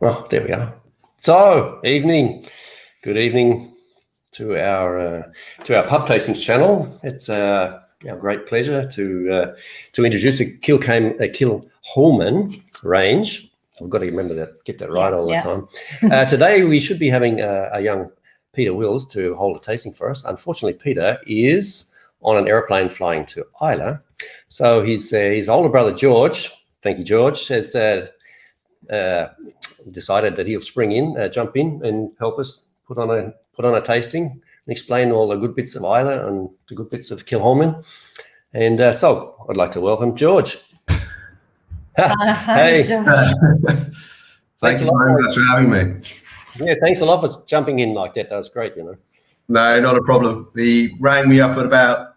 Oh, there we are. So, good evening to our pub tastings channel. It's our great pleasure to introduce the Kilchoman range. I've got to remember that, get that right all the time. Today we should be having a young Peter Wills to hold a tasting for us. Unfortunately, Peter is on an airplane flying to Islay. So his older brother George, thank you George, has decided that he'll jump in and help us put on a tasting and explain all the good bits of Islay and the good bits of Kilchoman. And so I'd like to welcome George. Hi, George. Thank you very much for having me. Yeah, thanks a lot for jumping in like that. That was great, you know. No, not a problem. He rang me up at about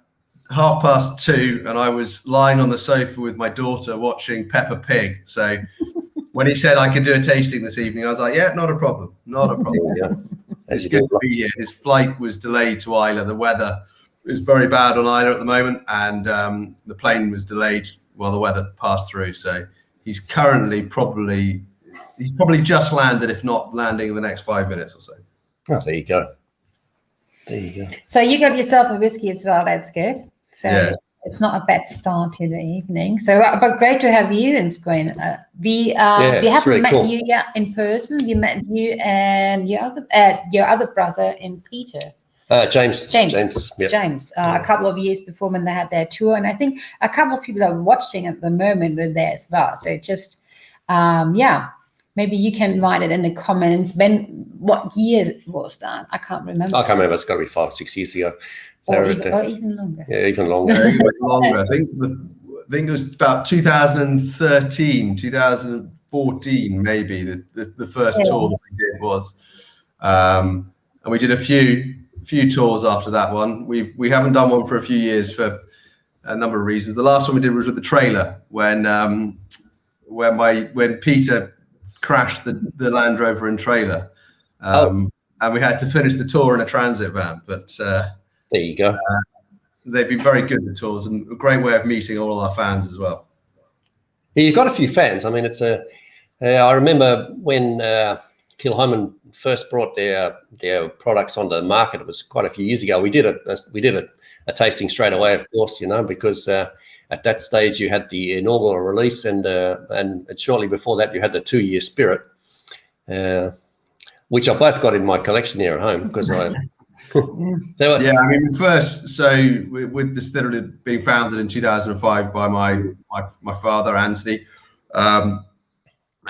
2:30, and I was lying on the sofa with my daughter watching Peppa Pig. So when he said I could do a tasting this evening, I was like, yeah, not a problem. Not a problem. Yeah. It's good to be here. His flight was delayed to Islay. The weather is very bad on Islay at the moment, and the plane was delayed while the weather passed through. So he's currently probably just landed, if not landing in the next 5 minutes or so. Oh, there you go. There you go. So you got yourself a whiskey as well. That's good. So yeah. It's not a bad start to the evening. So, but great to have you in Screen. We haven't really met you yet in person. We met you and your other brother in Peter. James. Yep. James. A couple of years before when they had their tour, and I think a couple of people that are watching at the moment were there as well. So just, maybe you can write it in the comments. What year was that? I can't remember. I can't remember. It's got to be 5 or 6 years ago. Or even longer. Yeah, even longer. It was longer. I think it was about 2013, 2014, maybe the first tour that we did was, and we did a few tours after that one. We haven't done one for a few years for a number of reasons. The last one we did was with the trailer when Peter crashed the Land Rover and trailer, and we had to finish the tour in a transit van. But there you go. They've been very good, the tours, and a great way of meeting all our fans as well. Yeah, you've got a few fans. I mean, it's I remember when KILHOMAN first brought their products onto the market. It was quite a few years ago. We did a tasting straight away, of course, you know, because at that stage you had the inaugural release, and shortly before that you had the 2-year Spirit, which I both got in my collection here at home because I. Yeah, I mean, with distillery being founded in 2005 by my father Anthony, and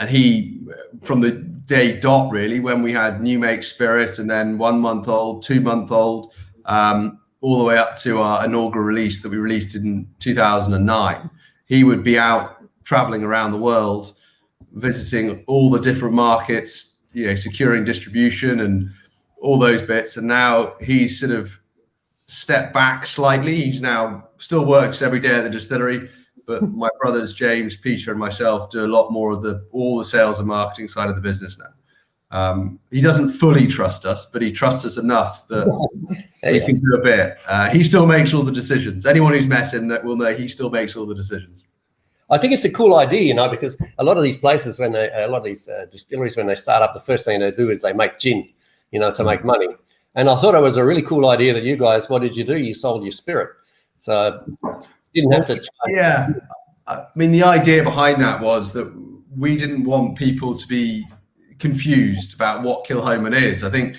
he from the day dot really when we had new make spirits, and then 1 month old, 2 month old, all the way up to our inaugural release that we released in 2009. He would be out traveling around the world, visiting all the different markets, you know, securing distribution and all those bits. And now he's sort of stepped back slightly. He's now still works every day at the distillery, but my brothers James, Peter, and myself do a lot more of all the sales and marketing side of the business now. He doesn't fully trust us, but he trusts us enough that we can do a bit. He still makes all the decisions. Anyone who's met him will know he still makes all the decisions. I think it's a cool idea, you know, because a lot of these places, a lot of these distilleries, when they start up, the first thing they do is they make gin, you know, to make money. And I thought it was a really cool idea that you guys, what did you do? You sold your Spirit. So you didn't have to. Yeah. I mean, the idea behind that was that we didn't want people to be confused about what Kilchoman is. I think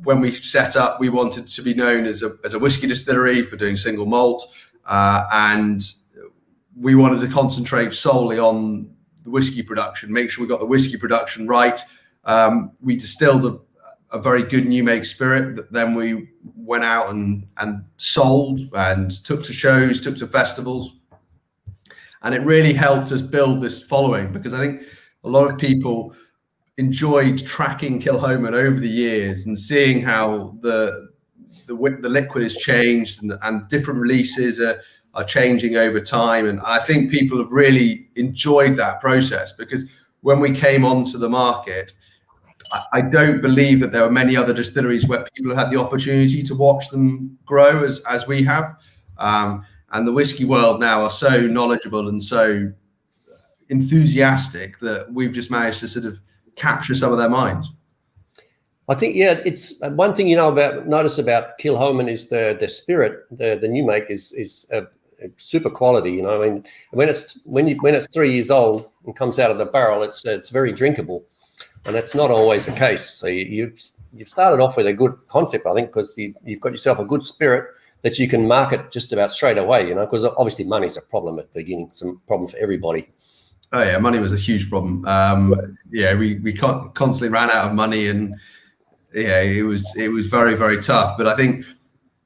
when we set up, we wanted to be known as a whiskey distillery for doing single malt, and we wanted to concentrate solely on the whiskey production, make sure we got the whiskey production right. We distilled a very good new make spirit that then we went out and sold and took to shows, took to festivals. And it really helped us build this following, because I think a lot of people enjoyed tracking Kilchoman over the years and seeing how the liquid has changed and different releases are changing over time. And I think people have really enjoyed that process, because when we came onto the market, I don't believe that there were many other distilleries where people had the opportunity to watch them grow as we have. And the whiskey world now are so knowledgeable and so enthusiastic that we've just managed to sort of capture some of their minds. I think, yeah, it's one thing notice about Kilchoman is the spirit. The new make is super quality. I mean, when it's 3 years old and comes out of the barrel, it's very drinkable, and that's not always the case. So you've started off with a good concept, I think, because you've got yourself a good spirit that you can market just about straight away. Because obviously money's a problem at the beginning. It's a problem for everybody. Oh yeah, money was a huge problem. We constantly ran out of money, and yeah, it was very, very tough. But I think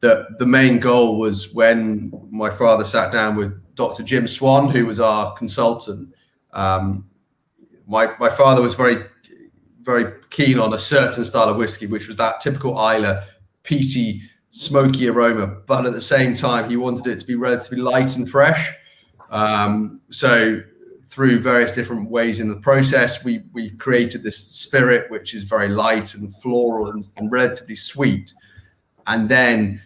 that the main goal was when my father sat down with Dr. Jim Swan, who was our consultant. My father was very, very keen on a certain style of whiskey, which was that typical Islay, peaty, smoky aroma, but at the same time, he wanted it to be relatively light and fresh. So through various different ways in the process, we created this spirit, which is very light and floral and relatively sweet. And then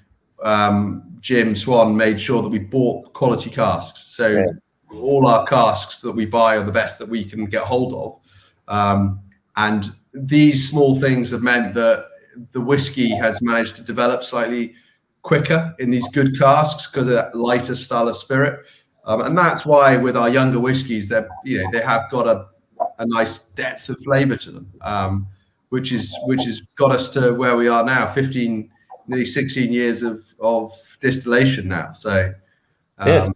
Jim Swan made sure that we bought quality casks. So all our casks that we buy are the best that we can get hold of. And these small things have meant that the whiskey has managed to develop slightly quicker in these good casks because of that lighter style of spirit. And that's why with our younger whiskies, they have got a nice depth of flavor to them, which has got us to where we are now, 15, nearly 16 years of distillation now. So, and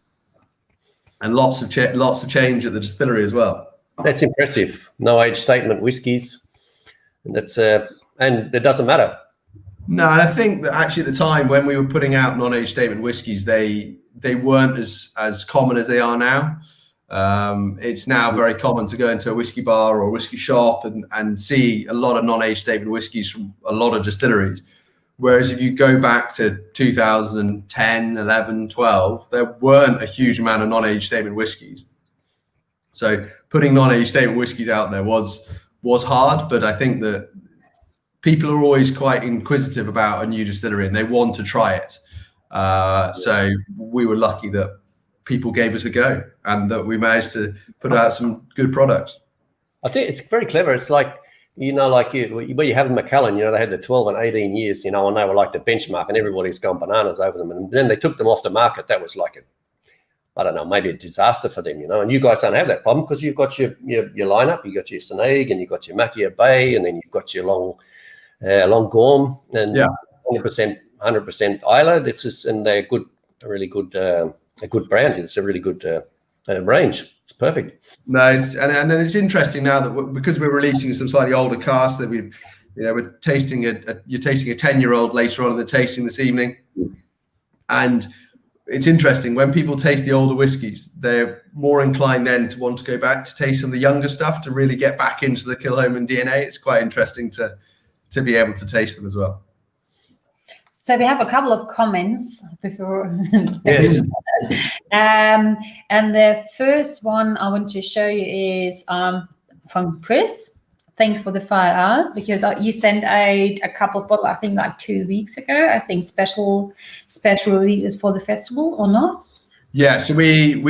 lots of change at the distillery as well. That's impressive. No age statement whiskies, and that's and it doesn't matter. No, and I think that actually at the time when we were putting out non-age statement whiskies, they weren't as common as they are now. It's now very common to go into a whiskey bar or a whiskey shop and see a lot of non-age statement whiskies from a lot of distilleries. Whereas if you go back to 2010, 11, 12, there weren't a huge amount of non-age statement whiskies. So putting non-age statement whiskies out there was hard, but I think that people are always quite inquisitive about a new distillery and they want to try it. So we were lucky that people gave us a go and that we managed to put out some good products. I think it's very clever. It's like, where you have Macallan, they had the 12 and 18 years, and they were like the benchmark and everybody's gone bananas over them. And then they took them off the market. That was like maybe a disaster for them, And you guys don't have that problem because you've got your lineup. You got your Sanaig and you got your Machir Bay, and then you've got your long Gorm and 100% Islay. And they're good, a good brand. It's a really good range. It's perfect. No, and then it's interesting now that because we're releasing some slightly older casks that we're tasting you're tasting a 10-year-old later on in the tasting this evening, and it's interesting when people taste the older whiskies, they're more inclined then to want to go back to taste some of the younger stuff to really get back into the Kilchoman DNA. It's quite interesting to be able to taste them as well. So we have a couple of comments before. Yes. And the first one I want to show you is from Chris. Thanks for the fire art, because you sent a couple of bottles, I think like 2 weeks ago. I think special releases for the festival or not? Yeah, so we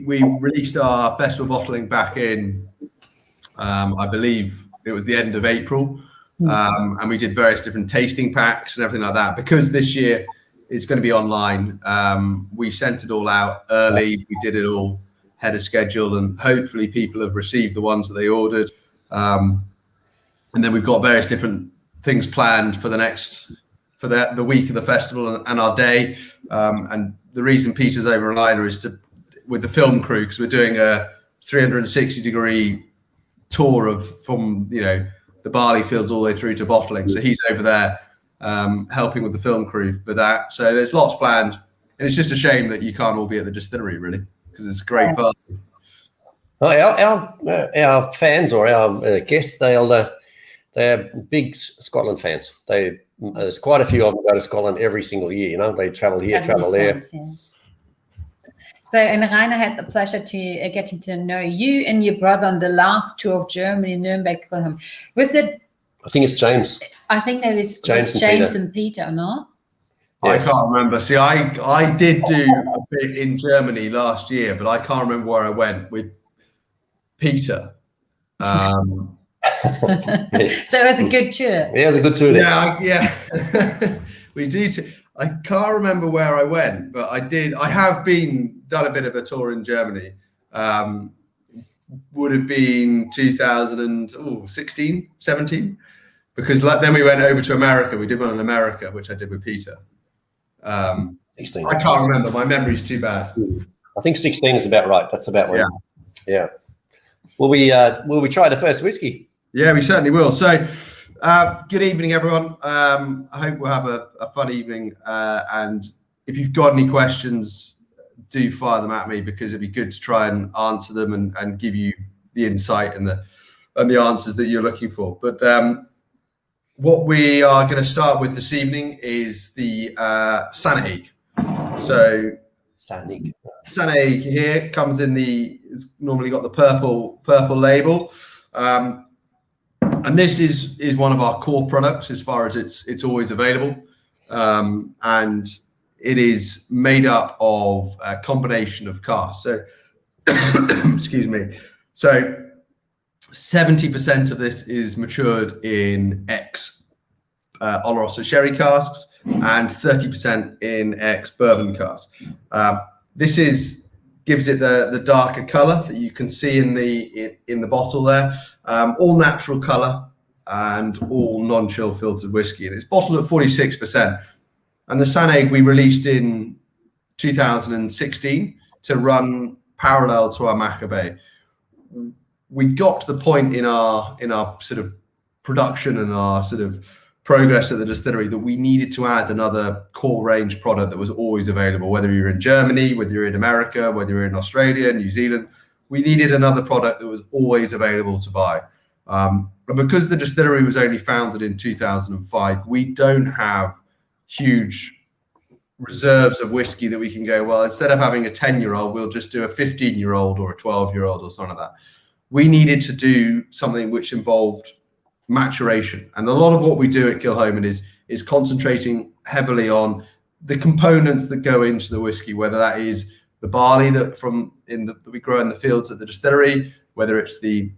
released our festival bottling back in, I believe it was the end of April. And we did various different tasting packs and everything like that. Because this year it's going to be online, we sent it all out early. We did it all ahead of schedule, and hopefully people have received the ones that they ordered. And then we've got various different things planned for the week of the festival and our day. And the reason Peter's over in Islay is with the film crew, because we're doing a 360-degree tour from the barley fields all the way through to bottling. So he's over there helping with the film crew for that. So there's lots planned, and it's just a shame that you can't all be at the distillery, really, because it's a great party. Well, our fans or our guests, they're big Scotland fans. There's quite a few of them go to Scotland every single year. They travel here, travel there. Yeah. So, and Rainer had the pleasure to getting to know you and your brother on the last tour of Germany, Nürnberg. Was it? I think it's James. I think there was James and Peter, no? Yes. I can't remember. See, I did do a bit in Germany last year, but I can't remember where I went with Peter. So it was a good tour. Yeah, it was a good tour. Yeah. We do. I can't remember where I went, but I have done a bit of a tour in Germany. Would have been 2016, 17, because then we went over to America. We did one in America, which I did with Peter. 16. I can't remember. My memory's too bad. I think 16 is about right. That's about when. Yeah. Yeah. Will we try the first whiskey? Yeah, we certainly will. So, good evening, everyone. I hope we'll have a fun evening. And if you've got any questions, do fire them at me, because it'd be good to try and answer them and give you the insight and the answers that you're looking for. But what we are going to start with this evening is the Sanaig. So Sanaig here comes in it's normally got the purple label. And this is one of our core products as far as it's always available. And it is made up of a combination of casks. So, excuse me. So 70% of this is matured in Oloroso sherry casks and 30% in bourbon casks. This gives it the darker color that you can see in the bottle there. All natural color and all non-chill filtered whiskey. And it's bottled at 46%. And the Sanaig we released in 2016 to run parallel to our Machir Bay. We got to the point in our sort of production and our sort of progress at the distillery that we needed to add another core range product that was always available, whether you're in Germany, whether you're in America, whether you're in Australia, New Zealand. We needed another product that was always available to buy. And because the distillery was only founded in 2005, we don't have huge reserves of whiskey that we can go, well, instead of having a 10-year-old, we'll just do a 15-year-old or a 12-year-old or something like that. We needed to do something which involved maturation. And a lot of what we do at Kilchoman is concentrating heavily on the components that go into the whiskey, whether that is the barley that we grow in the fields at the distillery, whether it's the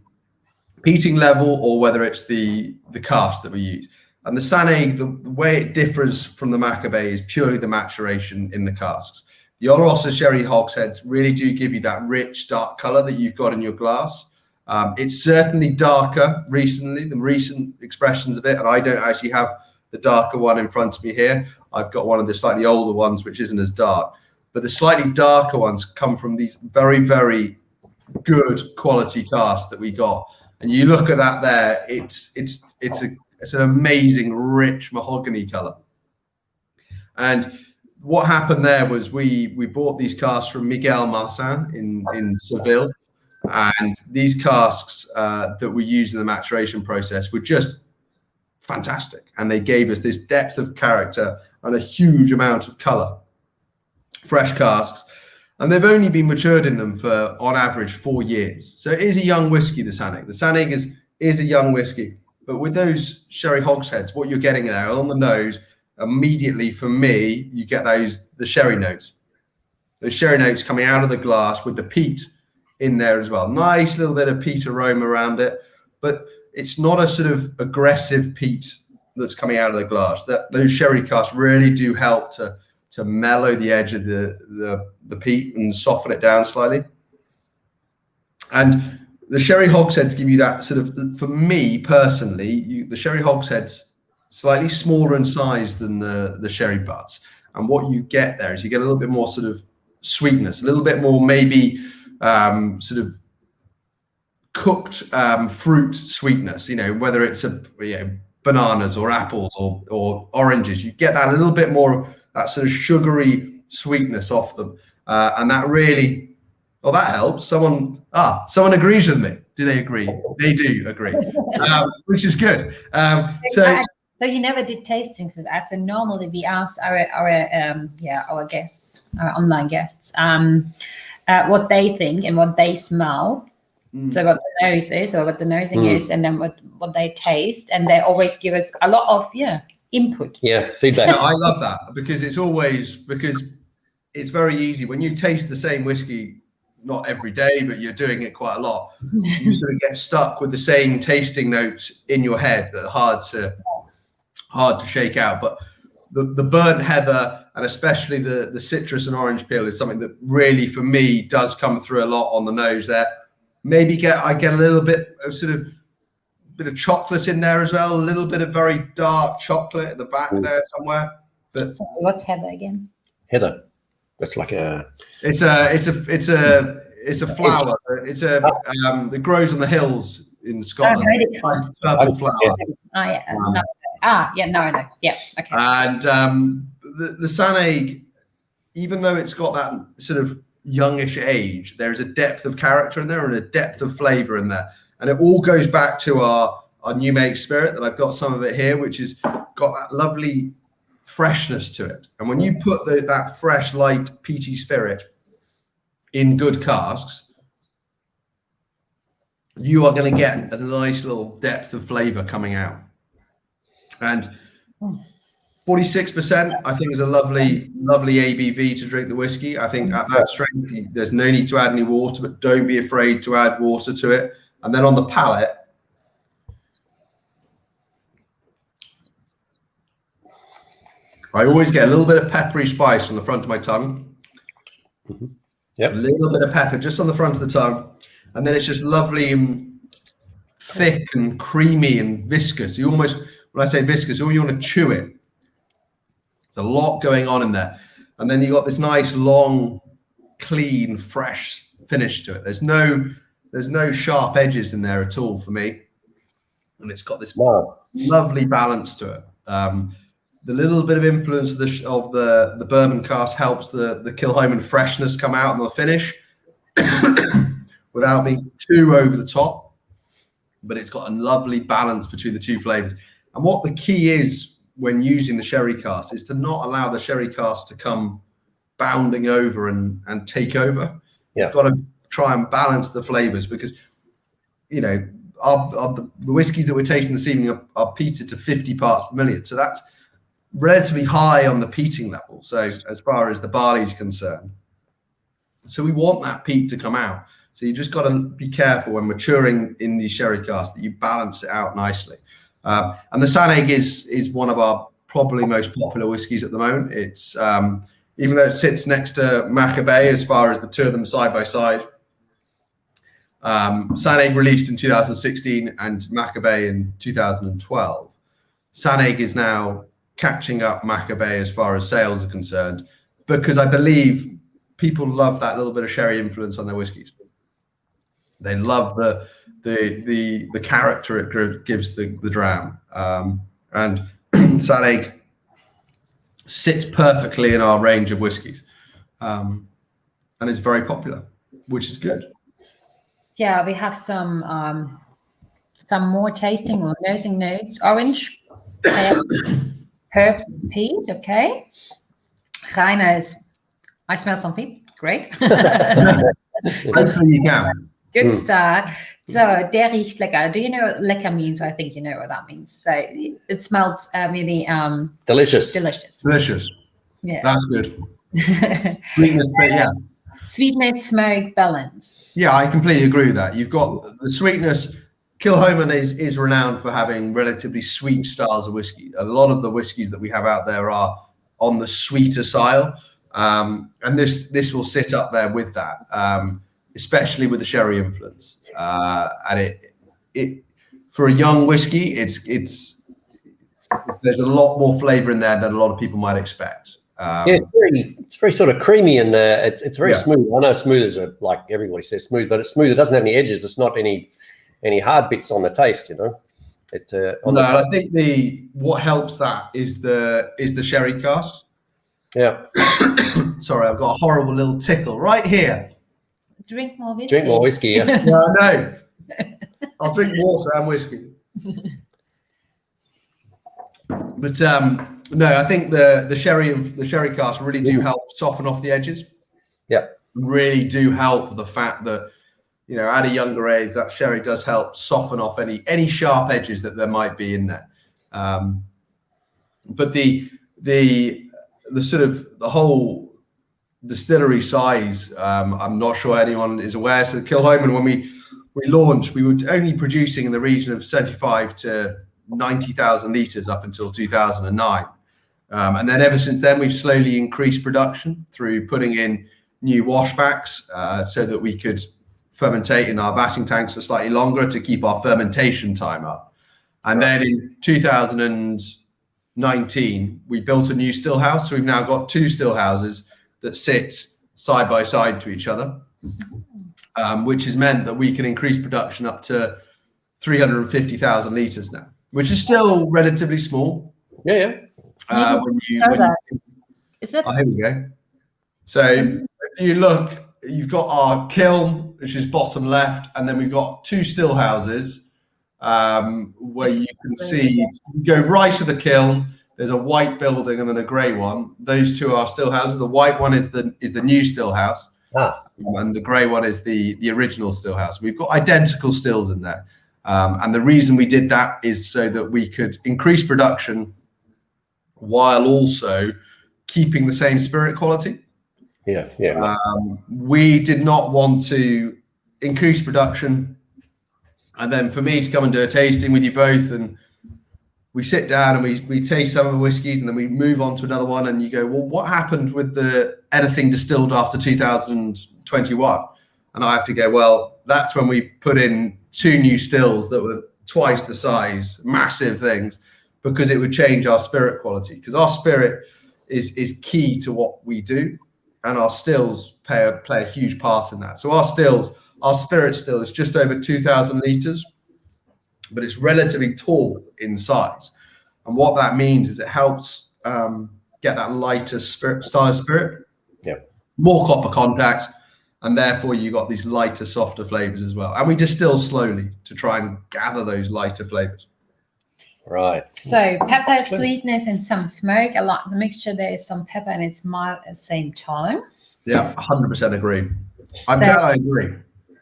peating level, or whether it's the cask that we use. And the Sanaig, the way it differs from the Machir Bay is purely the maturation in the casks. The Oloroso sherry hogsheads really do give you that rich, dark color that you've got in your glass. It's certainly darker recently, the recent expressions of it, and I don't actually have the darker one in front of me here. I've got one of the slightly older ones, which isn't as dark. But the slightly darker ones come from these very, very good quality casks that we got. And you look at that there, it's an amazing, rich mahogany color. And what happened there was we bought these casks from Miguel Marsan in Seville. And these casks that we use in the maturation process were just fantastic. And they gave us this depth of character and a huge amount of color. Fresh casks. And they've only been matured in them for, on average, 4 years. So it is a young whiskey, the Sanaig. The Sanaig is a young whiskey. But with those sherry hogsheads, what you're getting there on the nose, immediately for me, you get the sherry notes. Those sherry notes coming out of the glass with the peat in there as well. Nice little bit of peat aroma around it, but it's not a sort of aggressive peat that's coming out of the glass. Those sherry casks really do help to mellow the edge of the peat and soften it down slightly. And the sherry hogsheads give you that sort of, for me personally, the sherry hogsheads slightly smaller in size than the sherry butts. And what you get there is you get a little bit more sort of sweetness, a little bit more maybe sort of cooked fruit sweetness, whether it's bananas or apples or oranges. You get that a little bit more of that sort of sugary sweetness off them. And that really, well, that helps. Someone agrees with me. Do they agree? They do agree, which is good. So you never did tastings with us, and normally we ask our guests, our online guests, what they think and what they smell. So what the nose is, or what the nosing is, and then what they taste, and they always give us a lot of input. Yeah, feedback. Yeah, I love that because it's very easy when you taste the same whiskey not every day, but you're doing it quite a lot, you sort of get stuck with the same tasting notes in your head that are hard to shake out. But the burnt heather, and especially the citrus and orange peel, is something that really, for me, does come through a lot on the nose there. Maybe I get a little bit of bit of chocolate in there as well, a little bit of very dark chocolate at the back there somewhere. But So what's heather again? Heather. That's like a. It's a flower. It's that grows on the hills in Scotland. It's like purple flower. I know. Yeah, okay. And the Sanaig, even though it's got that sort of youngish age, there's a depth of character in there and a depth of flavour in there. And it all goes back to our new make spirit, that I've got some of it here, which has got that lovely freshness to it. And when you put that fresh, light, peaty spirit in good casks, you are going to get a nice little depth of flavour coming out. And 46%, I think, is a lovely ABV to drink the whiskey. I think at that strength, there's no need to add any water, but don't be afraid to add water to it. And then on the palate, I always get a little bit of peppery spice on the front of my tongue. Yep. A little bit of pepper just on the front of the tongue. And then it's just lovely and thick and creamy and viscous. You almost, when I say viscous, you want to chew it. There's a lot going on in there. And then you got this nice, long, clean, fresh finish to it. There's no sharp edges in there at all for me. And it's got this lovely balance to it. The little bit of influence of the bourbon cask helps the Kilchoman freshness come out in the finish without being too over the top. But it's got a lovely balance between the two flavors. And what the key is when using the sherry cask is to not allow the sherry cask to come bounding over and take over. Yeah. You've got to try and balance the flavors, because, you know, the whiskies that we're tasting this evening are peated to 50 parts per million. So that's relatively high on the peating level. So as far as the barley is concerned, so we want that peat to come out. So you just got to be careful when maturing in these sherry casks that you balance it out nicely. And the Sanaig is one of our probably most popular whiskies at the moment. It's even though it sits next to Machir Bay as far as the two of them side by side. Sanaig released in 2016 and Machir Bay in 2012. Sanaig is now catching up Machir Bay as far as sales are concerned, because I believe people love that little bit of sherry influence on their whiskies. They love the character it gives the dram, and Sanaig sits perfectly in our range of whiskies, and is very popular, which is good. Yeah, we have some more tasting or nosing notes. Orange, herbs, peat. Okay, Rainer is. I smell some peat. Great. Hopefully you can. Good start. So, der riecht lecker. Do you know what lecker means? I think you know what that means. So it smells really delicious. Delicious. Yeah. That's good. Sweetness, but yeah. Sweetness, smoke, balance. Yeah, I completely agree with that. You've got the sweetness. Kilchoman is renowned for having relatively sweet styles of whiskey. A lot of the whiskies that we have out there are on the sweeter side, and this will sit up there with that. Especially with the sherry influence, and it for a young whiskey, it's there's a lot more flavour in there than a lot of people might expect. Yeah, it's very sort of creamy, and it's very smooth. I know smooth is like everybody says smooth, but it's smooth. It doesn't have any edges. It's not any hard bits on the taste, you know. I think what helps that is the sherry cask. Yeah. Sorry, I've got a horrible little tickle right here. Drink more whiskey. Drink more whiskey, yeah. No. I'll drink water and whiskey. But no, I think the sherry cask really do help soften off the edges. Yeah. Really do help the fact that, you know, at a younger age, that sherry does help soften off any sharp edges that there might be in there. But the sort of the distillery size, I'm not sure anyone is aware. So Kilchoman, when we launched, we were only producing in the region of 75 to 90,000 litres up until 2009. And then ever since then, we've slowly increased production through putting in new washbacks so that we could fermentate in our vatting tanks for slightly longer to keep our fermentation time up. And then in 2019, we built a new still house. So we've now got 2 still houses that sit side by side to each other, which has meant that we can increase production up to 350,000 litres now, which is still relatively small. Yeah. Is it? Oh, here we go. So if you look, you've got our kiln, which is bottom left, and then we've got 2 still houses where you can see, you go right to the kiln, there's a white building and then a grey one. Those 2 are still houses. The white one is the new still house, and the grey one is the original still house. We've got identical stills in there. And the reason we did that is so that we could increase production while also keeping the same spirit quality. Yeah. We did not want to increase production and then for me to come and do a tasting with you both, and we sit down and we taste some of the whiskies and then we move on to another one, and you go, well, what happened with anything distilled after 2021? And I have to go, well, that's when we put in 2 new stills that were twice the size, massive things, because it would change our spirit quality, because our spirit is key to what we do, and our stills play a huge part in that. So our spirit still is just over 2,000 litres, but it's relatively tall in size. And what that means is it helps get that lighter style of spirit, more copper contact, and therefore you got these lighter, softer flavours as well. And we distill slowly to try and gather those lighter flavours. Right. So pepper, sweetness, and some smoke. A lot. The mixture there is some pepper and it's mild at the same time. Yeah, 100% agree. I'm glad I agree.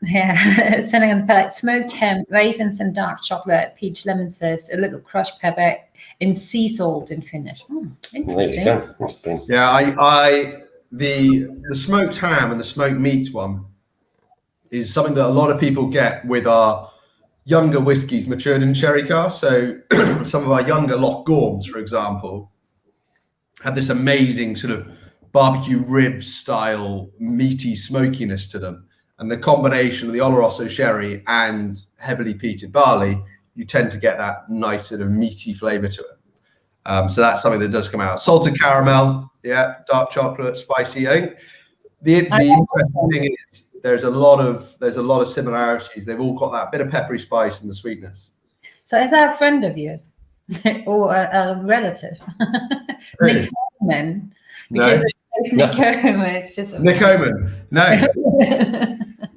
Yeah, sending on the palate, smoked hemp, raisins and dark chocolate, peach lemon zest, a little crushed pepper, and sea salt in finish. Interesting. There you go. Yeah, the smoked ham and the smoked meats one is something that a lot of people get with our younger whiskies matured in sherry cask. So some of our younger Loch Gorms, for example, had this amazing sort of barbecue rib style meaty smokiness to them. And the combination of the Oloroso sherry and heavily peated barley, you tend to get that nice sort of meaty flavor to it. So that's something that does come out. Salted caramel, dark chocolate, spicy. I think the interesting thing is there's a lot of similarities. They've all got that bit of peppery spice and the sweetness. So is that a friend of yours or a relative? Really? Kilchoman. No. It's Kilchoman. It's just Kilchoman. No.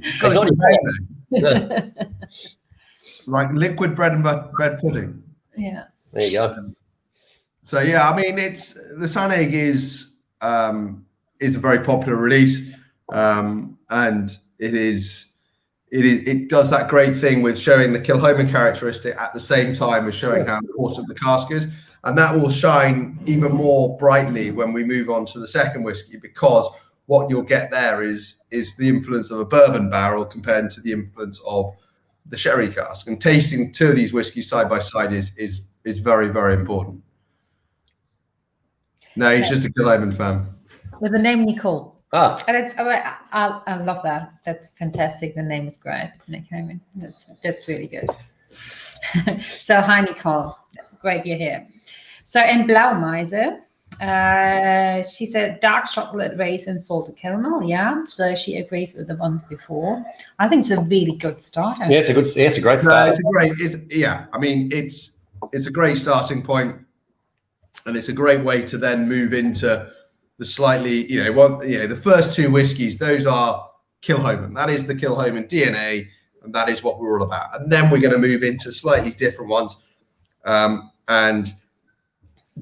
It's got a good name there. Like liquid bread and bread pudding. Yeah. There you go. So yeah, I mean, the Sanaig is a very popular release, and it does that great thing with showing the Kilchoman characteristic at the same time as showing how important the cask is, and that will shine even more brightly when we move on to the second whiskey, because what you'll get there is the influence of a bourbon barrel compared to the influence of the sherry cask, and tasting 2 of these whiskies side by side is very, very important. No, he's just a Kilchoman fan. With the name Nicole. Ah. And it's, I love that. That's fantastic. The name is great. Kilchoman. That's really good. So hi Nicole. Great you're here. So in Blaumeise, she said dark chocolate, raisin, salted caramel. Yeah, so she agrees with the ones before. I think it's a really good start. Yeah, it's a great start. I mean, it's a great starting point, and it's a great way to then move into the slightly, the first 2 whiskies. Those are Kilchoman. That is the Kilchoman DNA, and that is what we're all about. And then we're going to move into slightly different ones. And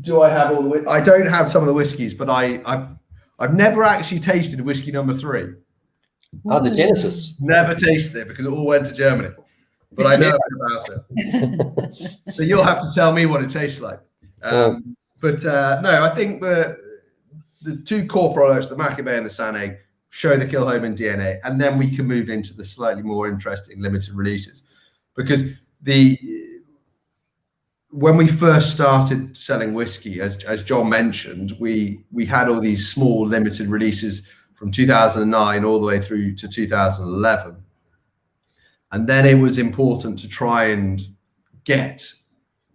do I have all the? I don't have some of the whiskies, but I've never actually tasted whiskey number 3. Oh, the Genesis. Never tasted it because it all went to Germany, but I know a bit about it. So you'll have to tell me what it tastes like. But no, I think the two core products, the Machir Bay and the Sanaig, show the Kilchoman DNA, and then we can move into the slightly more interesting limited releases. Because when we first started selling whiskey, as John mentioned, we had all these small limited releases from 2009 all the way through to 2011. And then it was important to try and get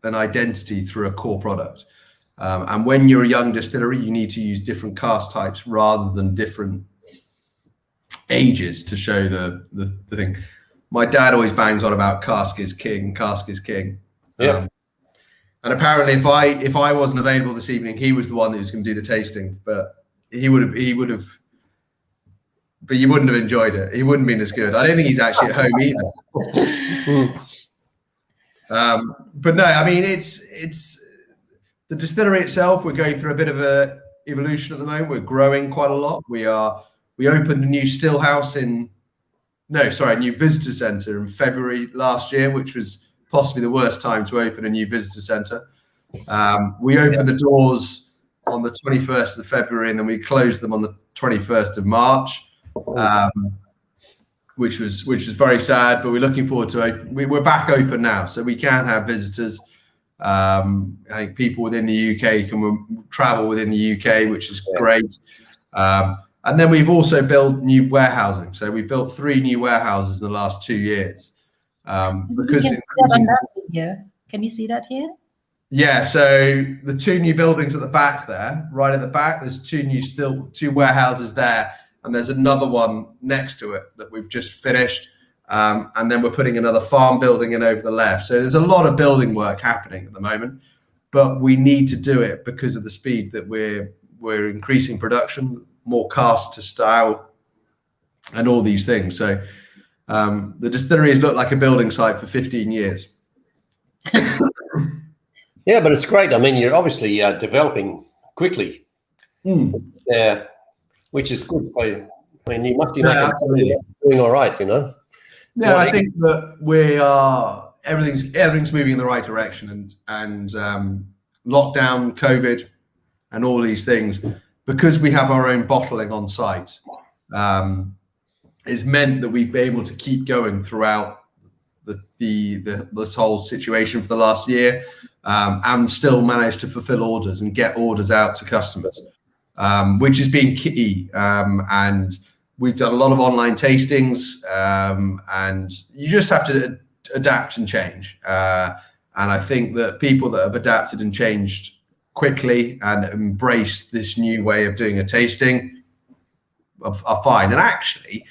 an identity through a core product. And when you're a young distillery, you need to use different cask types rather than different ages to show the thing. My dad always bangs on about cask is king, cask is king. Yeah. And apparently, if I wasn't available this evening, he was the one that was going to do the tasting. But he would have. But you wouldn't have enjoyed it. He wouldn't have been as good. I don't think he's actually at home either. But no, I mean, it's the distillery itself. We're going through a bit of a evolution at the moment. We're growing quite a lot. We opened a new still house a new visitor centre in February last year, which was possibly the worst time to open a new visitor centre. We opened the doors on the 21st of February, and then we closed them on the 21st of March, which was very sad. But we're looking forward to we're back open now, so we can have visitors. I think people within the UK can travel within the UK, which is great. And then we've also built new warehousing. So we built 3 new warehouses in the last 2 years. Because can you see that here? Yeah, so the 2 new buildings at the back there, right at the back, there's 2 warehouses there, and there's another one next to it that we've just finished. And then we're putting another farm building in over the left. So there's a lot of building work happening at the moment, but we need to do it because of the speed that we're increasing production, more cask to style, and all these things. So the distillery has looked like a building site for 15 years. Yeah, but it's great. I mean, you're obviously developing quickly, which is good. I mean, you must be doing all right, you know. No, I think that everything's moving in the right direction, and lockdown, COVID, and all these things, because we have our own bottling on site, it's meant that we've been able to keep going throughout this whole situation for the last year, and still manage to fulfill orders and get orders out to customers, which has been key. And we've done a lot of online tastings, and you just have to adapt and change. And I think that people that have adapted and changed quickly and embraced this new way of doing a tasting are fine. And actually,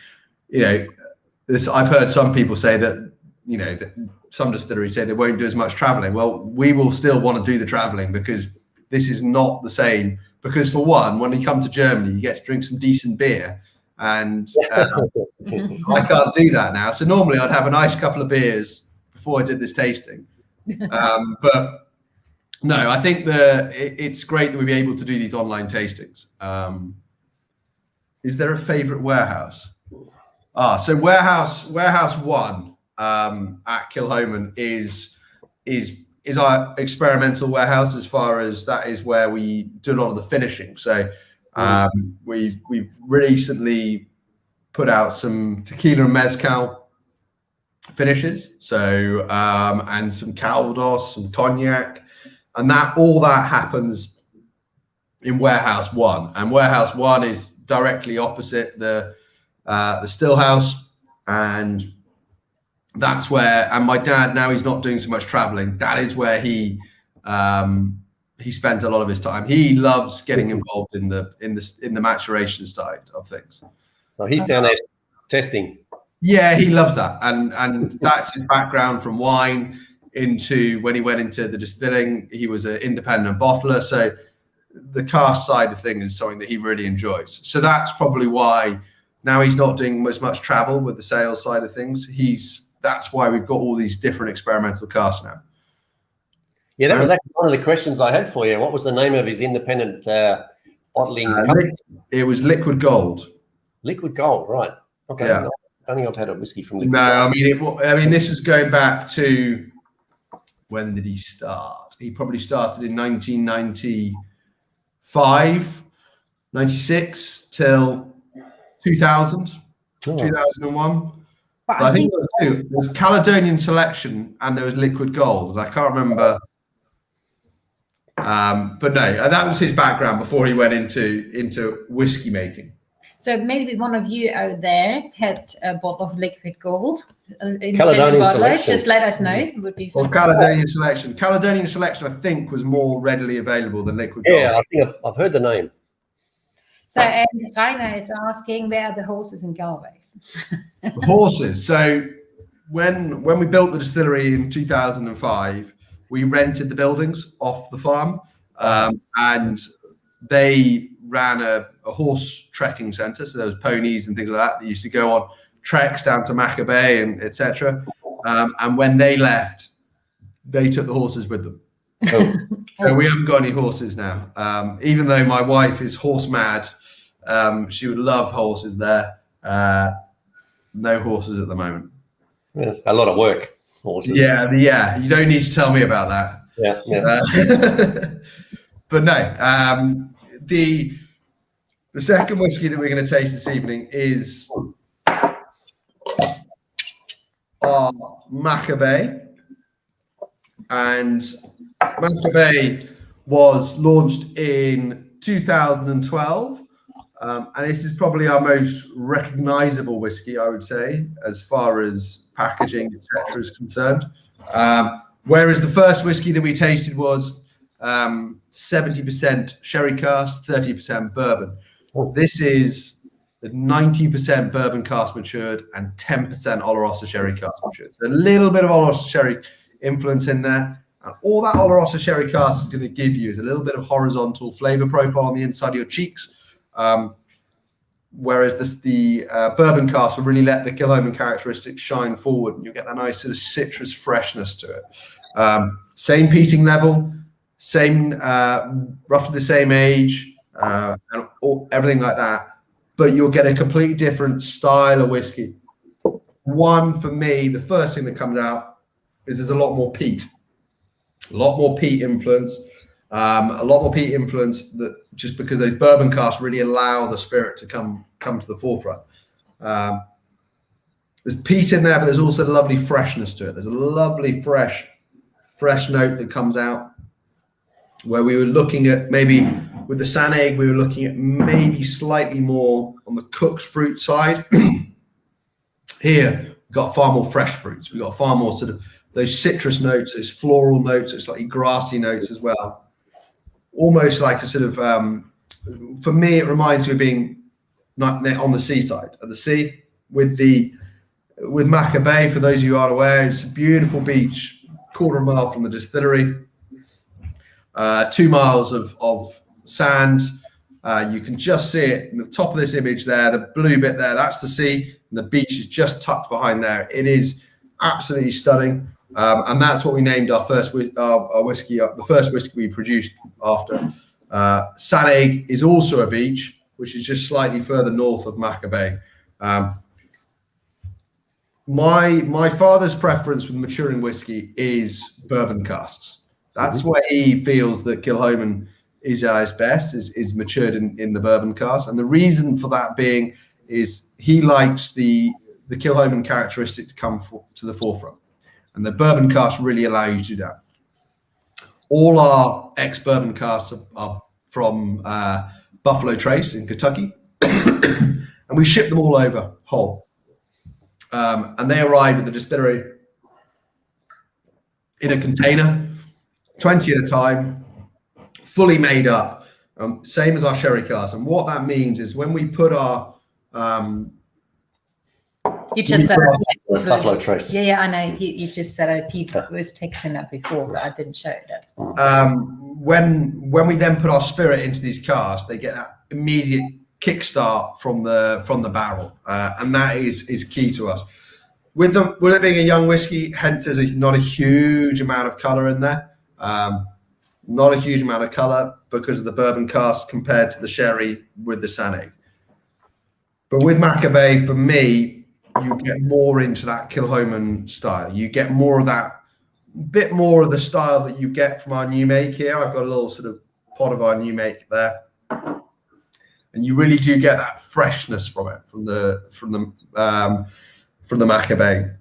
I've heard some people say that, that some distilleries say they won't do as much traveling. Well, we will still want to do the traveling, because this is not the same. Because for one, when you come to Germany, you get to drink some decent beer. And I can't do that now. So normally I'd have a nice couple of beers before I did this tasting. But no, I think it's great that we'll be able to do these online tastings. Is there a favorite warehouse? So warehouse 1 at Kilchoman is our experimental warehouse, as far as that is where we do a lot of the finishing. So we've recently put out some tequila and mezcal finishes, so and some calvados, some cognac, and all that happens in warehouse 1. And warehouse 1 is directly opposite the still house, and that's where. And my dad, now he's not doing so much traveling, that is where he spent a lot of his time. He loves getting involved in the maturation side of things. So he's down there testing. Yeah, he loves that, and that's his background from wine into when he went into the distilling. He was an independent bottler, so the cask side of things is something that he really enjoys. So that's probably why now he's not doing as much travel with the sales side of things. That's why we've got all these different experimental casks now. Yeah, that was actually one of the questions I had for you. What was the name of his independent bottling company? It was Liquid Gold. Liquid Gold, right? Okay. Yeah. I don't think I've had a whiskey from Liquid Gold. No, I mean, this was going back to, when did he start? He probably started in 1995. 96 till 2000, Oh. 2001. But But I think there was Caledonian Selection and there was Liquid Gold. And I can't remember. But no, that was his background before he went into whiskey making. so maybe one of you out there had a bottle of Liquid Gold. Caledonian Selection. Just let us know. It would be Or Caledonian Selection. Caledonian Selection, I think, was more readily available than Liquid Gold. Yeah, I think I've heard the name. So, and Rainer is asking, where are the horses in Galways? Horses. So when we built the distillery in 2005, we rented the buildings off the farm, and they ran a horse trekking centre. So there was ponies and things like that that used to go on treks down to Machir Bay and etc. And when they left, they took the horses with them. Oh. So we haven't got any horses now. Even though my wife is horse mad, she would love horses there. No horses at the moment. Yeah, a lot of work. Horses. Yeah. You don't need to tell me about that. Yeah. But no. The second whiskey that we're going to taste this evening is our Machir Bay, and Machir Bay was launched in 2012. And this is probably our most recognizable whiskey, I would say, as far as packaging, etc., is concerned. Whereas the first whiskey that we tasted was 70% sherry cask, 30% bourbon. Oh. This is 90% bourbon cask matured and 10% Oloroso sherry cask matured. So a little bit of Oloroso sherry influence in there. And all that Oloroso sherry cask is going to give you is a little bit of horizontal flavor profile on the inside of your cheeks. Whereas the bourbon cask will really let the Kilchoman characteristics shine forward, and you'll get that nice sort of citrus freshness to it. Same peating level, same roughly the same age, and everything like that. But you'll get a completely different style of whiskey. One, for me, the first thing that comes out is there's a lot more peat. A lot more peat influence. That just because those bourbon casks really allow the spirit to come to the forefront. There's peat in there, but there's also a lovely freshness to it. There's a lovely fresh note that comes out, where we were looking at maybe with the Sanaig, we were looking at maybe slightly more on the cooked fruit side. Here, we've got far more fresh fruits. We've got far more sort of those citrus notes, those floral notes, those slightly grassy notes as well. Almost like a sort of, for me, it reminds me of being not on the seaside, at the sea, with Machir Bay. For those of you who aren't aware, it's a beautiful beach, quarter of a mile from the distillery, 2 miles of sand. You can just see it in the top of this image there, the blue bit there, that's the sea, and the beach is just tucked behind there. It is absolutely stunning. And that's what we named our first whiskey, the first whiskey we produced after. Sanaig is also a beach, which is just slightly further north of Machir Bay. My father's preference with maturing whiskey is bourbon casks. That's where he feels that Kilchoman is at its best, is matured in the bourbon cask. And the reason for that being is he likes the Kilchoman characteristic to come to the forefront. And the bourbon casks really allow you to do that. All our ex-bourbon casks are from Buffalo Trace in Kentucky. And we ship them all over whole. And they arrive at the distillery in a container, 20 at a time, fully made up, same as our sherry cask. And what that means is when we put our you just said Buffalo Trace. Yeah, I know. You just said he was texting that before, but I didn't show it. That's why. When we then put our spirit into these casks, they get that immediate kickstart from the barrel, and that is key to us. With it being a young whiskey, hence there's not a huge amount of color in there. Not a huge amount of color because of the bourbon cask compared to the sherry with the Sanaig. But with Machir Bay, for me, you get more into that Kilchoman style. You get more of that, bit more of the style that you get from our new make here. I've got a little sort of pot of our new make there. and you really do get that freshness from it, from the Machir Bay.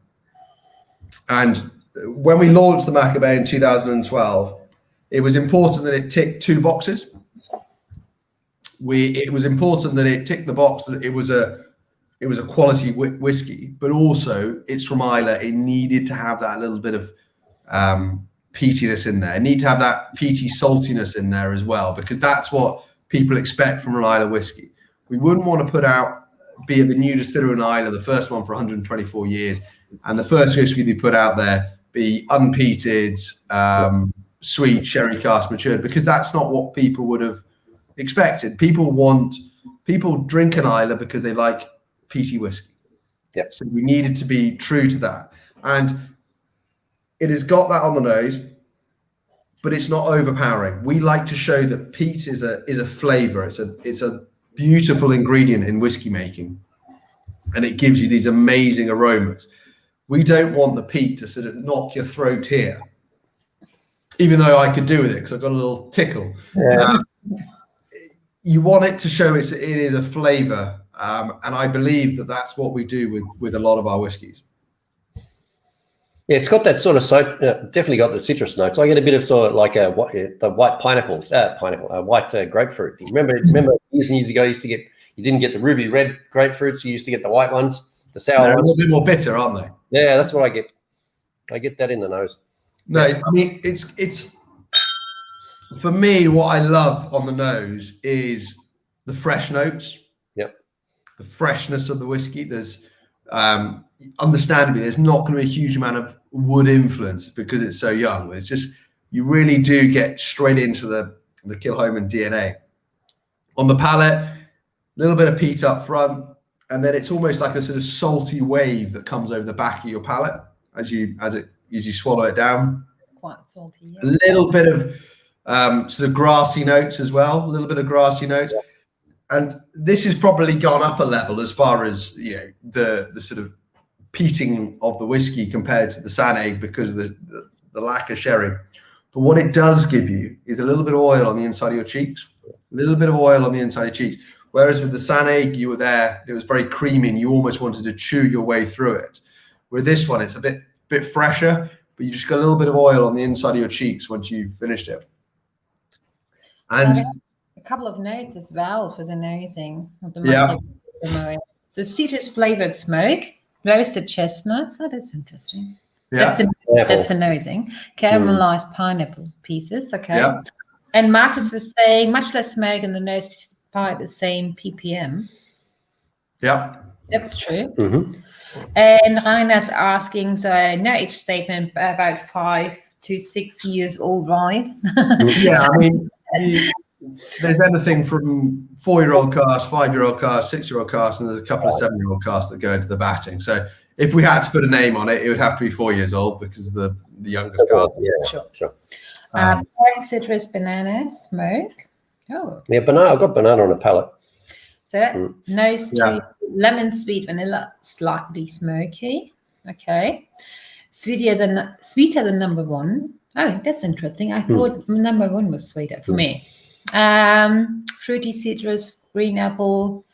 And when we launched the Machir Bay in 2012, it was important that it ticked two boxes. It was important that it ticked the box that it was a quality whiskey, but also it's from Islay. It needed to have that little bit of peatiness in there. It needed to have that peaty saltiness in there as well, because that's what people expect from an Islay whiskey. We wouldn't want to put out, be it the new distillery in Islay, the first one for 124 years, and the first whiskey we put out there be unpeated, sweet sherry cask matured, because that's not what people would have expected. People drink an Islay because they like peaty whiskey. Yep. So we needed to be true to that, and it has got that on the nose, but it's not overpowering. We like to show that peat is a flavor. It's a beautiful ingredient in whiskey making, and it gives you these amazing aromas. We don't want the peat to sort of knock your throat here, even though I could do with it because I've got a little tickle. Yeah. You want it to show it is a flavor, and I believe that that's what we do with a lot of our whiskies. Yeah, it's got that sort of definitely got the citrus notes. I get a bit of sort of like the white white grapefruit. Remember years ago, you didn't get the ruby red grapefruits. You used to get the white ones, the sour They're ones. a little bit more bitter, aren't they? Yeah, that's what I get. I get that in the nose. No, I mean it's for me. What I love on the nose is the fresh notes. Yep. The freshness of the whiskey. There's understandably, there's not going to be a huge amount of wood influence because it's so young. It's just, you really do get straight into the Kilchoman DNA. On the palate, a little bit of peat up front, and then it's almost like a sort of salty wave that comes over the back of your palate as you swallow it down. Quite salty. Yeah. A little bit of sort of grassy notes as well. A little bit of grassy notes. Yeah. And this has probably gone up a level as far as, you know, the sort of peating of the whiskey compared to the Sanaig because of the lack of sherry. But what it does give you is a little bit of oil on the inside of your cheeks, a little bit of oil on the inside of your cheeks. Whereas with the Sanaig, you were there, it was very creamy and you almost wanted to chew your way through it. With this one, it's a bit fresher, but you just got a little bit of oil on the inside of your cheeks once you've finished it. And a couple of notes as well for the nosing. Yeah. So citrus flavored smoke, roasted chestnuts. Oh, that's interesting. Yeah. That's a nosing. Caramelized pineapple pieces. Okay. Yeah. And Marcus was saying much less smoke in the nose despite the same ppm. Yeah. That's true. Mm-hmm. And Rainer's asking, so no age statement, about 5 to 6 years old, right? Yeah, I mean, there's anything from 4-year-old cask, 5-year-old cask, 6-year-old cask, and there's a couple of 7-year-old casks that go into the batting. So if we had to put a name on it, it would have to be 4 years old because of the youngest cask. Yeah, sure. Citrus banana smoke. Oh, Yeah, banana. I've got banana on a palate. so that nose Yeah. to lemon, sweet vanilla, slightly smoky. Okay, sweeter than number one. Oh, that's interesting. I thought number one was sweeter for me. Fruity citrus, green apple,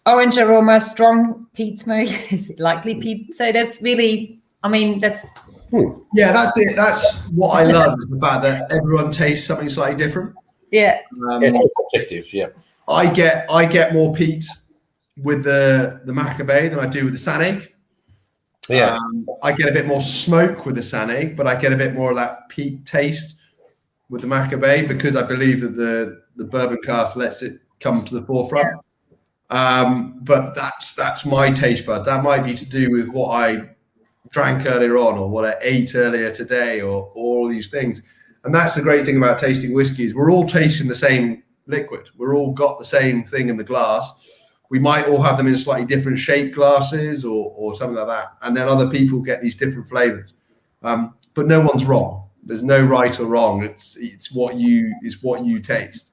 orange aroma, strong peat smoke. Is it likely peat? So that's really, I mean, that's. Yeah, that's it. That's what I love is the fact that everyone tastes something slightly different. Yeah. It's subjective. Yeah. I get more peat with the Machir Bay than I do with the Sanaig. Yeah. I get a bit more smoke with the Sanaig, but I get a bit more of that peat taste with the Machir Bay because I believe that the bourbon cask lets it come to the forefront. But that's my taste bud. That might be to do with what I drank earlier on or what I ate earlier today or all these things. And that's the great thing about tasting whiskies. We're all tasting the same liquid. We're all got the same thing in the glass. We might all have them in slightly different shaped glasses or something like that. And then other people get these different flavors. But no one's wrong. There's no right or wrong. It's what you taste.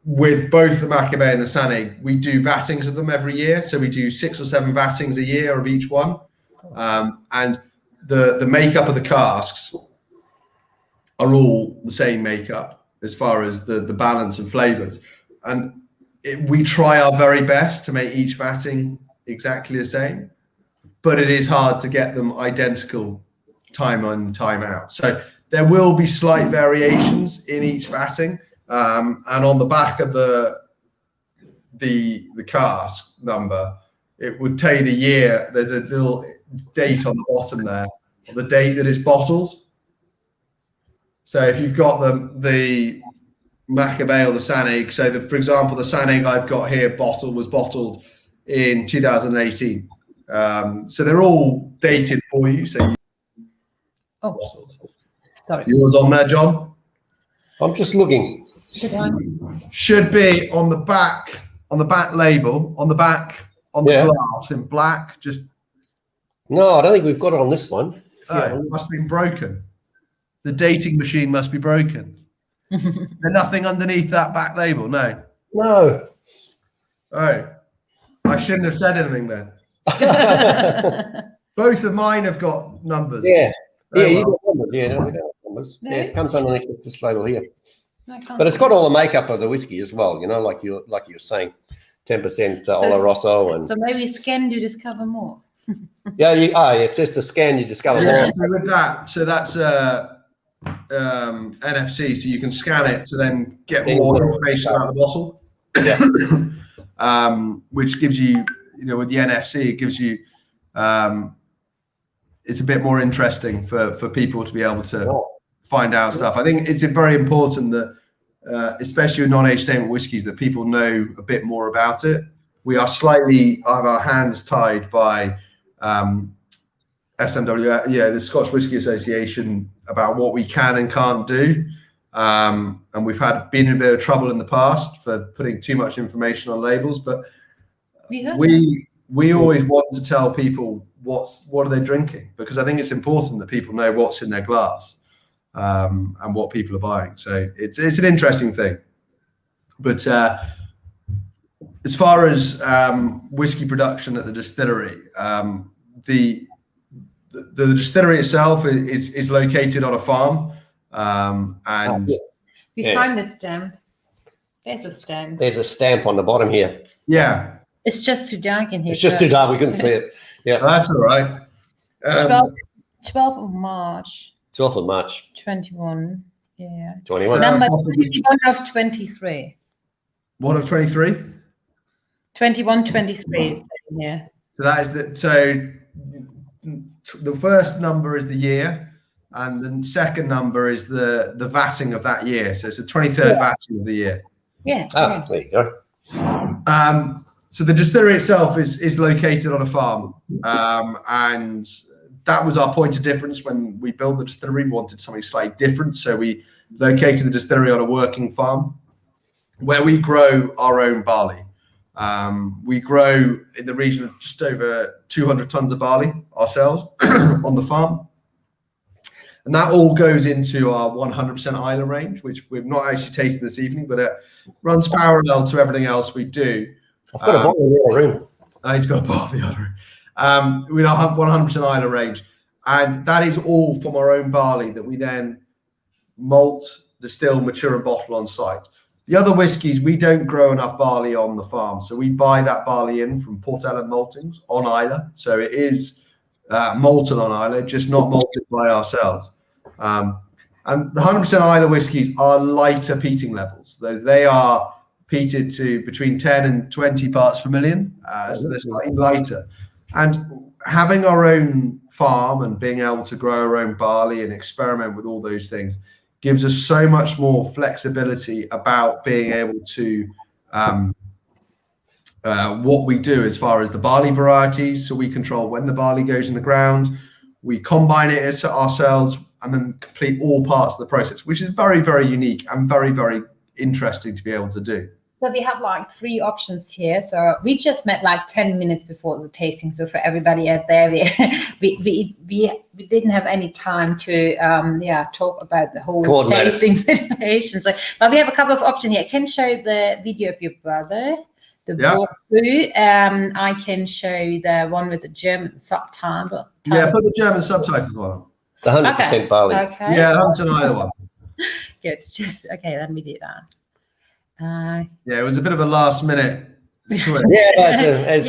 With both the Machir Bay and the Sanaig, we do vattings of them every year. So we do 6 or 7 vattings a year of each one. And the makeup of the casks are all the same makeup. as far as the balance of flavors. And we try our very best to make each vatting exactly the same, but it is hard to get them identical time on, time out. So there will be slight variations in each vatting. And on the back of the cask number, it would tell you the year. There's a little date on the bottom there, of the date that it's bottled. So if you've got the Machir Bay or the Sanaig, so for example, the Sanaig I've got here was bottled in 2018. So they're all dated for you. So sorry. Yours on there, John? I'm just looking. Should be on the back label, on the glass in black. Just no, I don't think we've got it on this one. oh, it must have been broken. The dating machine must be broken. There's nothing underneath that back label, no. No. Oh, I shouldn't have said anything then. Both of mine have got numbers. Yeah. Oh, You well. got numbers. Yeah, no, we don't have numbers. No. Yeah, it comes underneath this label here. But it's got all the makeup of the whiskey as well, you know, like you're saying, 10% Oloroso and so maybe scan to discover more. yeah, it says to scan you discover more. So with that, so that's NFC, so you can scan it to then get more information about the bottle. Yeah. Which gives you, with the NFC, it gives you, it's a bit more interesting for people to be able to find out stuff. I think it's very important that, especially with non-age statement whiskies, that people know a bit more about it. We are slightly have our hands tied by SMW, the Scotch Whisky Association, about what we can and can't do. And we've been in a bit of trouble in the past for putting too much information on labels, but we always want to tell people what are they drinking, because I think it's important that people know what's in their glass and what people are buying. So it's an interesting thing. But as far as whiskey production at the distillery, the distillery itself is located on a farm, and we find the stamp. There's a stamp. There's a stamp on the bottom here. Yeah, it's just too dark in here. It's just too dark. We couldn't see it. Yeah, that's all right. 12th of March. 12th of March. 21. Yeah. 21. Number 21 of 23. What of 23? 21, 23. Yeah. So that is the first number is the year, and the second number is the vatting of that year. So it's the 23rd vatting of the year. Yeah. There you go. So the distillery itself is located on a farm, and that was our point of difference when we built the distillery. We wanted something slightly different, so we located the distillery on a working farm where we grow our own barley. We grow in the region of just over 200 tons of barley ourselves on the farm. And that all goes into our 100% Islay range, which we've not actually tasted this evening, but it runs parallel to everything else we do. I've got a bottle in the other room. He's got a bottle in the other room. We have 100% Islay range. And that is all from our own barley that we then malt, distill, mature, and bottle on site. The other whiskies, we don't grow enough barley on the farm. So we buy that barley in from Port Ellen Maltings on Islay. So it is malted on Islay, just not malted by ourselves. And the 100% Islay whiskies are lighter peating levels. They are peated to between 10 and 20 parts per million. So they're slightly lighter. And having our own farm and being able to grow our own barley and experiment with all those things gives us so much more flexibility about being able to what we do as far as the barley varieties. So we control when the barley goes in the ground, we combine it ourselves, and then complete all parts of the process, which is very, very unique and very, very interesting to be able to do. So we have like 3 options here. So we just met like 10 minutes before the tasting. So for everybody out there, we didn't have any time to talk about the whole tasting situation. So, but we have a couple of options here. I can show the video of your brother, the walkthrough. I can show the one with the German subtitle. Yeah, put the German subtitles on. The 100% barley. Okay. Yeah, that's an Islay one. Good. Just okay. Let me do that. Yeah, it was a bit of a last minute switch. Yeah,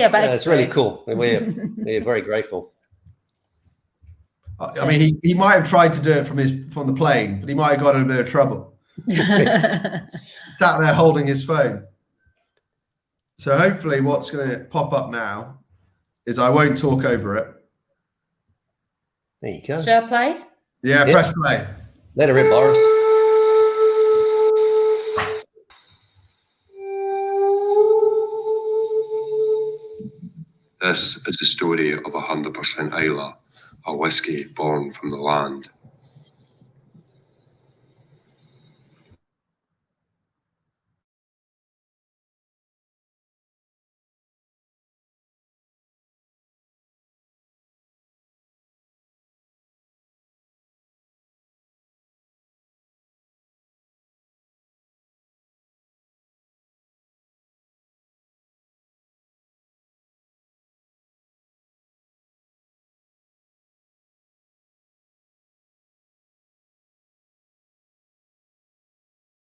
but it's it's really great. cool. We're very grateful. I mean, he might have tried to do it from the plane, but he might have got in a bit of trouble. Sat there holding his phone. So hopefully what's going to pop up now is I won't talk over it. There you go. Shall I play it? Yeah, Yep. press play. Let her rip, Boris. This is the story of 100% Islay, a whiskey born from the land.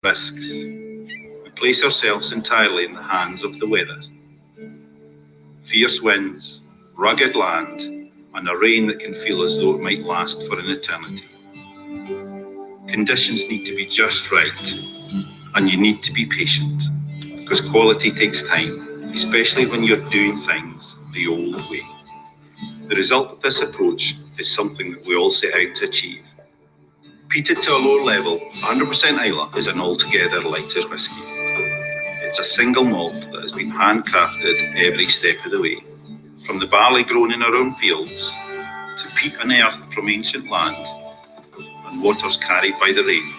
Risks. We place ourselves entirely in the hands of the weather. Fierce winds, rugged land, and a rain that can feel as though it might last for an eternity. Conditions need to be just right, and you need to be patient, because quality takes time, especially when you're doing things the old way. The result of this approach is something that we all set out to achieve. Peated to a lower level, 100% Islay is an altogether lighter whisky. It's a single malt that has been handcrafted every step of the way. From the barley grown in our own fields, to peat unearthed from ancient land, and waters carried by the rain,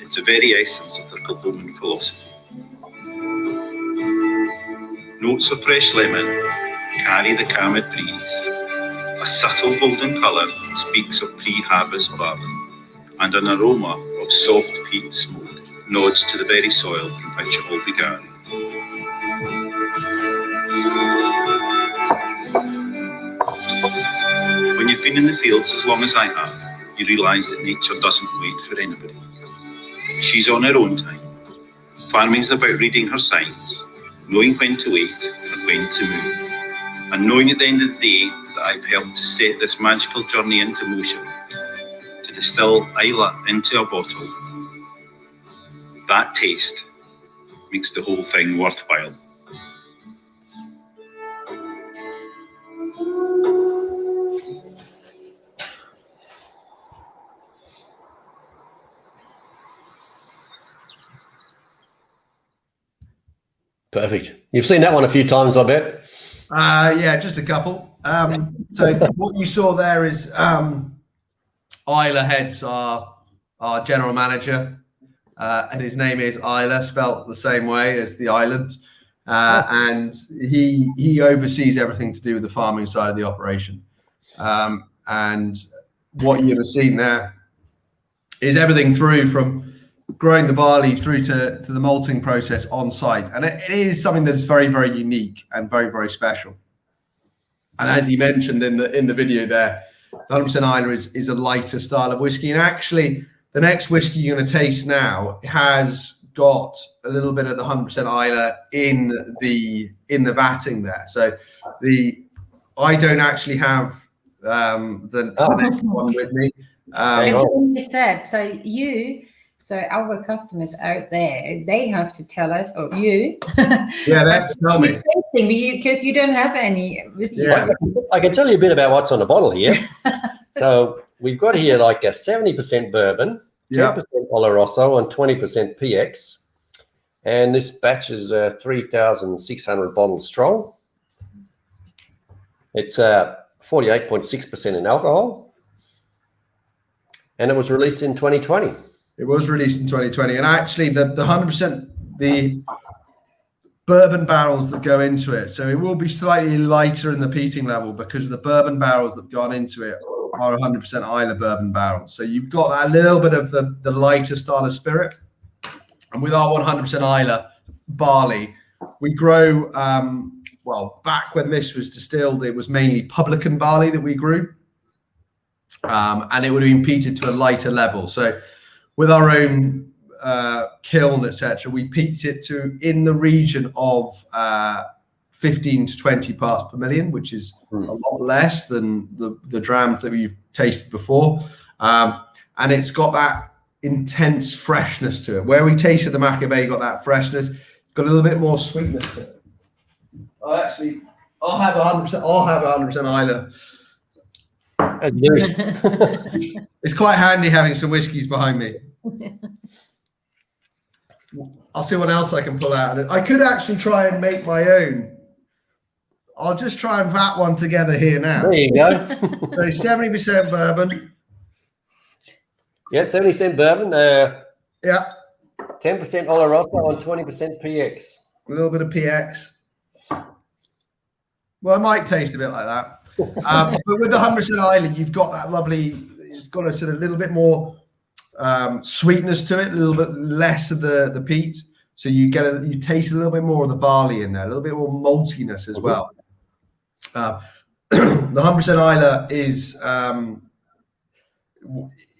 it's the very essence of the Kilchoman philosophy. Notes of fresh lemon carry the camid breeze. A subtle golden colour speaks of pre-harvest bourbon, and an aroma of soft peat smoke nods to the very soil from which it all began. When you've been in the fields as long as I have, you realise that nature doesn't wait for anybody. She's on her own time. Farming's about reading her signs, knowing when to wait and when to move, and knowing at the end of the day that I've helped to set this magical journey into motion, to distill Islay into a bottle. That taste makes the whole thing worthwhile. Perfect. You've seen that one a few times, I bet. Yeah, just a couple. So what you saw there is Islay heads our general manager, and his name is Islay, spelt the same way as the island, and he oversees everything to do with the farming side of the operation. And what you've seen there is everything through from growing the barley through to the malting process on site, and it is something that's very, very unique and very, very special. And as he mentioned in the video there, 100% Islay is a lighter style of whiskey, and actually the next whiskey you're going to taste now has got a little bit of the 100% Islay in the vatting there. So I don't actually have the next one with me. You said so our customers out there, they have to tell us, or you. Yeah, that's tell me. Because you don't have any with you. Yeah. I can tell you a bit about what's on the bottle here. So we've got here like a 70% bourbon, 10% Oloroso, and 20% PX. And this batch is 3,600 bottles strong. It's 48.6% in alcohol. And it was released in 2020. It was released in 2020, and actually the 100% the bourbon barrels that go into it, so it will be slightly lighter in the peating level because the bourbon barrels that have gone into it are 100% Islay bourbon barrels. So you've got that little bit of the lighter style of spirit, and with our 100% Islay barley, we grow. Well, back when this was distilled, it was mainly publican barley that we grew, and it would have been peated to a lighter level. So with our own kiln, etc., we peaked it to in the region of 15 to 20 parts per million, which is a lot less than the dram that we tasted before. And it's got that intense freshness to it. Where we tasted the Machir Bay, got that freshness. It's got a little bit more sweetness to it. I'll have 100%. I'll have 100% Islay. It's quite handy having some whiskies behind me. I'll see what else I can pull out. I could actually try and make my own. I'll just try and vat one together here now. There you go. So 70% bourbon. Yeah, 70% bourbon. Yeah. 10% Oloroso and 20% PX. A little bit of PX. Well, it might taste a bit like that. But with the 100% Islay, you've got that lovely, it's got a sort of little bit more sweetness to it, a little bit less of the peat. So you taste a little bit more of the barley in there, a little bit more maltiness as well. The 100% Islay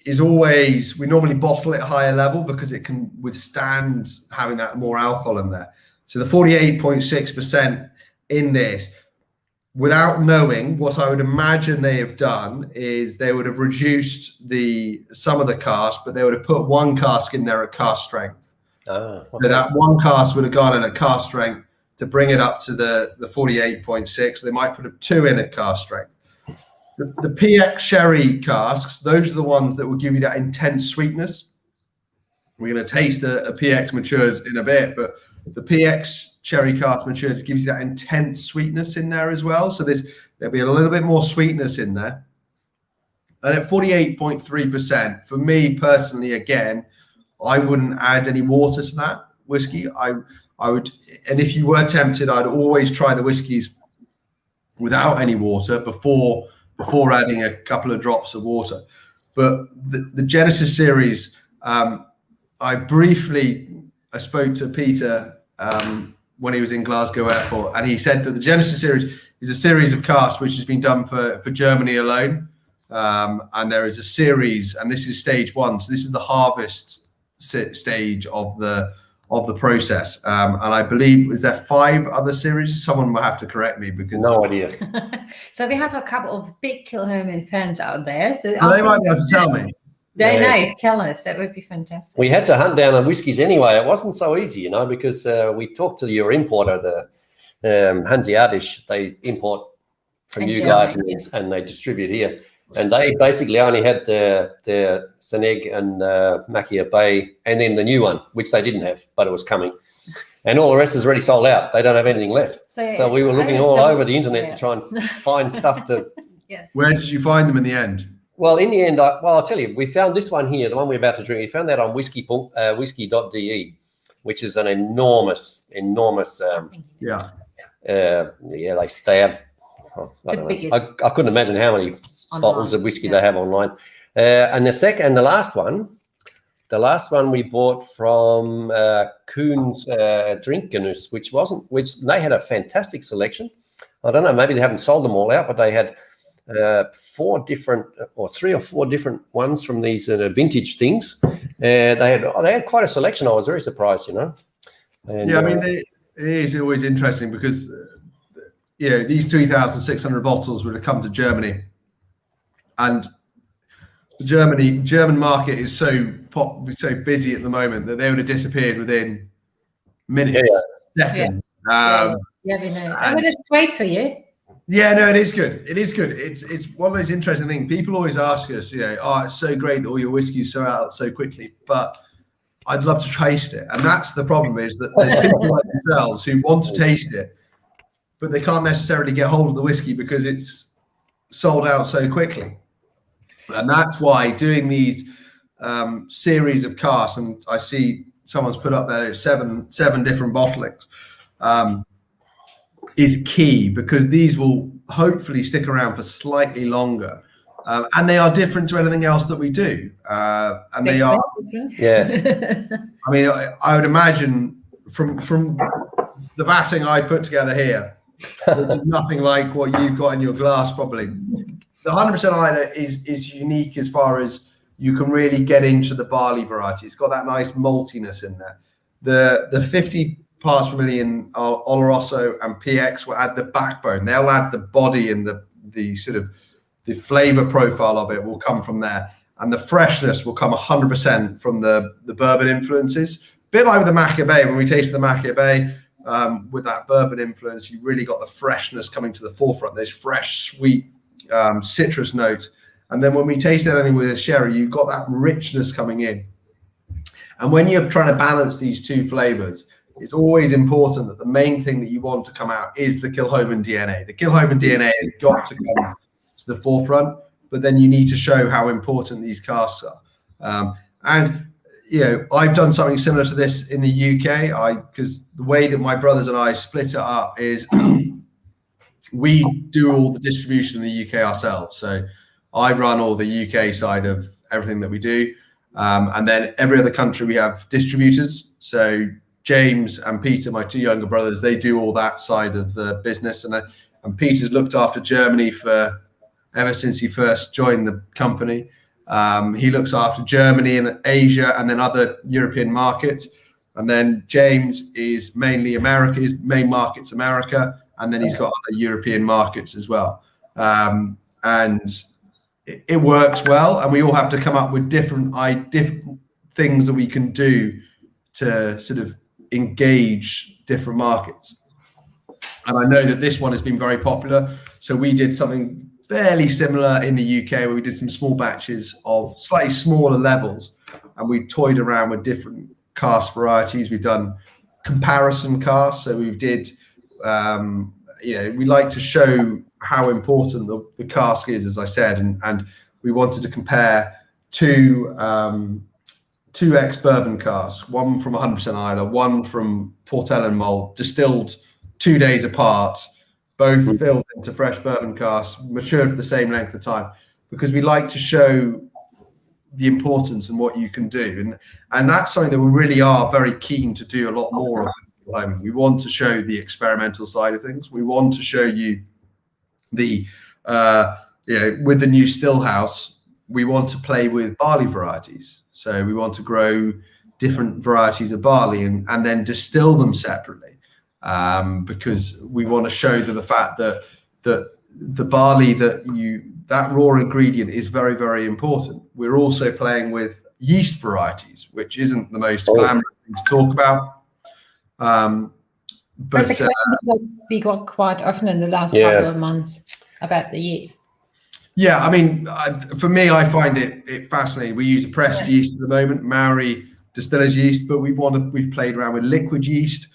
is always, we normally bottle it higher level because it can withstand having that more alcohol in there. So the 48.6% in this, without knowing, what I would imagine they have done is they would have reduced some of the cask, but they would have put one cask in there at cask strength. Okay. So that one cask would have gone in at cask strength to bring it up to the 48.6. They might put two in at cask strength. The PX sherry casks, those are the ones that will give you that intense sweetness. We're going to taste a PX matured in a bit, but the PX cherry cask matured gives you that intense sweetness in there as well. So there'll be a little bit more sweetness in there. And at 48.3%, for me personally, again, I wouldn't add any water to that whiskey. I would, and if you were tempted, I'd always try the whiskies without any water before adding a couple of drops of water. But the Genesis series, I spoke to Peter when he was in Glasgow Airport, and he said that the Genesis series is a series of casks which has been done for Germany alone. And there is a series, and this is stage one. So this is the harvest stage of the process. And I believe, is there 5 other series? Someone will have to correct me because no idea. So we have a couple of big Kilchoman fans out there. So they might be able to tell me. They know. Tell us. That would be fantastic. We had to hunt down on whiskies anyway. It wasn't so easy, because we talked to your importer, the Hanseatisch. They import from you guys and they distribute here. And they basically only had the Sanaig and Machir Bay, and then the new one, which they didn't have, but it was coming. And all the rest is already sold out. They don't have anything left. So we were looking all over the internet to try and find stuff to. Yeah. Where did you find them in the end? Well, in the end, I'll tell you, we found this one here, the one we're about to drink. We found that on whisky.de, which is an enormous. They have. I couldn't imagine how many bottles of whiskey they have online. And the last one we bought from Kuhn's Drinkgenuss, which they had a fantastic selection. I don't know, maybe they haven't sold them all out, but they had 3 or 4 different ones from these vintage things. They had quite a selection. I was very surprised, And, I mean, it is always interesting because these 3,600 bottles would have come to Germany. And the German market is so busy at the moment that they would have disappeared within minutes, seconds. We know. I would have wait for you. Yeah, no, it is good. It is good. It's one of those interesting things. People always ask us, it's so great that all your whiskies sell out so quickly, but I'd love to taste it. And that's the problem, is that there's people like themselves who want to taste it, but they can't necessarily get hold of the whiskey because it's sold out so quickly. And that's why doing these series of casks, and I see someone's put up there 7 different bottlings, is key, because these will hopefully stick around for slightly longer. And they are different to anything else that we do. And they are, I mean, I would imagine from the vatting I put together here, which is nothing like what you've got in your glass probably. The 100% Islay is unique as far as you can really get into the barley variety. It's got that nice maltiness in there. The 50 parts per million Oloroso and PX will add the backbone. They'll add the body, and the sort of the flavor profile of it will come from there. And the freshness will come 100% from the bourbon influences. A bit like with the Machir Bay. When we tasted the Machir Bay, with that bourbon influence, you really got the freshness coming to the forefront. Those fresh, sweet citrus notes. And then when we taste anything with a sherry, you've got that richness coming in. And when you're trying to balance these two flavors, it's always important that the main thing that you want to come out is the Kilchoman DNA. The Kilchoman DNA has got to come to the forefront, but then you need to show how important these casks are. And you know, I've done something similar to this in the UK. Because the way that my brothers and I split it up is we do all the distribution in the UK ourselves. So I run all the UK side of everything that we do. And then every other country we have distributors. So James and Peter, my two younger brothers, they do all that side of the business. And Peter's looked after Germany ever since he first joined the company. He looks after Germany and Asia and then other European markets. And then James is mainly America. His main market's America. And then he's got other European markets as well. And it works well. And we all have to come up with different things that we can do to sort of engage different markets. And I know that this one has been very popular. So we did something fairly similar in the UK where we did some small batches of slightly smaller levels, and we toyed around with different cask varieties. We've done comparison casks. So we did, we like to show how important the cask is, as I said, and we wanted to compare two ex-bourbon casks, one from 100% Islay, one from Port Ellen malt, distilled 2 days apart, both filled into fresh bourbon casks, matured for the same length of time, because we like to show the importance and what you can do. And that's something that we really are very keen to do a lot more of. We want to show the experimental side of things. We want to show you with the new still house, we want to play with barley varieties. So we want to grow different varieties of barley and then distill them separately. Because we want to show the fact that the barley that raw ingredient is very, very important. We're also playing with yeast varieties, which isn't the most glamorous thing to talk about. But that's a question we got quite often in the last couple of months about the yeast. Yeah, I mean, for me, I find it fascinating. We use a pressed yeast at the moment, Maori distiller's yeast, but we've played around with liquid yeast.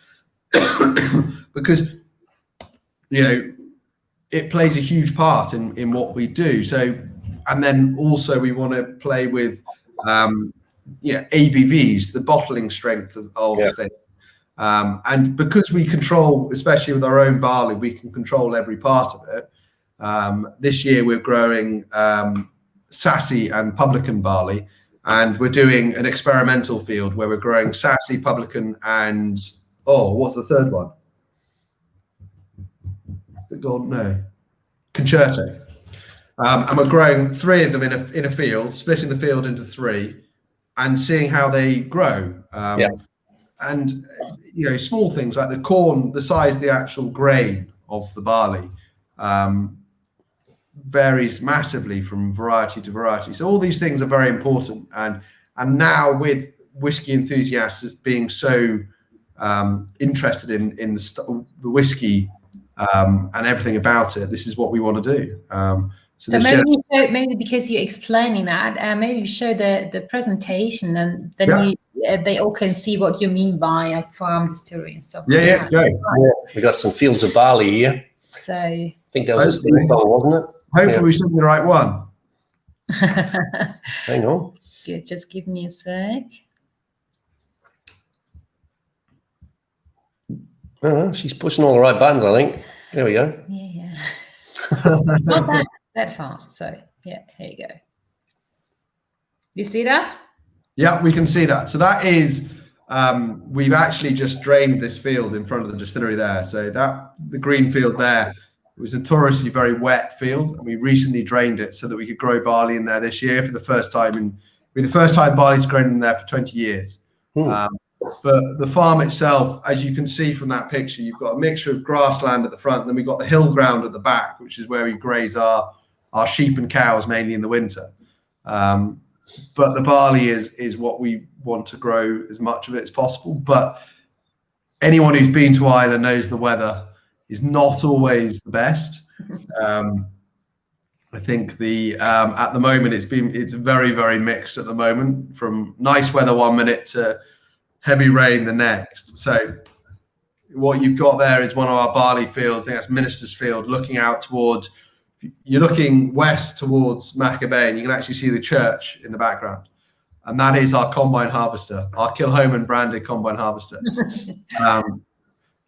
Because it plays a huge part in what we do. So, and then also we want to play with ABVs, the bottling strength of things. And because we control, especially with our own barley, we can control every part of it. This year we're growing Sassy and Publican barley, and we're doing an experimental field where we're growing Sassy, Publican, and what's the third one? Concerto. And we're growing 3 of them in a field, splitting the field into 3, and seeing how they grow. And small things like the corn, the size of the actual grain of the barley varies massively from variety to variety. So all these things are very important. And now with whiskey enthusiasts being so interested in the whiskey and everything about it, this is what we want to do. So maybe because you're explaining that, maybe show the presentation, and then they all can see what you mean by a farm distillery and stuff. Go. We got some fields of barley here. So I think that was a Steve song, wasn't it? Hopefully we sent the right one. Hang on. Good, just give me a sec. She's pushing all the right buttons, I think. There we go. Yeah. Not that fast. So here you go. You see that? Yeah, we can see that. So that is, we've actually just drained this field in front of the distillery there. So the green field there It was a notoriously very wet field, and we recently drained it so that we could grow barley in there this year for the first time. The first time barley's grown in there for 20 years. But the farm itself, as you can see from that picture, you've got a mixture of grassland at the front, and then we've got the hill ground at the back, which is where we graze our sheep and cows mainly in the winter. But the barley is what we want to grow as much of it as possible. But anyone who's been to Ireland knows the weather is not always the best. I think at the moment it's very, very mixed at the moment, from nice weather one minute to heavy rain the next. So what you've got there is one of our barley fields. I think that's Minister's Field, looking out towards. You're looking west towards Machir Bay, and you can actually see the church in the background. And that is our combine harvester, our Kilchoman branded combine harvester,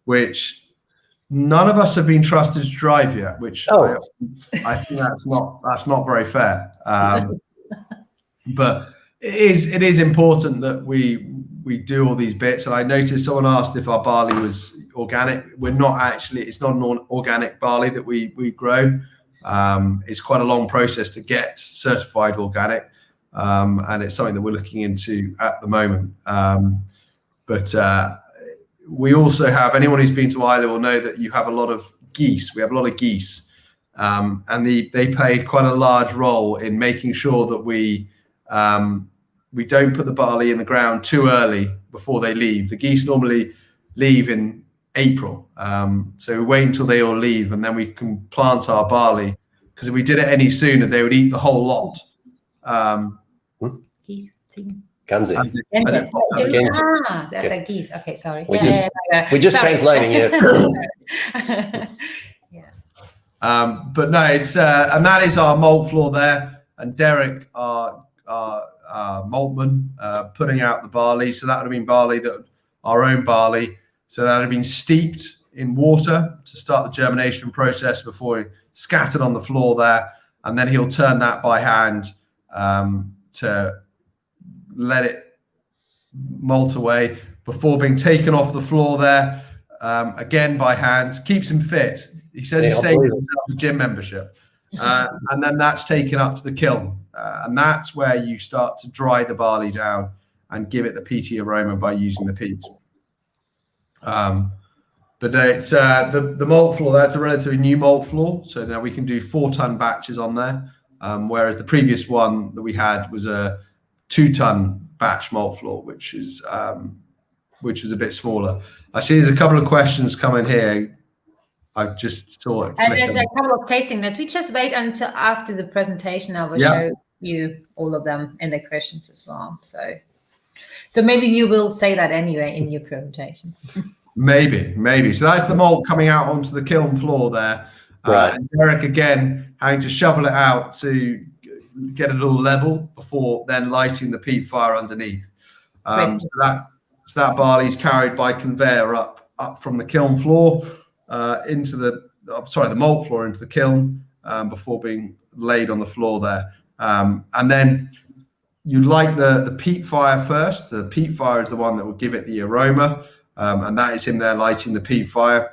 which none of us have been trusted to drive yet, which I think that's not very fair. But it is important that we do all these bits. And I noticed someone asked if our barley was organic. We're not actually. It's not an organic barley that we grow. It's quite a long process to get certified organic, and it's something that we're looking into at the moment. But we also have, anyone who's been to Islay will know that you have a lot of geese. We have a lot of geese, and they play quite a large role in making sure that we don't put the barley in the ground too early before they leave. The geese normally leave in April, so we wait until they all leave, and then we can plant our barley, because if we did it any sooner, they would eat the whole lot. Geese. Ganzi. That's a geese. Okay, sorry. We're just translating here. But no, it's and that is our malt floor there, and Derek, our maltman, putting out the barley. So that would have been barley, our own barley. So that would have been steeped in water to start the germination process before he scattered on the floor there, and then he'll turn that by hand to let it malt away before being taken off the floor there, again by hand. Keeps him fit. He says he saves himself a gym membership. And then that's taken up to the kiln. And that's where you start to dry the barley down and give it the peaty aroma by using the peat. But it's the malt floor, that's a relatively new malt floor. So now we can do 4-ton batches on there. Whereas the previous one that we had was a 2-ton batch malt floor, which was a bit smaller. I see there's a couple of questions coming here. I just saw it. And there's a couple of tasting notes. We just wait until after the presentation. I will show you all of them and the questions as well. So maybe you will say that anyway in your presentation. Maybe. So that's the malt coming out onto the kiln floor there. Right. And Derek again having to shovel it out to get it all level before then lighting the peat fire underneath. So that barley is carried by conveyor up from the kiln floor into the malt floor into the kiln before being laid on the floor there. And then you light the peat fire first. The peat fire is the one that will give it the aroma, and that is him there lighting the peat fire.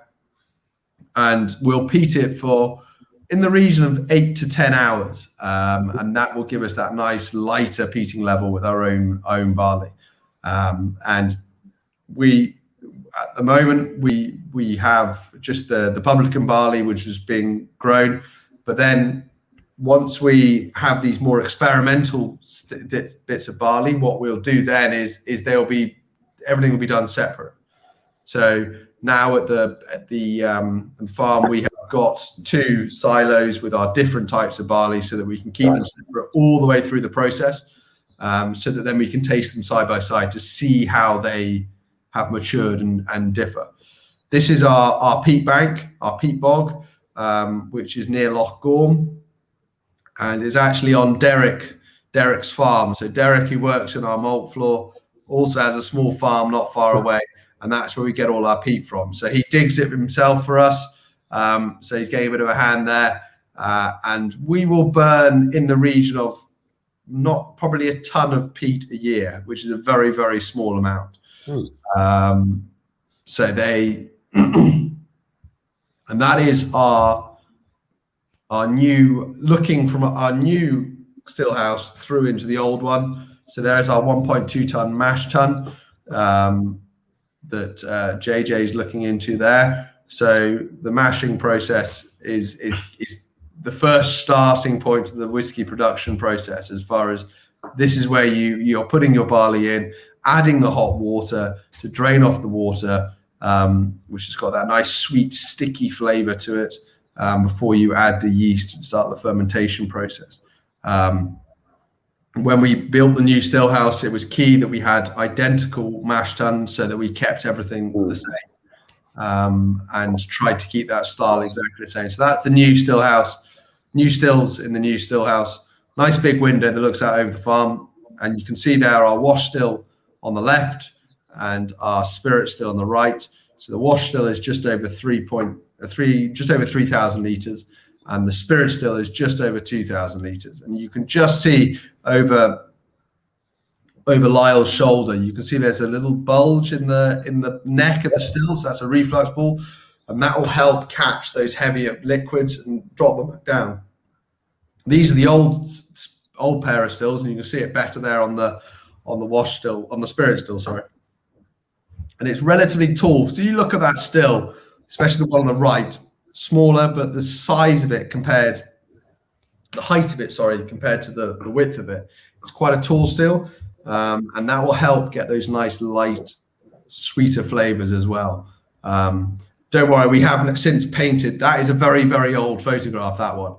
And we'll peat it for in the region of 8 to 10 hours, and that will give us that nice lighter peating level with our own barley. And we, at the moment, we have just the publican barley, which is being grown. But then once we have these more experimental bits of barley, what we'll do then is everything will be done separate. So now at the farm, we have got 2 silos with our different types of barley so that we can keep them separate all the way through the process, so that then we can taste them side by side to see how they have matured and differ. This is our peat bank, our peat bog, which is near Loch Gorm, and is actually on Derek's farm. So Derek, who works in our malt floor, also has a small farm not far away, and that's where we get all our peat from. So he digs it himself for us. So he's getting a bit of a hand there, and we will burn in the region of not probably a ton of peat a year, which is a very, very small amount. So they, and that is our looking from our new still house through into the old one. So there's our 1.2 ton mash tun that JJ is looking into there. So the mashing process is the first starting point of the whiskey production process, as far as this is where you're putting your barley in, adding the hot water to drain off the water, which has got that nice sweet sticky flavor to it, before you add the yeast and start the fermentation process. When we built the new still house, it was key that we had identical mash tuns so that we kept everything the same, and tried to keep that style exactly the same. So that's the new still house, new stills in the new still house. Nice big window that looks out over the farm, and you can see there our wash still on the left and our spirit still on the right. So the wash still is just over 3,000 litres, and the spirit still is just over 2,000 litres. And you can just see over Lyle's shoulder, you can see there's a little bulge in the neck of the still, so that's a reflux ball, and that will help catch those heavier liquids and drop them down. These are the old pair of stills, and you can see it better there on the wash still, on the spirit still, sorry. And it's relatively tall. So you look at that still, especially the one on the right, smaller, but the size of it compared, the height of it, sorry, compared to the width of it, it's quite a tall still. And that will help get those nice light, sweeter flavors as well. Don't worry, we haven't since painted. That is a very, very old photograph, that one.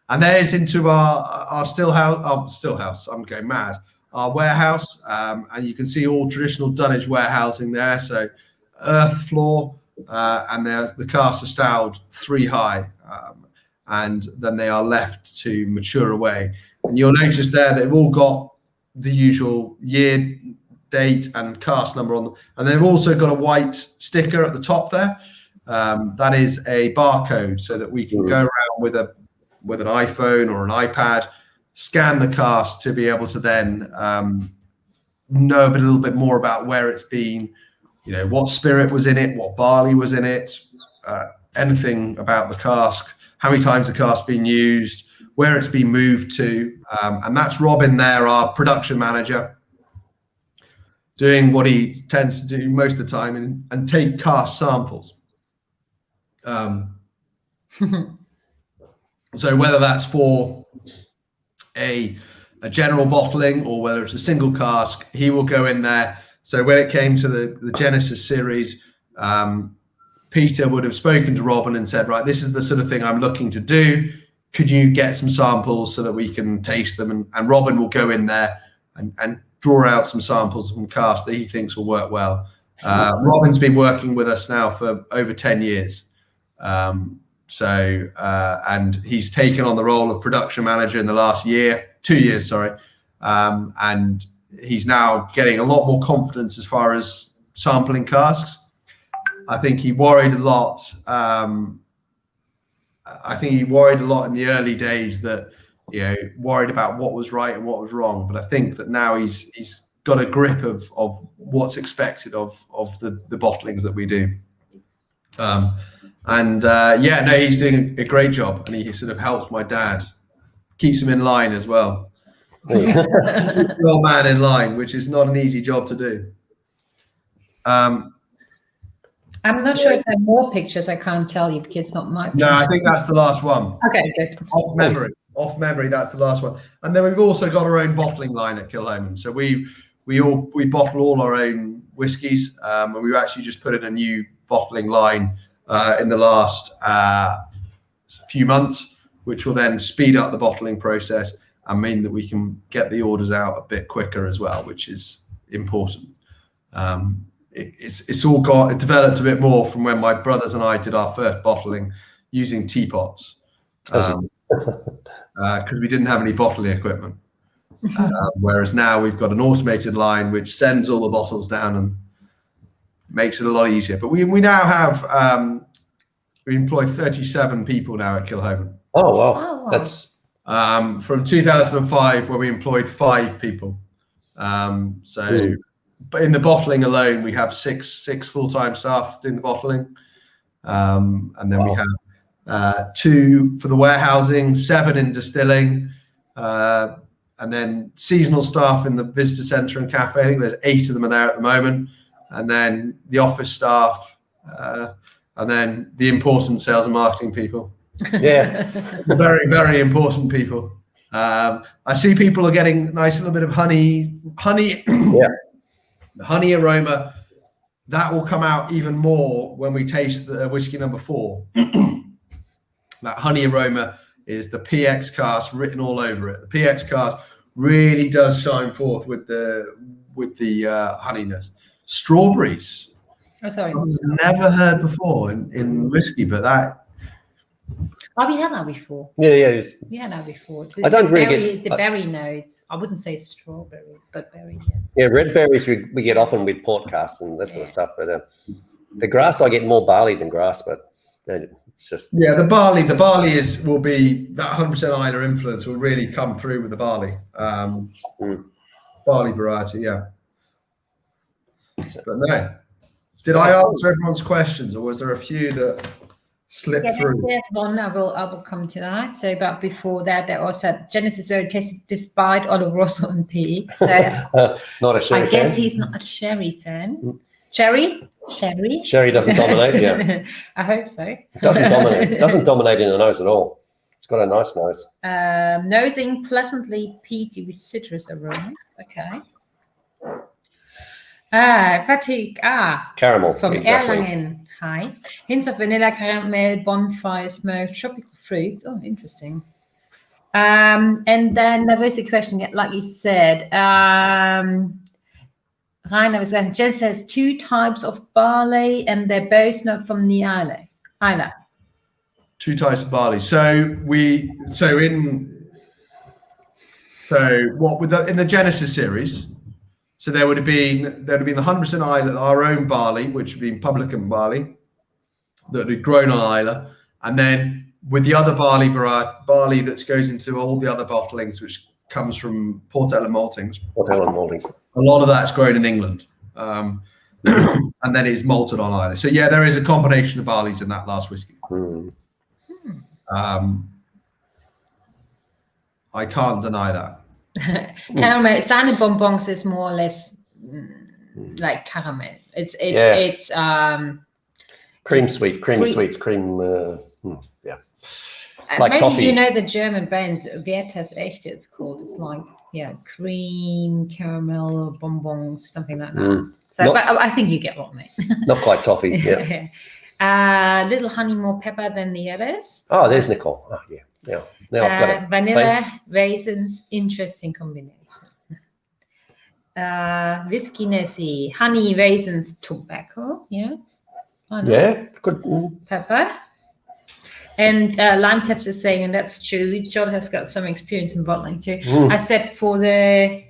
And there's into our still house. I'm going mad. Our warehouse, and you can see all traditional dunnage warehousing there. So earth floor, and the casks are stowed 3 high, and then they are left to mature away. And you'll notice there they've all got the usual year, date, and cask number on them, and they've also got a white sticker at the top there. That is a barcode, so that we can go around with an iPhone or an iPad, scan the cask to be able to then know a little bit more about where it's been, what spirit was in it, what barley was in it, anything about the cask, how many times the cask's been used, where it's been moved to. And that's Robin there, our production manager, doing what he tends to do most of the time, and take cask samples. So whether that's for a general bottling or whether it's a single cask, he will go in there. So when it came to the Genesis series, Peter would have spoken to Robin and said, right, this is the sort of thing I'm looking to do. Could you get some samples so that we can taste them? And Robin will go in there and draw out some samples from casks that he thinks will work well. Robin's been working with us now for over 10 years. And he's taken on the role of production manager in the last 2 years, sorry. And he's now getting a lot more confidence as far as sampling casks. I think he worried a lot. I think he worried a lot in the early days, that, worried about what was right and what was wrong. But I think that now he's got a grip of what's expected of the bottlings that we do. He's doing a great job, and he sort of helps my dad, keeps him in line as well. The old man in line, which is not an easy job to do. I'm not sure if there are more pictures. I can't tell you because it's not my picture. No, I think that's the last one. Okay, good. Off memory, that's the last one. And then we've also got our own bottling line at Kilchoman. So we bottle all our own whiskies, and we've actually just put in a new bottling line in the last few months, which will then speed up the bottling process and mean that we can get the orders out a bit quicker as well, which is important. It's developed a bit more from when my brothers and I did our first bottling using teapots, because we didn't have any bottling equipment. Whereas now we've got an automated line which sends all the bottles down and makes it a lot easier. But we now have we employ 37 people now at Kilchoman. Oh wow, that's from 2005, where we employed 5 people. But in the bottling alone, we have six full-time staff doing the bottling, and then we have 2 for the warehousing, 7 in distilling, and then seasonal staff in the visitor centre and cafe. I think there's 8 of them are there at the moment, and then the office staff, and then the important sales and marketing people. Yeah. Very, very important people. I see people are getting a nice little bit of honey. Yeah. The honey aroma, that will come out even more when we taste the whiskey number 4. That honey aroma is the PX cask written all over it. The PX cask really does shine forth with the honeyness. Strawberries. Oh, sorry. I've never heard before in whiskey, but that. Oh, we had that before. Yeah. We had that before. I don't really get the berry notes. I wouldn't say strawberry, but berry. Yeah, red berries we get often with port casts and that sort of stuff. But the grass, I get more barley than grass, but it's just The barley will be that 100% Islay influence will really come through with the barley. Barley variety, yeah. But no, did I answer everyone's questions, or was there a few that slipped through? There's one. I will come to that. So, but before that, there also Genesis very tasty despite Oloroso and tea. So not a sherry I guess fan. he's not a sherry fan. Sherry. Sherry doesn't dominate. Yeah, I hope so. It doesn't dominate. It doesn't dominate in the nose at all. It's got a nice nose. Nosing pleasantly peaty with citrus aroma. Okay. Caramel. From exactly. Erlangen. Hi. Hints of vanilla, caramel, bonfire smoke, tropical fruits. Oh, interesting. And then there was a question, like you said. Rainer was saying, Jen says 2 types of barley, and they're both not from the Islay. 2 types of barley. In the Genesis series. So there would have been the 100% Islay, our own barley, which would be publican barley that had grown on Islay, and then with the other barley that goes into all the other bottlings, which comes from Port Ellen maltings. A lot of that's grown in England, and then it's malted on Islay. So yeah, there is a combination of barleys in that last whiskey. I can't deny that. Caramel, Sand bonbons is more or less like caramel. It's cream sweets, yeah. Like maybe coffee. you know the German band Werther's Echt, it's called. It's like cream, caramel, bonbons, something like that. So, but I think you get what I mean. Not quite toffee, yeah. Little honey, more pepper than the others. Oh, there's Nicole. Oh, yeah. Now I've got it. Vanilla, raisins, interesting combination. Whiskey Nessie, honey, raisins, tobacco. Yeah. Yeah, good. Pepper. And Lime Taps is saying, and that's true, John has got some experience in bottling too. I said for the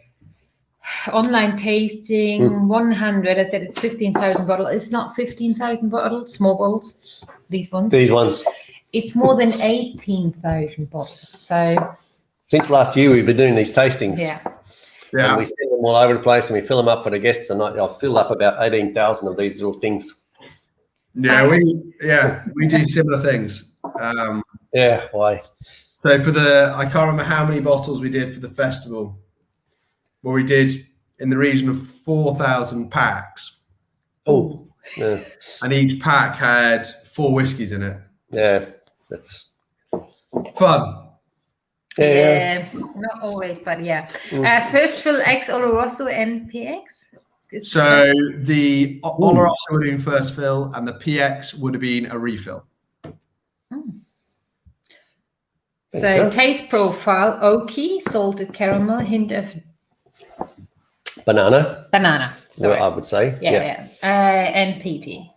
online tasting 100, I said it's 15,000 bottles. It's not 15,000 bottles, small bottles, these ones. It's more than 18,000 bottles. So since last year, we've been doing these tastings. Yeah. And we send them all over the place, and we fill them up for the guests. And I've filled up about 18,000 of these little things. Yeah, we do similar things. Why? So I can't remember how many bottles we did for the festival. Well, we did in the region of 4,000 packs. Oh, yeah. And each pack had 4 whiskies in it. Yeah, that's fun. Yeah, not always, but yeah. First fill X Oloroso and PX. So the Oloroso would have been first fill, and the PX would have been a refill. So taste profile: oaky, salted caramel, hint of banana. Sorry. I would say. Yeah. And peaty.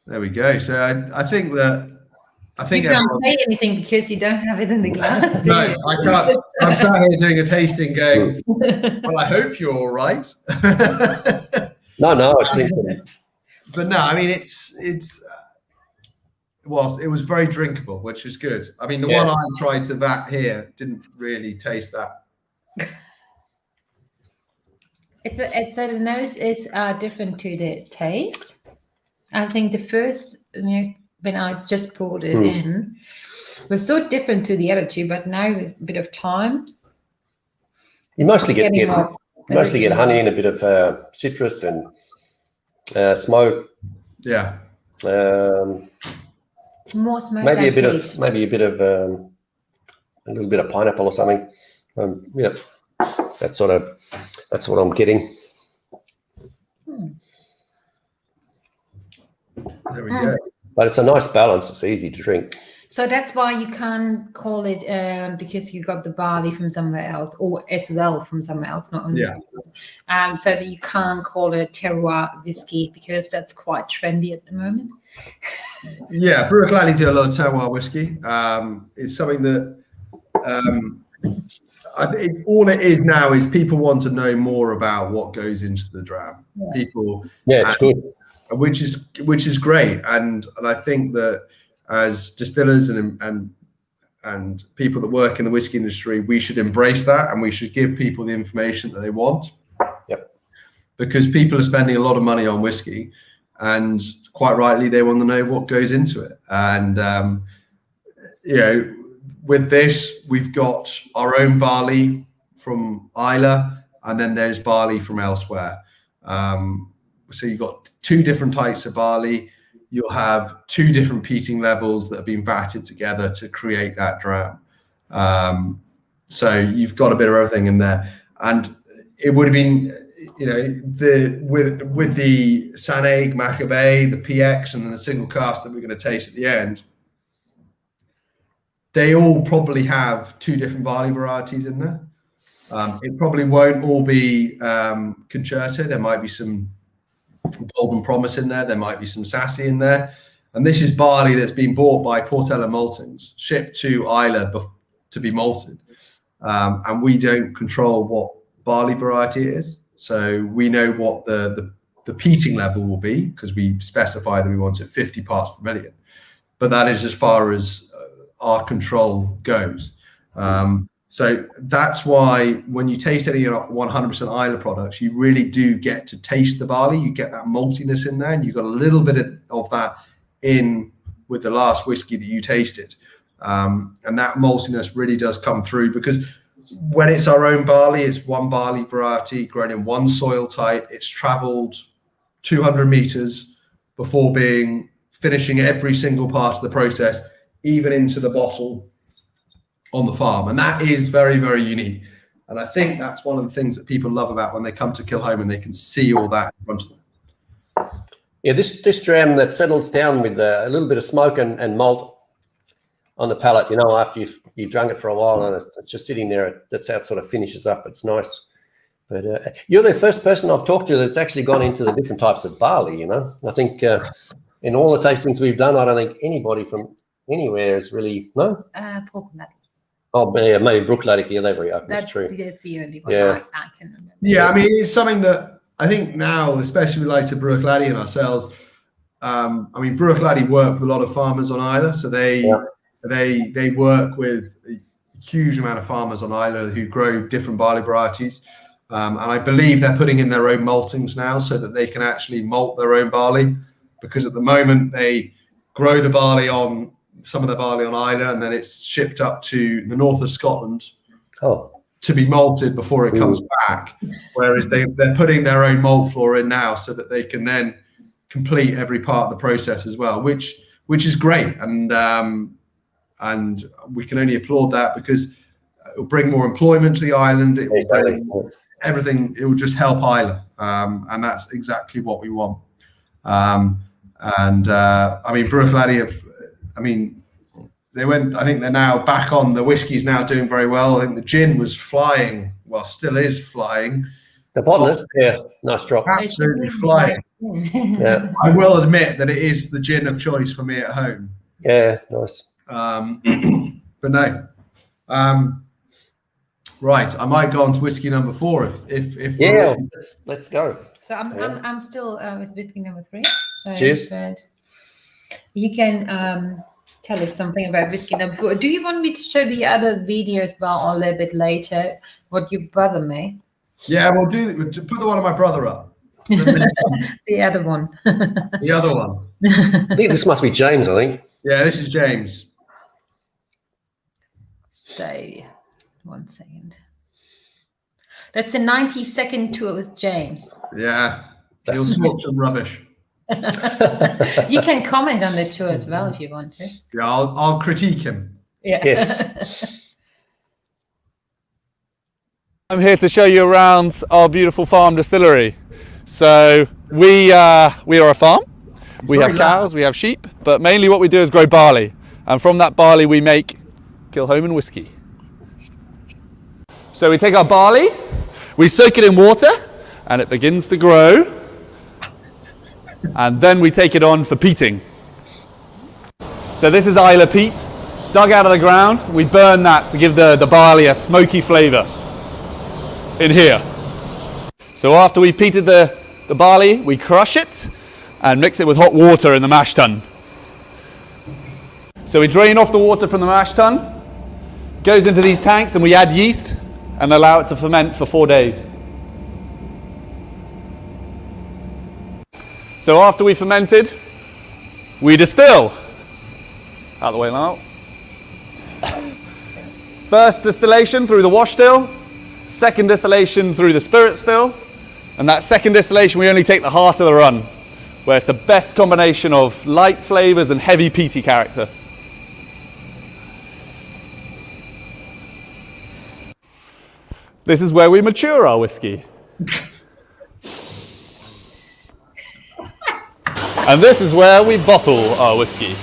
There we go. So I think you can't say anything because you don't have it in the glass. No, I can't. I'm sat here doing a tasting, going, well, I hope you're all right. No, I see. But no, I mean it was very drinkable, which was good. I mean, the one I tried to vat here didn't really taste that. The nose is different to the taste. I think the first when I just poured it in, it was so different to the other two, but now with a bit of time, You mostly get more- honey and a bit of citrus and smoke. Yeah. more smoke. Maybe a than bit peat. of a little bit of pineapple or something. Yeah, that's what I'm getting. There we go. But it's a nice balance. It's easy to drink. So that's why you can't call it because you got the barley from somewhere else, or as well from somewhere else, not only. Yeah. So that you can't call it terroir whiskey because that's quite trendy at the moment. Yeah, Brewer Gladdy do a lot of terroir whiskey. It's something that all it is now is people want to know more about what goes into the dram. Yeah. People, Yeah, it's good. which is great, and I think that as distillers and people that work in the whiskey industry, we should embrace that, and we should give people the information that they want. Yep. Because people are spending a lot of money on whiskey, and quite rightly they want to know what goes into it. And you know, with this, we've got our own barley from Islay, and then there's barley from elsewhere. So you've got two different types of barley. You'll have two different peating levels that have been vatted together to create that dram. So you've got a bit of everything in there. And it would have been, you know, with the Sanaig, Machir Bay, the PX, and then the single cask that we're going to taste at the end, they all probably have two different barley varieties in there. It probably won't all be concerto. There might be some Golden Promise in there. There might be some Sassy in there. And this is barley that's been bought by Portela Maltings, shipped to Islay to be malted. And we don't control what barley variety it is. So we know what the peating level will be because we specify that we want it 50 parts per million. But that is as far as our control goes. So that's why when you taste any 100% Islay products, you really do get to taste the barley. You get that maltiness in there, and you've got a little bit of that in with the last whiskey that you tasted. And that maltiness really does come through because when it's our own barley, it's one barley variety grown in one soil type. It's traveled 200 meters before finishing every single part of the process, even into the bottle on the farm. And that is very, very unique. And I think that's one of the things that people love about when they come to Kilchoman, they can see all that in front of them. Yeah, this dram that settles down with a little bit of smoke and malt on the palate, you know, after you've drunk it for a while and it's just sitting there, that's how it sort of finishes up. It's nice. But you're the first person I've talked to that's actually gone into the different types of barley, you know. I think in all the tastings we've done, I don't think anybody from anywhere is really, no? Oh, yeah, maybe Brookladdick, yeah, they're very open. That's true. That's the only one Yeah. I can remember. Yeah, I mean, it's something that I think now, especially with like Brewer Gladdy and ourselves, I mean, Brewer Gladdy work with a lot of farmers on Islay, so they work with a huge amount of farmers on Islay who grow different barley varieties. And I believe they're putting in their own maltings now so that they can actually malt their own barley, because at the moment they grow the barley on some of the barley on Islay, and then it's shipped up to the north of Scotland to be malted before it comes back. Whereas they're putting their own malt floor in now so that they can then complete every part of the process as well, which is great. And we can only applaud that because it will bring more employment to the island. It will bring everything. It will just help Islay, and that's exactly what we want. I mean, Brewer Gladdy, I mean, they went. I think they're now back on. The whiskey's now doing very well. I think the gin was flying. Well, still is flying. The bottlers, yeah, nice drop. Absolutely flying. Yeah, I will admit that it is the gin of choice for me at home. yeah, nice. But no. Right, I might go on to whiskey number 4 if Yeah, let's go. So I'm still with whiskey number 3. So, Cheers. but you can tell us something about whiskey number 4. Do you want me to show the other videos about a little bit later what your brother made? Yeah, we'll put the one of my brother up. The other one. The other one. I think this must be James, I think. Yeah, this is James. So, 1 second. That's a 90-second tour with James. Yeah, he'll talk some rubbish. You can comment on the tour as well if you want to. Yeah, I'll critique him. Yeah. Yes. I'm here to show you around our beautiful farm distillery. So we are a farm. We have cows, we have sheep, but mainly what we do is grow barley. And from that barley we make Kilchoman whiskey. So we take our barley, we soak it in water, and it begins to grow. And then we take it on for peating. So this is Islay peat, dug out of the ground. We burn that to give the barley a smoky flavour in here. So after we peated the barley, we crush it and mix it with hot water in the mash tun. So we drain off the water from the mash tun, goes into these tanks, and we add yeast and allow it to ferment for 4 days. So after we fermented, we distill. Out the way now. First distillation through the wash still, second distillation through the spirit still, and that second distillation we only take the heart of the run, where it's the best combination of light flavours and heavy peaty character. This is where we mature our whiskey. And this is where we bottle our whiskey.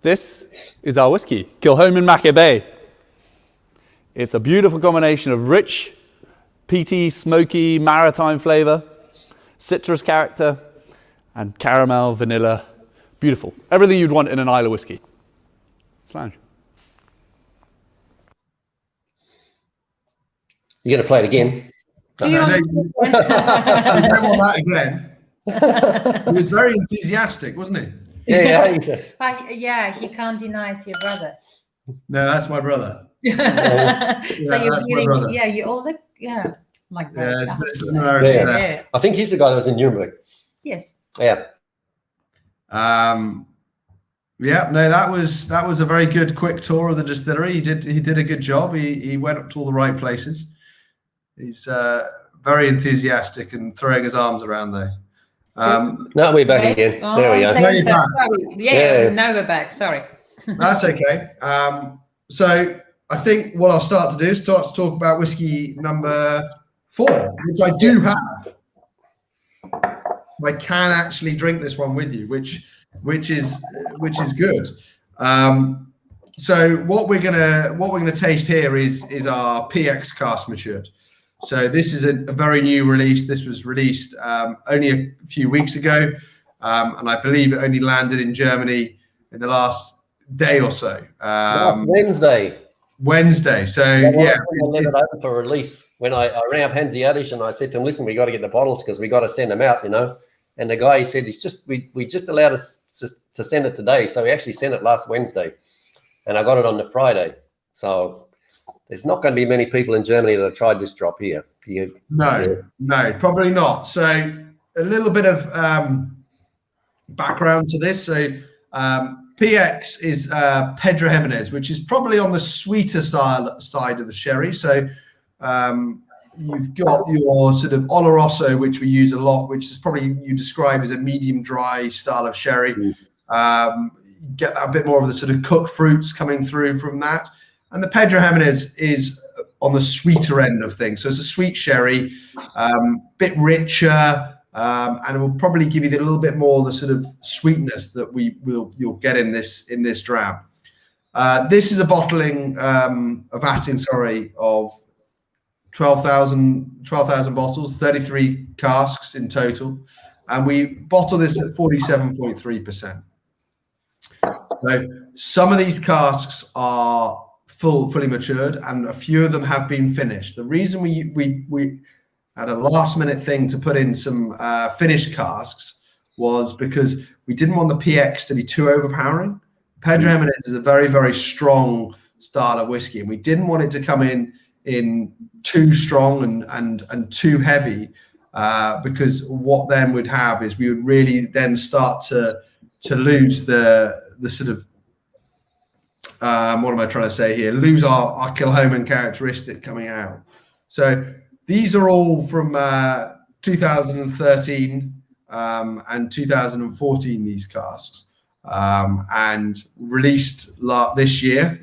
This is our whiskey, Kilchoman Machir Bay. It's a beautiful combination of rich, peaty, smoky, maritime flavour, citrus character, and caramel, vanilla. Beautiful. Everything you'd want in an Islay whiskey. Slange. You're going to play it again? Do you No, want you don't want that again. He was very enthusiastic, wasn't he? Yeah, I think so. yeah, you can't deny it's your brother. No, that's my brother. So that's you're my feeling, brother. yeah, you all look, yeah, like Yeah, that. there's a bit of similarity Yeah. there. Yeah. I think he's the guy that was in Nürnberg. Yes. Yeah. Yeah, no, that was a very good quick tour of the distillery. He did a good job. He went up to all the right places. He's very enthusiastic and throwing his arms around there. No, we're back again. Oh, There we go. No, you're back. Sorry. Yeah, Yeah. now we're back. Sorry. That's okay. So I think what I'll start to do is start to talk about whiskey number 4, which I do have. I can actually drink this one with you, which is good. So what we're gonna taste here is our PX cask matured. So this is a very new release. This was released only a few weeks ago, and I believe it only landed in Germany in the last day or so. Wednesday. So I yeah, let it open for release. When I rang up Hansi Adish and I said to him, "Listen, we got to get the bottles because we got to send them out," you know. And the guy, he said, we just allowed us to send it today. So we actually sent it last Wednesday, and I got it on the Friday. So there's not going to be many people in Germany that have tried this drop here. No, probably not. So a little bit of background to this. So PX is Pedro Jimenez, which is probably on the sweeter side of the sherry. So you've got your sort of Oloroso, which we use a lot, which is probably you describe as a medium dry style of sherry. Get a bit more of the sort of cooked fruits coming through from that. And the Pedro Jimenez is on the sweeter end of things. So it's a sweet sherry, bit richer, and it will probably give you a little bit more the sort of sweetness that you'll get in this dram. This is a bottling of 12,000 bottles, 33 casks in total, and we bottle this at 47.3%. So some of these casks are fully matured, and a few of them have been finished. The reason we had a last minute thing to put in some finished casks was because we didn't want the PX to be too overpowering. Pedro Jimenez is a very, very strong style of whiskey, and we didn't want it to come in too strong and too heavy, because what then would have is we would really then start to lose the sort of what am I trying to say here? Lose our Kilchoman characteristic coming out. So these are all from 2013 and 2014. These casks. And released this year,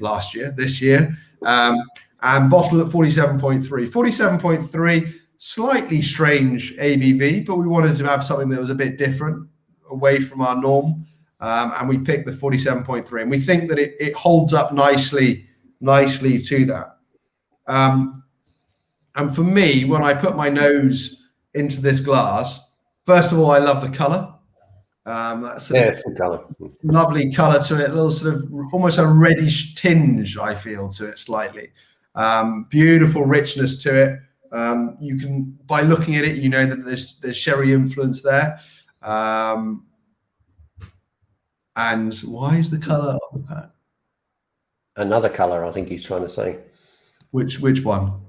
and bottled at 47.3. 47.3, slightly strange ABV, but we wanted to have something that was a bit different, away from our norm, and we picked the 47.3, and we think that it holds up nicely to that. And for me, when I put my nose into this glass, first of all, I love the color. That's it's good colour. Lovely color to it, a little sort of almost a reddish tinge, I feel, to it slightly. Beautiful richness to it. You can, by looking at it, you know that there's sherry influence there. And why is the color of the pack? Another colour, I think he's trying to say. Which one?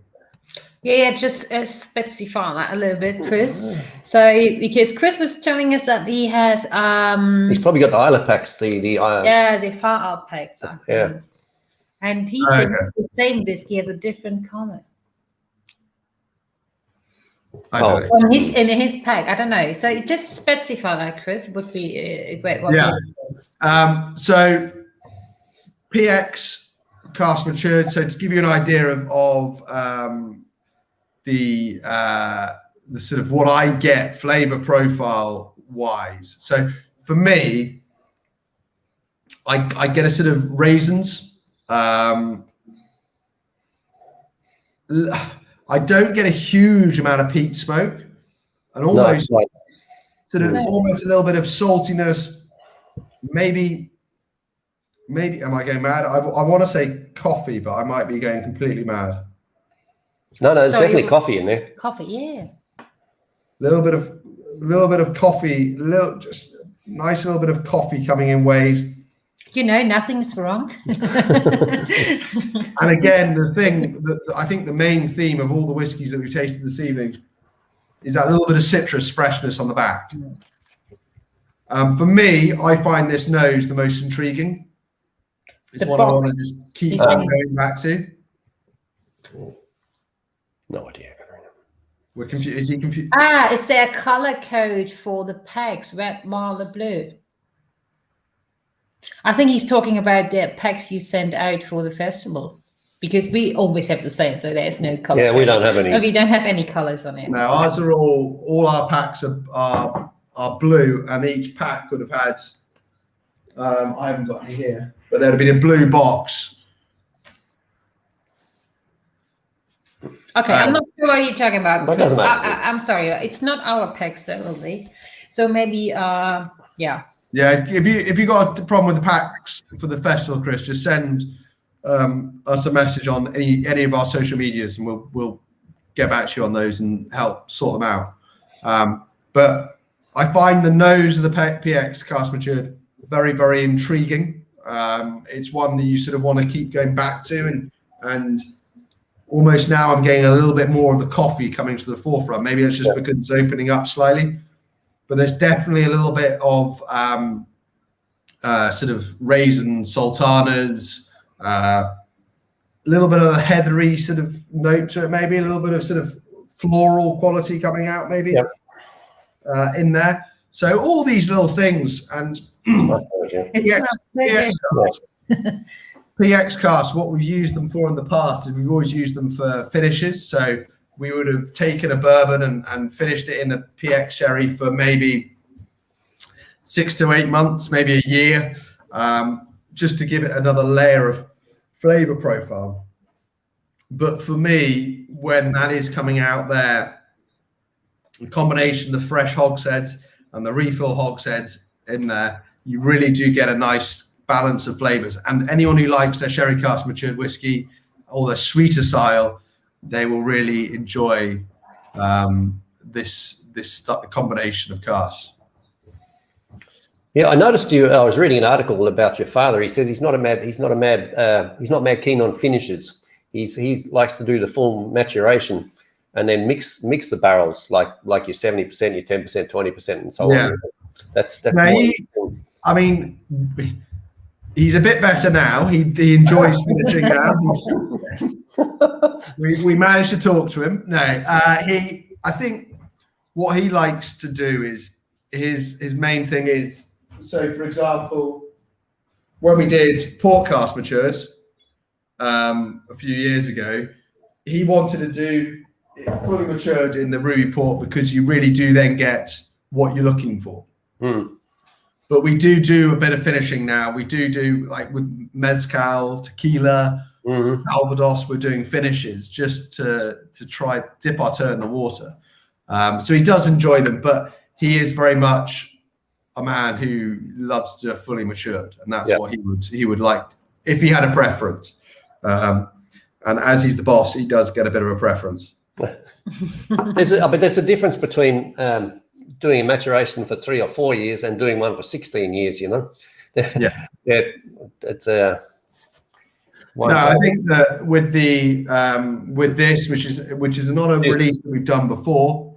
Yeah, just specify that a little bit, Chris. So because Chris was telling us that he has He's probably got the Islay packs, the far out packs. Yeah. And he thinks the same whiskey has a different color. I don't know. In his pack, I don't know. So just specify that, Chris, would be a great one. Yeah. So PX cask matured. So to give you an idea of the sort of what I get flavor profile wise. So for me, I get a sort of raisins. I don't get a huge amount of peat smoke, and almost sort of almost a little bit of saltiness. Maybe am I going mad? I want to say coffee, but I might be going completely mad. No, there's definitely coffee in there. Coffee, yeah. A little bit of coffee, just nice little bit of coffee coming in waves. You know, nothing's wrong. And again, the thing that I think the main theme of all the whiskies that we've tasted this evening is that little bit of citrus freshness on the back. For me, I find this nose the most intriguing. It's what I want to just keep going back to. No idea. We're confused. Is he confused? Is there a color code for the packs? Red, marla, blue. I think he's talking about the packs you send out for the festival, because we always have the same, so there's no color. Yeah, we don't have any. No, we don't have any colors on it. No, ours are all our packs are blue, and each pack would have had. I haven't got any here, but there'd have been a blue box. Okay, I'm not sure what you're talking about. That doesn't matter. I'm sorry, it's not our packs, though, will they? So maybe, yeah. Yeah, if you got a problem with the packs for the festival, Chris, just send us a message on any of our social medias, and we'll get back to you on those and help sort them out. But I find the nose of the PX cask matured very, very intriguing. It's one that you sort of want to keep going back to, and almost now I'm getting a little bit more of the coffee coming to the forefront. Maybe it's just because it's opening up slightly. But there's definitely a little bit of sort of raisin sultanas, a little bit of a heathery sort of note to it, maybe a little bit of sort of floral quality coming out, maybe in there. So all these little things, and PX casts, what we've used them for in the past is we've always used them for finishes. So we would have taken a bourbon and finished it in a PX sherry for maybe 6 to 8 months, maybe a year, just to give it another layer of flavor profile. But for me, when that is coming out there, the combination of the fresh hogsheads and the refill hogsheads in there, you really do get a nice balance of flavors. And anyone who likes their sherry cask matured whiskey or their sweeter style, they will really enjoy this combination of casks. Yeah, I noticed you. I was reading an article about your father. He says he's not mad keen on finishes. He likes to do the full maturation and then mix the barrels like your 70%, your 10%, 20%, and so on. That's I mean, he's a bit better now. He enjoys finishing now. We managed to talk to him. No, I think what he likes to do is his main thing is, so for example, when we did port cask matured a few years ago, he wanted to do it fully matured in the ruby port because you really do then get what you're looking for. But we do a bit of finishing now. We do like with mezcal, tequila, Calvados. We're doing finishes just to try dip our toe in the water. So he does enjoy them, but he is very much a man who loves to fully matured, and that's what he would like if he had a preference. And as he's the boss, he does get a bit of a preference. There's a difference between doing a maturation for 3 or 4 years and doing one for 16 years. You know. It's a. No, I think that with this, which is not a release that we've done before.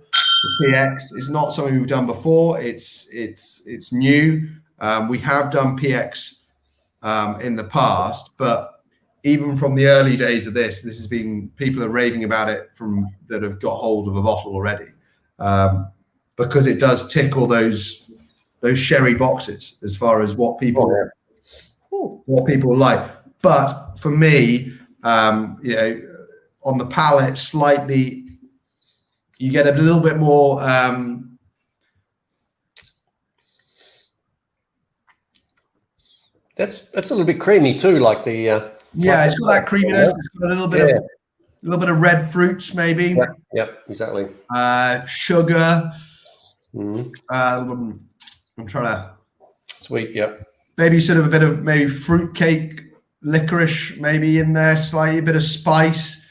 The PX is not something we've done before. It's new. We have done PX in the past, but even from the early days of this has been, people are raving about it that have got hold of a bottle already, because it does tick all those sherry boxes as far as what people like. But for me, on the palate, slightly. You get a little bit more. That's a little bit creamy too, like the. It's got that creaminess. It's got a little bit of red fruits, maybe. Yeah, exactly. Sugar. I'm trying to. Sweet, yeah. Maybe sort of a bit of maybe fruitcake, licorice, maybe in there, slightly a bit of spice.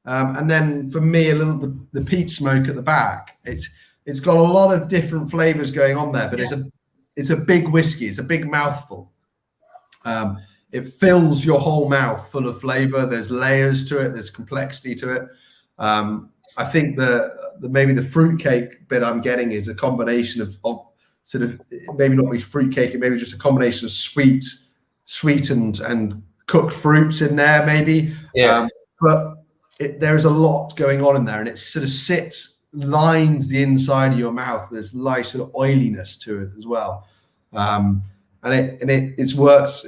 And then for me, a little the peat smoke at the back. It's got a lot of different flavors going on there, but it's a big whiskey. It's a big mouthful. It fills your whole mouth full of flavor. There's layers to it. There's complexity to it. I think maybe the fruitcake bit I'm getting is a combination of sort of maybe not be fruitcake, maybe just a combination of sweetened and cooked fruits in there, maybe. But there's a lot going on in there, and it sort of lines the inside of your mouth. There's nice sort of oiliness to it as well, and it's worked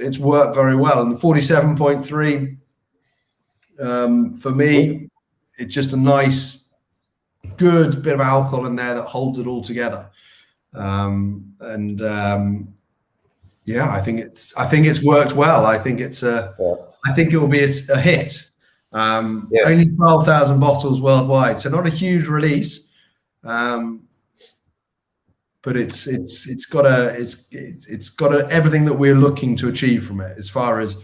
very well. And the 47.3 for me, it's just a nice, good bit of alcohol in there that holds it all together. I think it's worked well. I think it will be a hit. Only 12,000 bottles worldwide, so not a huge release, but it's got everything that we're looking to achieve from it, as far as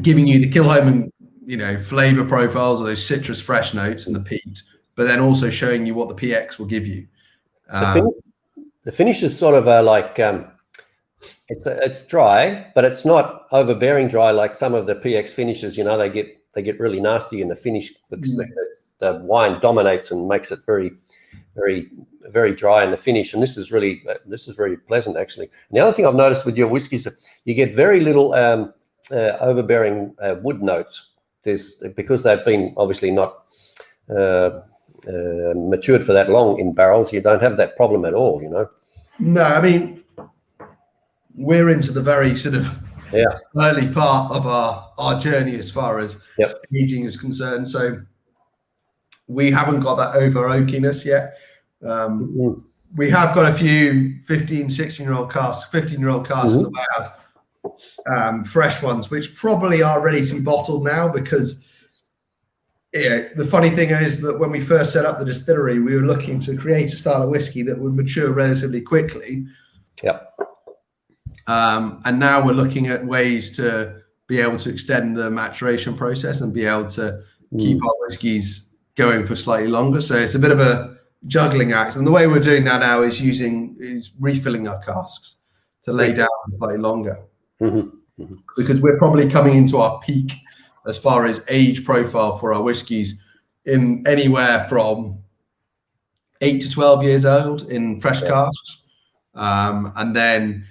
giving you the Kilchoman, flavor profiles of those citrus fresh notes and the peat, but then also showing you what the PX will give you. The finish is sort of like. It's dry, but it's not overbearing dry like some of the PX finishes. They get really nasty in the finish because the wine dominates and makes it very, very, very dry in the finish. And this is very pleasant actually. And the other thing I've noticed with your whiskies, you get very little overbearing wood notes. Because they've been obviously not matured for that long in barrels. You don't have that problem at all. No, I mean. We're into the very sort of early part of our journey as far as aging is concerned. So we haven't got that over oakiness yet. We have got a few 15, 16-year-old casks, 15-year-old casks in the warehouse, fresh ones, which probably are ready to be bottled now, because the funny thing is that when we first set up the distillery, we were looking to create a style of whiskey that would mature relatively quickly. And now we're looking at ways to be able to extend the maturation process and be able to keep our whiskies going for slightly longer. So it's a bit of juggling act. And the way we're doing that now is refilling our casks to lay down for slightly longer. Because we're probably coming into our peak as far as age profile for our whiskies in anywhere from 8 to 12 years old in fresh casks. And then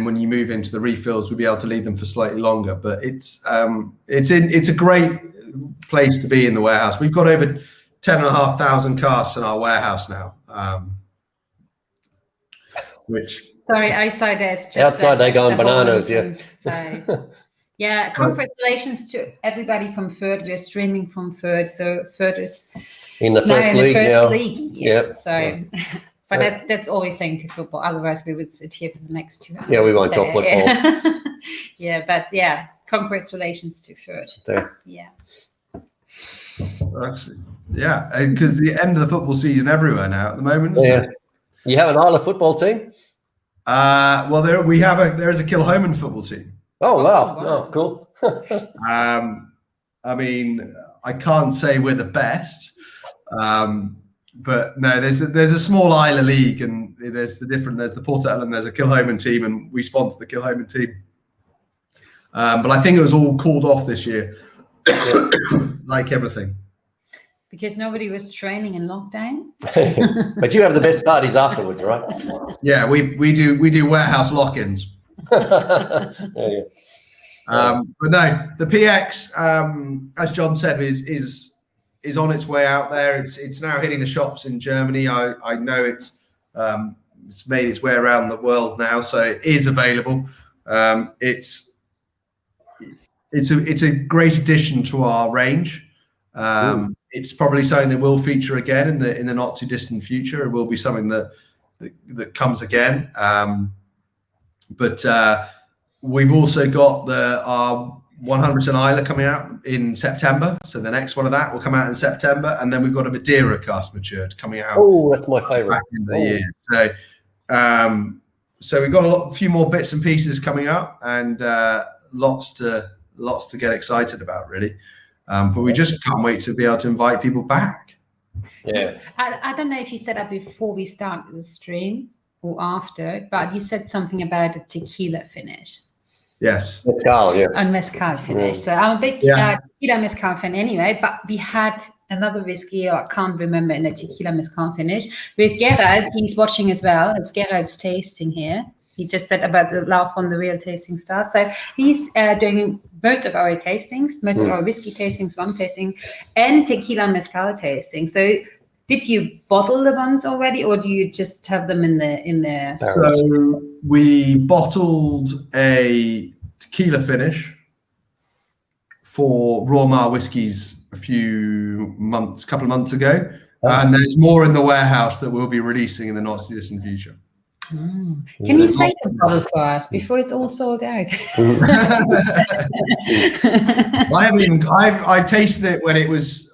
when you move into the refills, we'll be able to leave them for slightly longer. But it's a great place to be in the warehouse. We've got over 10,500 casks in our warehouse now, which. Sorry, outside there's just outside they're going bananas, yeah. So, yeah, congratulations to everybody from FÜRTH. We're streaming from FÜRTH, so FÜRTH is in the first league now. Yeah. So, but that's always saying to football. Otherwise, we would sit here for the next 2 hours. Yeah, we won't talk football. Yeah. Yeah, but yeah, congratulations to FÜRTH. Yeah. Because the end of the football season everywhere now at the moment. Yeah. You have an Islay football team? Well, there's a Kilchoman football team. Oh wow! Oh, cool. I mean, I can't say we're the best, but no, there's a small Islay league, and there's the Portal, and there's a Kilchoman team, and we sponsor the Kilchoman team. But I think it was all called off this year, like everything. Because nobody was training in lockdown. But you have the best parties afterwards, right? Yeah, we do warehouse lock-ins. But no, the PX, as John said, is on its way out there. It's now hitting the shops in Germany. I know it's made its way around the world now, so it is available. It's a great addition to our range. It's probably something that will feature again in the not too distant future. It will be something that comes again. But we've also got our 100% Islay coming out in September. So the next one of that will come out in September, and then we've got a Madeira cask matured coming out. Oh, that's my favourite. Back in the year. So we've got a few more bits and pieces coming up, and lots to get excited about, really. But we just can't wait to be able to invite people back. Yeah. I don't know if you said that before we started the stream or after, but you said something about a tequila finish. Yes. Mezcal, yeah. And mezcal finish. So I'm a big tequila mezcal fan anyway, but we had another whiskey, or I can't remember, in a tequila mezcal finish with Gerald. He's watching as well. It's Gerald's tasting here. He just said about the last one, the real tasting star. So he's doing most of our tastings, most of our whiskey tastings, rum tasting, and tequila mezcal tasting. So did you bottle the ones already, or do you just have them in the? So we bottled a tequila finish for Royal Mile Whiskies a couple of months ago, and there's more in the warehouse that we'll be releasing in the not too distant future. Can you say some bottle for us before it's all sold out? I tasted it when it was.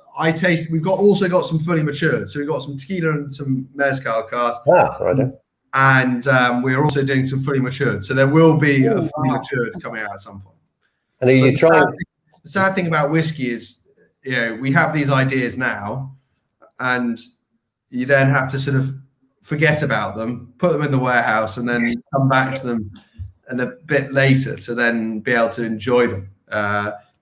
We've also got some fully matured, so we've got some tequila and some mezcal casks. Right. And we're also doing some fully matured, so there will be a fully matured coming out at some point. And are you trying? The sad thing about whiskey is, we have these ideas now, and you then have to sort of forget about them, put them in the warehouse, and then come back to them and a bit later to then be able to enjoy them.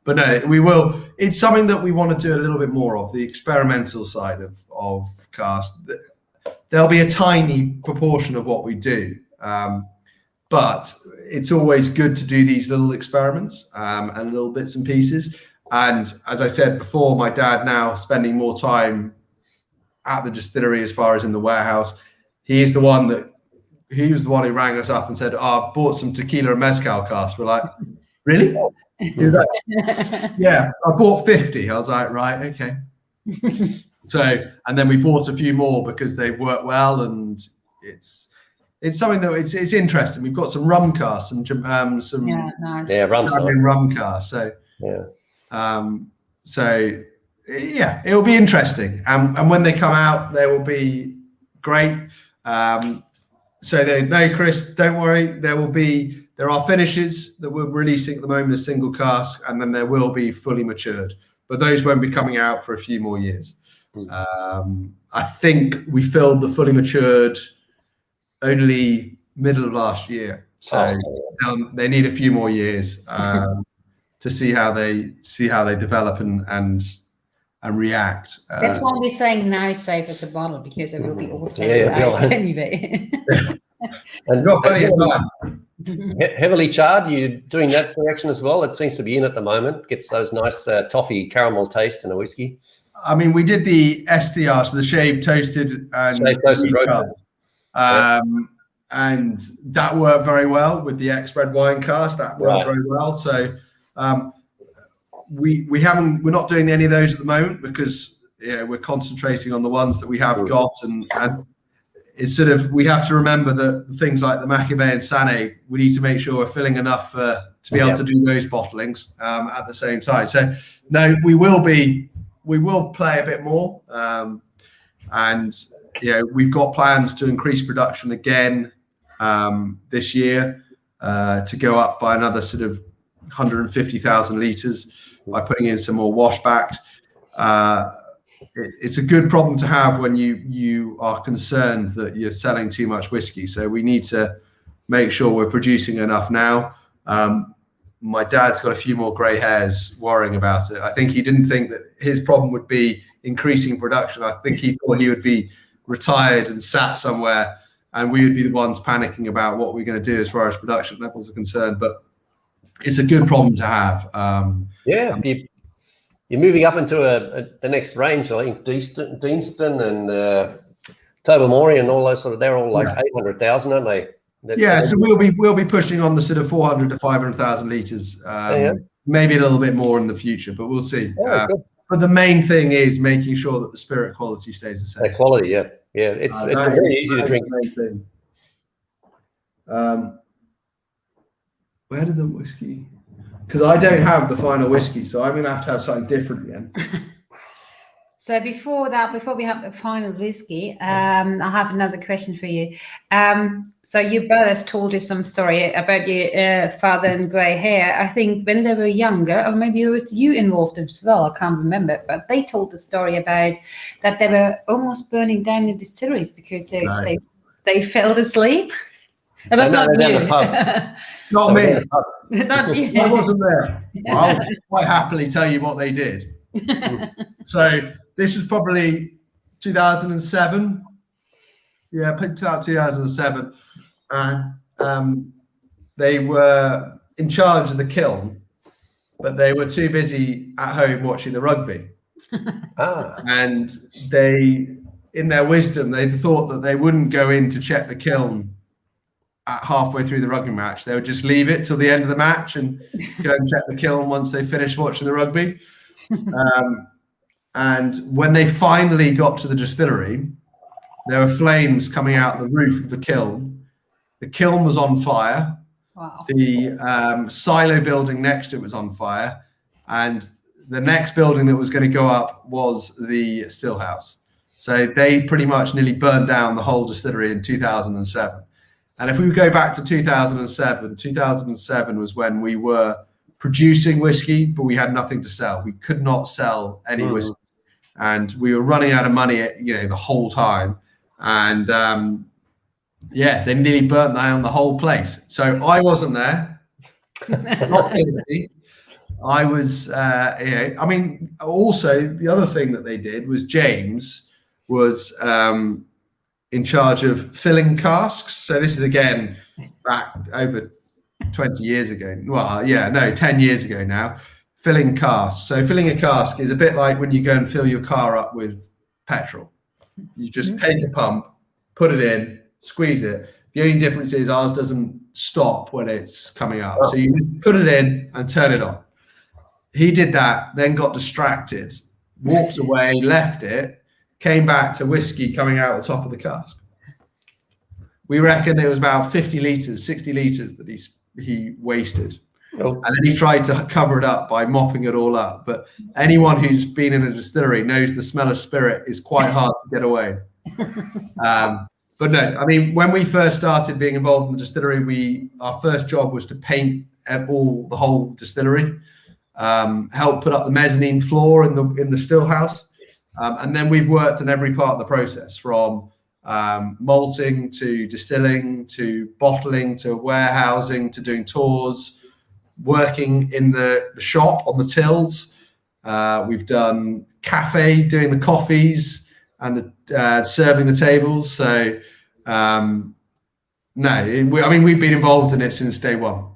But no, we will. It's something that we want to do a little bit more of, the experimental side of cask. There'll be a tiny proportion of what we do, but it's always good to do these little experiments and little bits and pieces. And as I said before, my dad now spending more time at the distillery as far as in the warehouse. He was the one who rang us up and said, I bought some tequila and mezcal casks. We're like, really? He was like, yeah, I bought 50. I was like, right, okay. So, and then we bought a few more because they work well, and it's something that it's interesting. We've got some rum casks, some rum casks. So it'll be interesting. And when they come out, they will be great. No, Chris, don't worry. There are finishes that we're releasing at the moment, a single cask, and then there will be fully matured, but those won't be coming out for a few more years. I think we filled the fully matured only middle of last year, so they need a few more years to see how they develop and react. That's why we're saying now save as a bottle, because it will be all saved anyway. And got plenty of time. Heavily charred, you doing that direction as well? It seems to be in at the moment. Gets those nice toffee caramel taste in a whiskey. I mean, we did the STR, so the shaved toasted and recharred. And that worked very well with the ex-red wine cask. That worked very well. So we're not doing any of those at the moment because we're concentrating on the ones that we have got, and it's sort of, we have to remember that things like the Machir Bay and Sanaig, we need to make sure we're filling enough to be able to do those bottlings at the same time. So no, we will play a bit more, and we've got plans to increase production again this year to go up by another sort of 150,000 litres by putting in some more washbacks. It's a good problem to have when you are concerned that you're selling too much whiskey. So we need to make sure we're producing enough now. My dad's got a few more grey hairs worrying about it. I think he didn't think that his problem would be increasing production. I think he thought he would be retired and sat somewhere and we would be the ones panicking about what we're going to do as far as production levels are concerned. But it's a good problem to have. You're moving up into the next range. I think Deanston and Tobermory and all those sort of, they're all like 800,000, aren't they? So we'll be pushing on the sort of 400 to 500,000 litres, maybe a little bit more in the future, but we'll see. But the main thing is making sure that the spirit quality stays the same. The quality, it's very easy to drink. The main thing. Where did the whiskey? Because I don't have the final whiskey, so I'm going to have something different again. So before we have the final whiskey, I have another question for you. So your brothers told us some story about your father and grey hair. I think when they were younger, or maybe it was you involved as well, I can't remember, but they told the story about that they were almost burning down the distilleries because they fell asleep. It was not you. Not me. Not you. I wasn't there. I'll quite happily tell you what they did. So this was probably 2007. Yeah, picked out 2007. And they were in charge of the kiln, but they were too busy at home watching the rugby. And they, in their wisdom, they thought that they wouldn't go in to check the kiln at halfway through the rugby match. They would just leave it till the end of the match and go and check the kiln once they finished watching the rugby. And when they finally got to the distillery, there were flames coming out the roof of the kiln. The kiln was on fire. Wow. The silo building next to it was on fire. And the next building that was going to go up was the still house. So they pretty much nearly burned down the whole distillery in 2007. And if we go back to 2007 was when we were producing whiskey, but we had nothing to sell. We could not sell any whiskey. And we were running out of money, the whole time. And they nearly burnt down the whole place. So I wasn't there, not guilty. I was, also the other thing that they did was James was in charge of filling casks. So this is again back over 20 years ago. 10 years ago now. Filling casks. So filling a cask is a bit like when you go and fill your car up with petrol. You just take a pump, put it in, squeeze it. The only difference is ours doesn't stop when it's coming up. So you put it in and turn it on. He did that, then got distracted, walked away, left it, came back to whiskey coming out the top of the cask. We reckon it was about 50 litres, 60 litres that he wasted. And then he tried to cover it up by mopping it all up. But anyone who's been in a distillery knows the smell of spirit is quite hard to get away. But no, I mean, when we first started being involved in the distillery, our first job was to paint the whole distillery, help put up the mezzanine floor in the still house. And then we've worked in every part of the process, from malting to distilling to bottling to warehousing to doing tours, working in the shop on the tills. We've done cafe, doing the coffees and the serving the tables. So we've been involved in it since day one.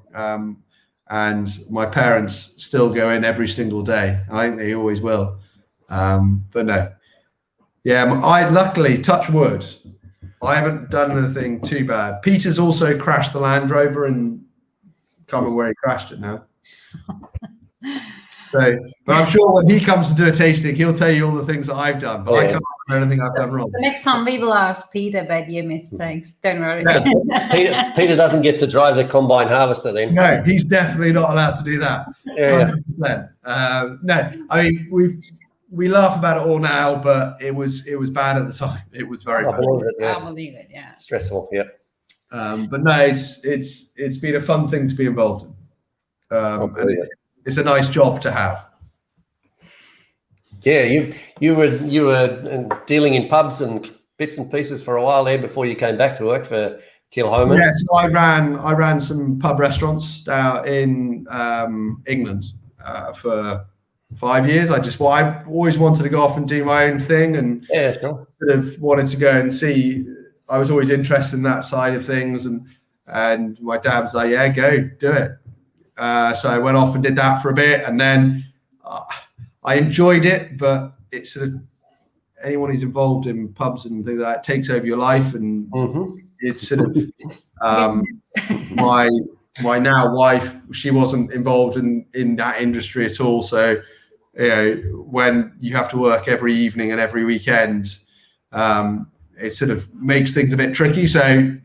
And my parents still go in every single day. I think they always will. But no. Yeah, I luckily, touch wood, I haven't done anything too bad. Peter's also crashed the Land Rover, and can't remember where he crashed it now. So, but I'm sure when he comes to do a tasting, he'll tell you all the things that I've done. But I can't remember anything I've done wrong. The next time we will ask Peter about your mistakes. Don't worry. Peter doesn't get to drive the combine harvester then. No, he's definitely not allowed to do that. Yeah. No, I mean we laugh about it all now, but it was bad at the time. It was very bad. I believe it. Yeah. Stressful. Yeah. But no, it's been a fun thing to be involved in. And it's a nice job to have. Yeah, you were dealing in pubs and bits and pieces for a while there before you came back to work for Kilchoman. Yes, so I ran some pub restaurants out in England for 5 years. I always wanted to go off and do my own thing, and sort of wanted to go and see. I was always interested in that side of things, and my dad was like, "Yeah, go do it." So I went off and did that for a bit, and then I enjoyed it, but it's sort of anyone who's involved in pubs and things like that takes over your life, and it's sort of my now wife, she wasn't involved in that industry at all. So, you know, when you have to work every evening and every weekend, it sort of makes things a bit tricky. So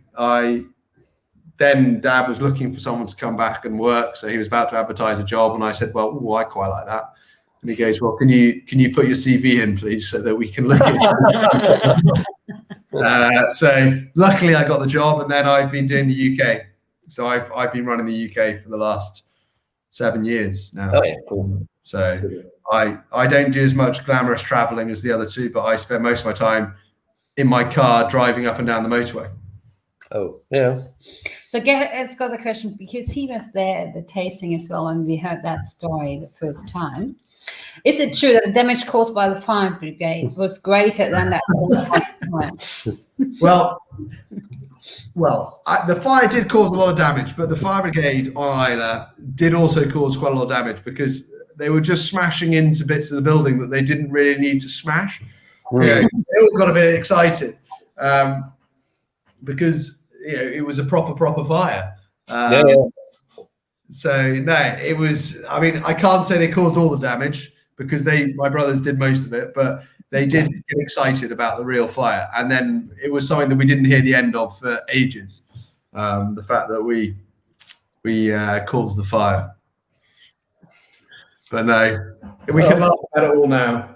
then Dad was looking for someone to come back and work. So he was about to advertise a job, and I said, well, I quite like that. And he goes, well, can you put your CV in, please, so that we can look at it. So luckily I got the job, and then I've been doing the UK. So I've been running the UK for the last 7 years now. Oh, yeah, cool. So I don't do as much glamorous traveling as the other two, but I spend most of my time in my car driving up and down the motorway. Oh, yeah. So it's got a question, because he was there at the tasting as well, and we heard that story the first time. Is it true that the damage caused by the fire brigade was greater than that? Well, the fire did cause a lot of damage, but the fire brigade on Islay did also cause quite a lot of damage, because they were just smashing into bits of the building that they didn't really need to smash. They all got a bit excited because it was a proper fire. So no, it was. I mean, I can't say they caused all the damage, because my brothers did most of it, but they did get excited about the real fire, and then it was something that we didn't hear the end of for ages. The fact that we caused the fire, but no, we can laugh at it all now.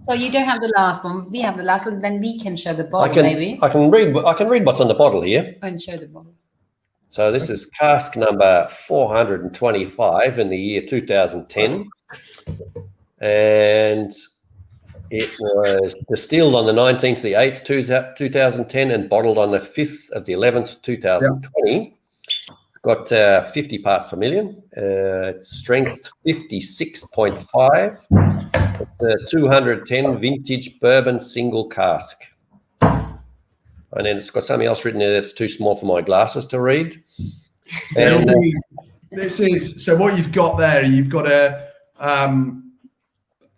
So you don't have the last one. We have the last one. Then we can show the bottle, maybe. I can read what's on the bottle here. And show the bottle. So this is cask number 425 in the year 2010, and it was distilled on the 19th of the 8th, 2010, and bottled on the 5th of the 11th, 2020. Got 50 parts per million. Its strength 56.5. It's a 210 vintage bourbon single cask. And then it's got something else written there that's too small for my glasses to read. And this is, so what you've got there, you've got a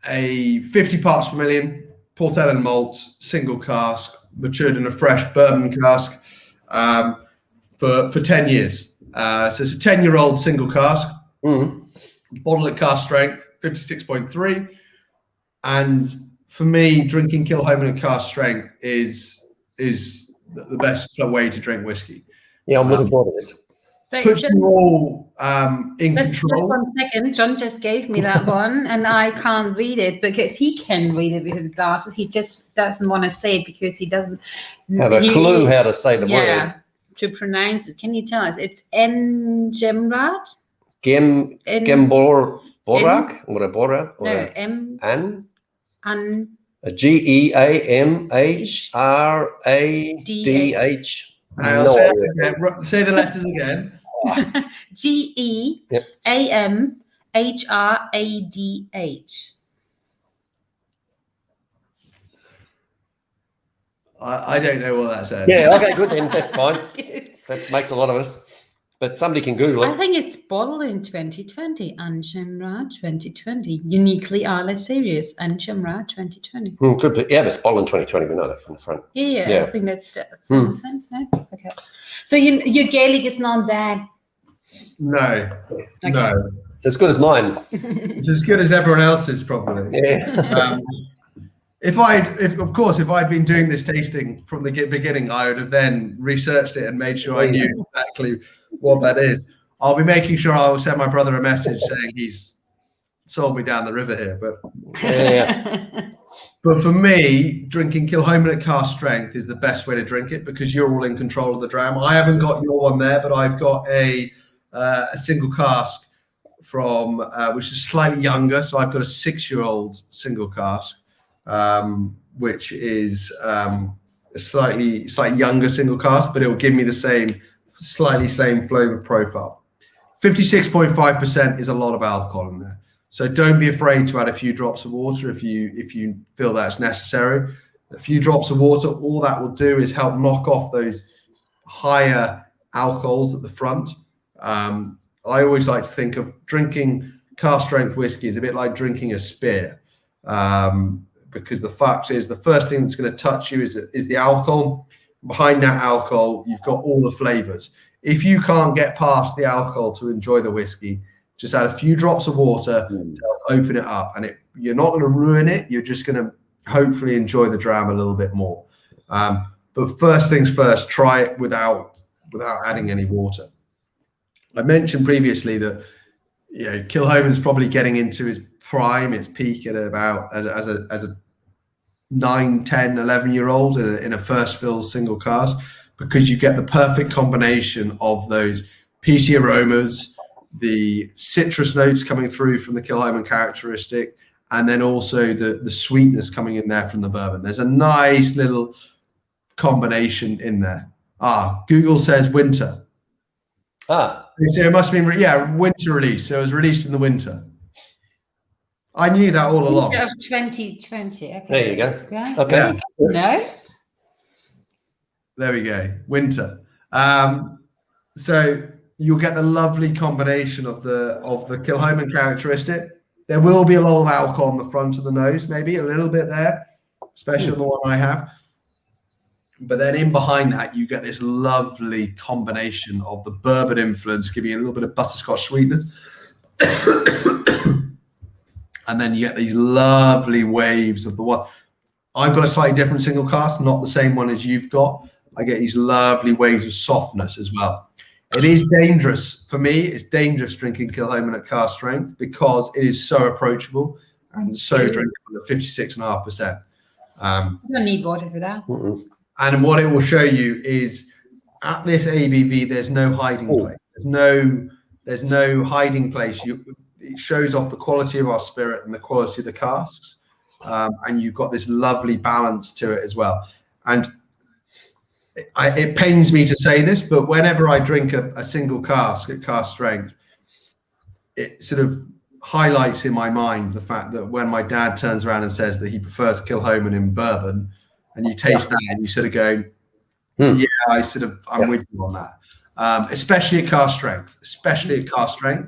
50 parts per million Port Ellen malt single cask, matured in a fresh bourbon cask for 10 years. So it's a 10-year-old single cask. Bottle at cask strength 56.3. And for me, drinking Kilchoman at cask strength is the best way to drink whiskey. Yeah, I'm looking forward to this. So puts you all in control. Just 1 second. John just gave me that one, and I can't read it because he can read it with his glasses. He just doesn't want to say it because he doesn't have a clue how to say the word. Yeah, to pronounce it. Can you tell us? It's Gemrat? Gemborak? Or a Borat? No, GEAMHRADH. I'll No say idea. that again. Say the letters again. GEAMHRADH. I don't know what that said. Yeah, okay, good then. That's fine. That makes a lot of us. But somebody can Google I it. think it's bottled in 2020, Anjamra 2020, uniquely Islay series, Anjamra 2020. Could be. Yeah, but it's bottled in 2020. We know that from the front. Yeah, I think that makes sense. No? Okay. So your Gaelic is not that. No, no. It's as good as mine. It's as good as everyone else's, probably. Yeah. If I'd been doing this tasting from the beginning, I would have then researched it and made sure I knew exactly what that is. I'll be making sure I'll send my brother a message saying he's sold me down the river here. But for me, drinking Kilchoman at cask strength is the best way to drink it because you're all in control of the dram. I haven't got your one there, but I've got a single cask from which is slightly younger. So I've got a 6-year-old single cask. Which is a slightly younger single cask, but it will give me the same flavor profile. 56.5% is a lot of alcohol in there, so don't be afraid to add a few drops of water if you feel that's necessary. A few drops of water, all that will do is help knock off those higher alcohols at the front. I always like to think of drinking cask strength whiskey is a bit like drinking a spear. Because the fact is, the first thing that's going to touch you is the alcohol. Behind that alcohol, you've got all the flavors. If you can't get past the alcohol to enjoy the whiskey, just add a few drops of water to open it up, and you're not going to ruin it. You're just going to hopefully enjoy the dram a little bit more. But first things first, try it without adding any water. I mentioned previously that Kilchoman's probably getting into his prime, its peak at about as a 9, 10, 11-year-old in a first fill single cask, because you get the perfect combination of those peaty aromas, the citrus notes coming through from the Kilchoman characteristic, and then also the sweetness coming in there from the bourbon. There's a nice little combination in there. Google says winter. So it must have been, winter release. So it was released in the winter. I knew that all along. Of 2020. Okay. There you go. Okay. Yeah. No. There we go. Winter. So you'll get the lovely combination of the Kilchoman characteristic. There will be a lot of alcohol on the front of the nose, maybe a little bit there, especially on the one I have. But then in behind that, you get this lovely combination of the bourbon influence, giving you a little bit of butterscotch sweetness. And then you get these lovely waves of the one. I've got a slightly different single cask, not the same one as you've got. I get these lovely waves of softness as well. It is dangerous. For me, it's dangerous drinking Kilchoman at cask strength because it is so approachable and so drinkable at 56.5%. You don't need water for that. And what it will show you is at this ABV, there's no hiding place. There's no hiding place. It shows off the quality of our spirit and the quality of the casks. And you've got this lovely balance to it as well. And it pains me to say this, but whenever I drink a single cask at cask strength, it sort of highlights in my mind the fact that when my dad turns around and says that he prefers Kilchoman in bourbon, and you taste that and you sort of go, I'm with you on that. Especially at cask strength. I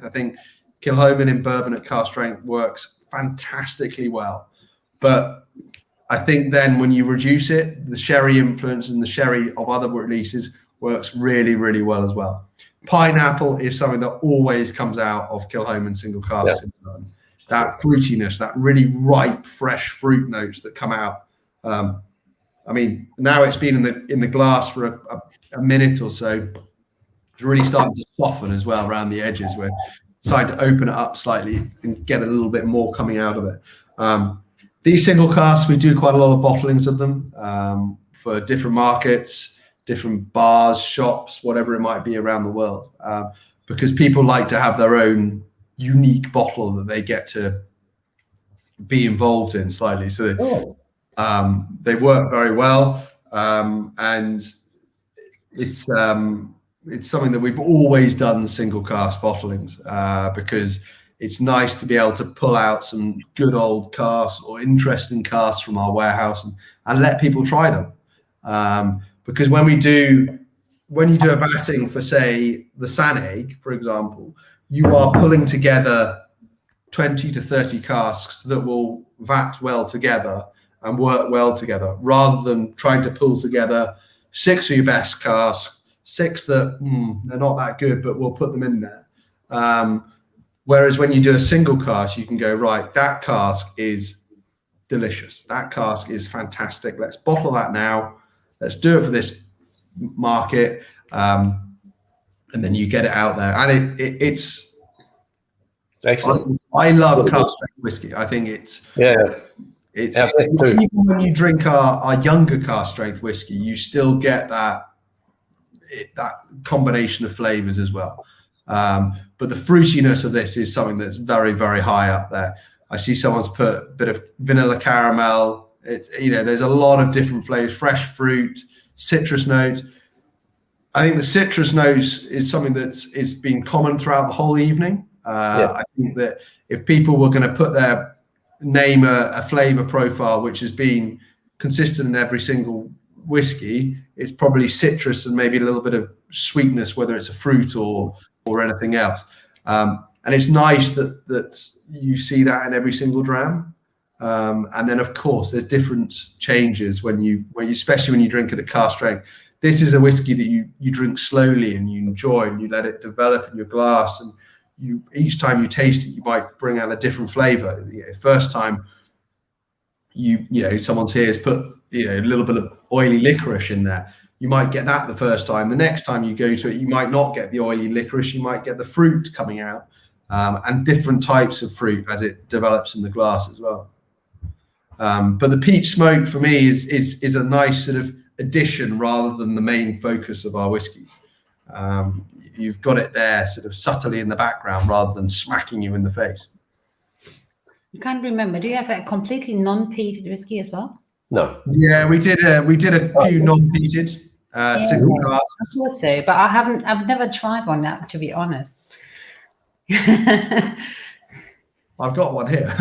think Kilchoman in bourbon at cask strength works fantastically well. But I think then when you reduce it, the sherry influence and the sherry of other releases works really, really well as well. Pineapple is something that always comes out of Kilchoman single cask. That fruitiness, that really ripe, fresh fruit notes that come out. I mean, now it's been in the glass for a minute or so. It's really starting to soften as well around the edges. We're starting to open it up slightly and get a little bit more coming out of it. These single casks, we do quite a lot of bottlings of them for different markets, different bars, shops, whatever it might be around the world, because people like to have their own unique bottle that they get to be involved in slightly. So Oh. they work very well, and it's something that we've always done, single cask bottlings, because it's nice to be able to pull out some good old casks or interesting casks from our warehouse and let people try them. Because when you do a vatting for, say, the Sanaig, for example, you are pulling together 20 to 30 casks that will vat well together and work well together, rather than trying to pull together 6 of your best casks, 6 that they're not that good, but we'll put them in there. Whereas when you do a single cask, you can go, right, that cask is delicious. That cask is fantastic. Let's bottle that now. Let's do it for this market. And then you get it out there. And it's excellent. I love cask strength whiskey. I think it's even when you drink our younger cask strength whiskey, you still get that combination of flavors as well. But the fruitiness of this is something that's very, very high up there. I see someone's put a bit of vanilla caramel. There's a lot of different flavors, fresh fruit, citrus notes. I think the citrus notes is something is been common throughout the whole evening. I think that if people were going to name a flavor profile which has been consistent in every single whiskey, it's probably citrus and maybe a little bit of sweetness, whether it's a fruit or anything else. And it's nice that you see that in every single dram. And then of course there's different changes when you especially when you drink it at cask strength. This is a whiskey that you drink slowly and you enjoy, and you let it develop in your glass, and each time you taste it, you might bring out a different flavor. First time someone's here has put a little bit of oily licorice in there. You might get that the first time. The next time you go to it, you might not get the oily licorice. You might get the fruit coming out, and different types of fruit as it develops in the glass as well. But the peach smoke for me is a nice sort of addition rather than the main focus of our whiskies. You've got it there sort of subtly in the background rather than smacking you in the face. I can't remember. Do you have a completely non-peated whiskey as well? No. Yeah, we did a few non-peated single casks. I thought so, but I've never tried one now, to be honest. I've got one here.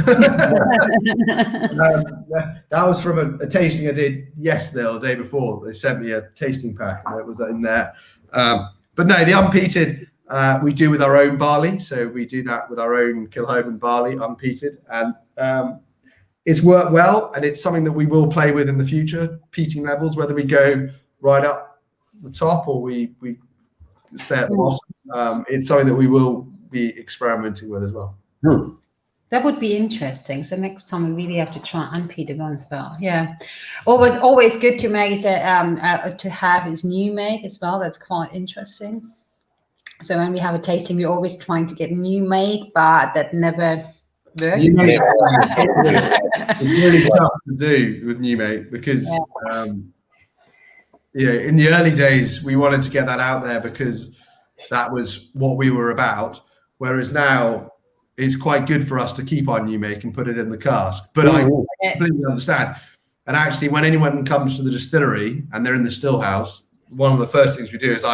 That was from a tasting I did yesterday or the day before. They sent me a tasting pack and it was in there. But no, the unpeated we do with our own barley. So we do that with our own Kilchoman barley, unpeated. And it's worked well, and it's something that we will play with in the future, peating levels, whether we go right up the top or we stay at the bottom. It's something that we will be experimenting with as well. That would be interesting. So next time we really have to try unpeated one as well. Yeah, always good to make to have his new make as well. That's quite interesting. So when we have a tasting, we're always trying to get new make, but that never works. It's really tough to do with new make because in the early days we wanted to get that out there because that was what we were about. Whereas now, it's quite good for us to keep our new make and put it in the cask. But I completely understand. And actually, when anyone comes to the distillery and they're in the still house, one of the first things we do is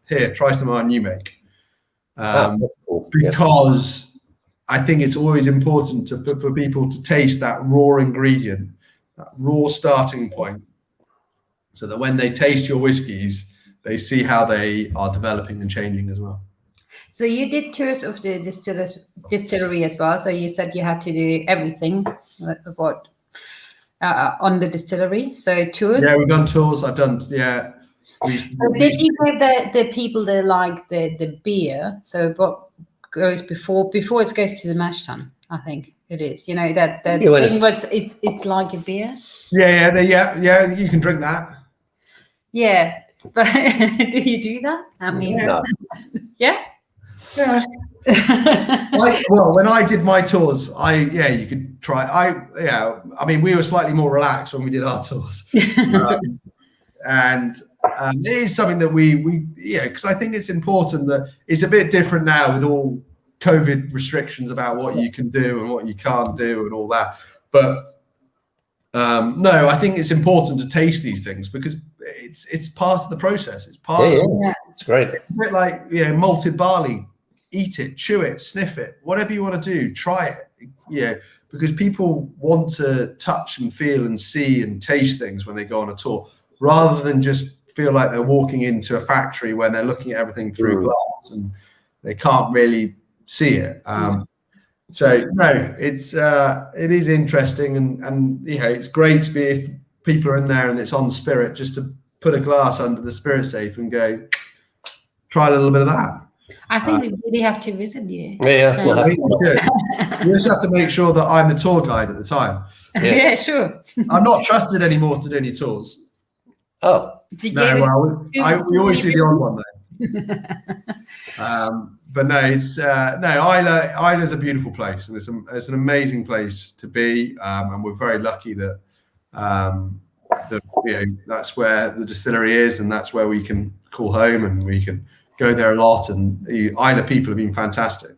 here, try some of our new make. Because I think it's always important for people to taste that raw ingredient, that raw starting point, so that when they taste your whiskies, they see how they are developing and changing as well. So you did tours of the distillery as well. So you said you had to do everything on the distillery. So tours. Yeah, we've done tours. I've done So did you get the people that like the beer? So what goes before it goes to the mash tun? I think it is. That thing. It's like a beer. Yeah. You can drink that. Yeah, but do you do that? I mean, no. Yeah. Yeah. Well, when I did my tours, you could try. I mean, we were slightly more relaxed when we did our tours, and it is something that because I think it's important that it's a bit different now with all COVID restrictions about what you can do and what you can't do and all that. But no, I think it's important to taste these things because it's part of the process. It's part of it's great. It's a bit like, you know, malted barley. Eat it, chew it, sniff it, whatever you want to do, try it. Yeah, because people want to touch and feel and see and taste things when they go on a tour, rather than just feel like they're walking into a factory when they're looking at everything through glass and they can't really see it. So no, it is interesting, and you know, it's great to be, if people are in there and it's on spirit, just to put a glass under the spirit safe and go try a little bit of that. I think we really have to visit you. Yeah, I think it's good. You just have to make sure that I'm the tour guide at the time. Yeah, sure. I'm not trusted anymore to do any tours. Oh, No, well, we always do the odd one though. But no, it's no, Islay's a beautiful place, and it's an amazing place to be, and we're very lucky that you know, that's where the distillery is, and that's where we can call home, and we can go there a lot. And the Islay people have been fantastic,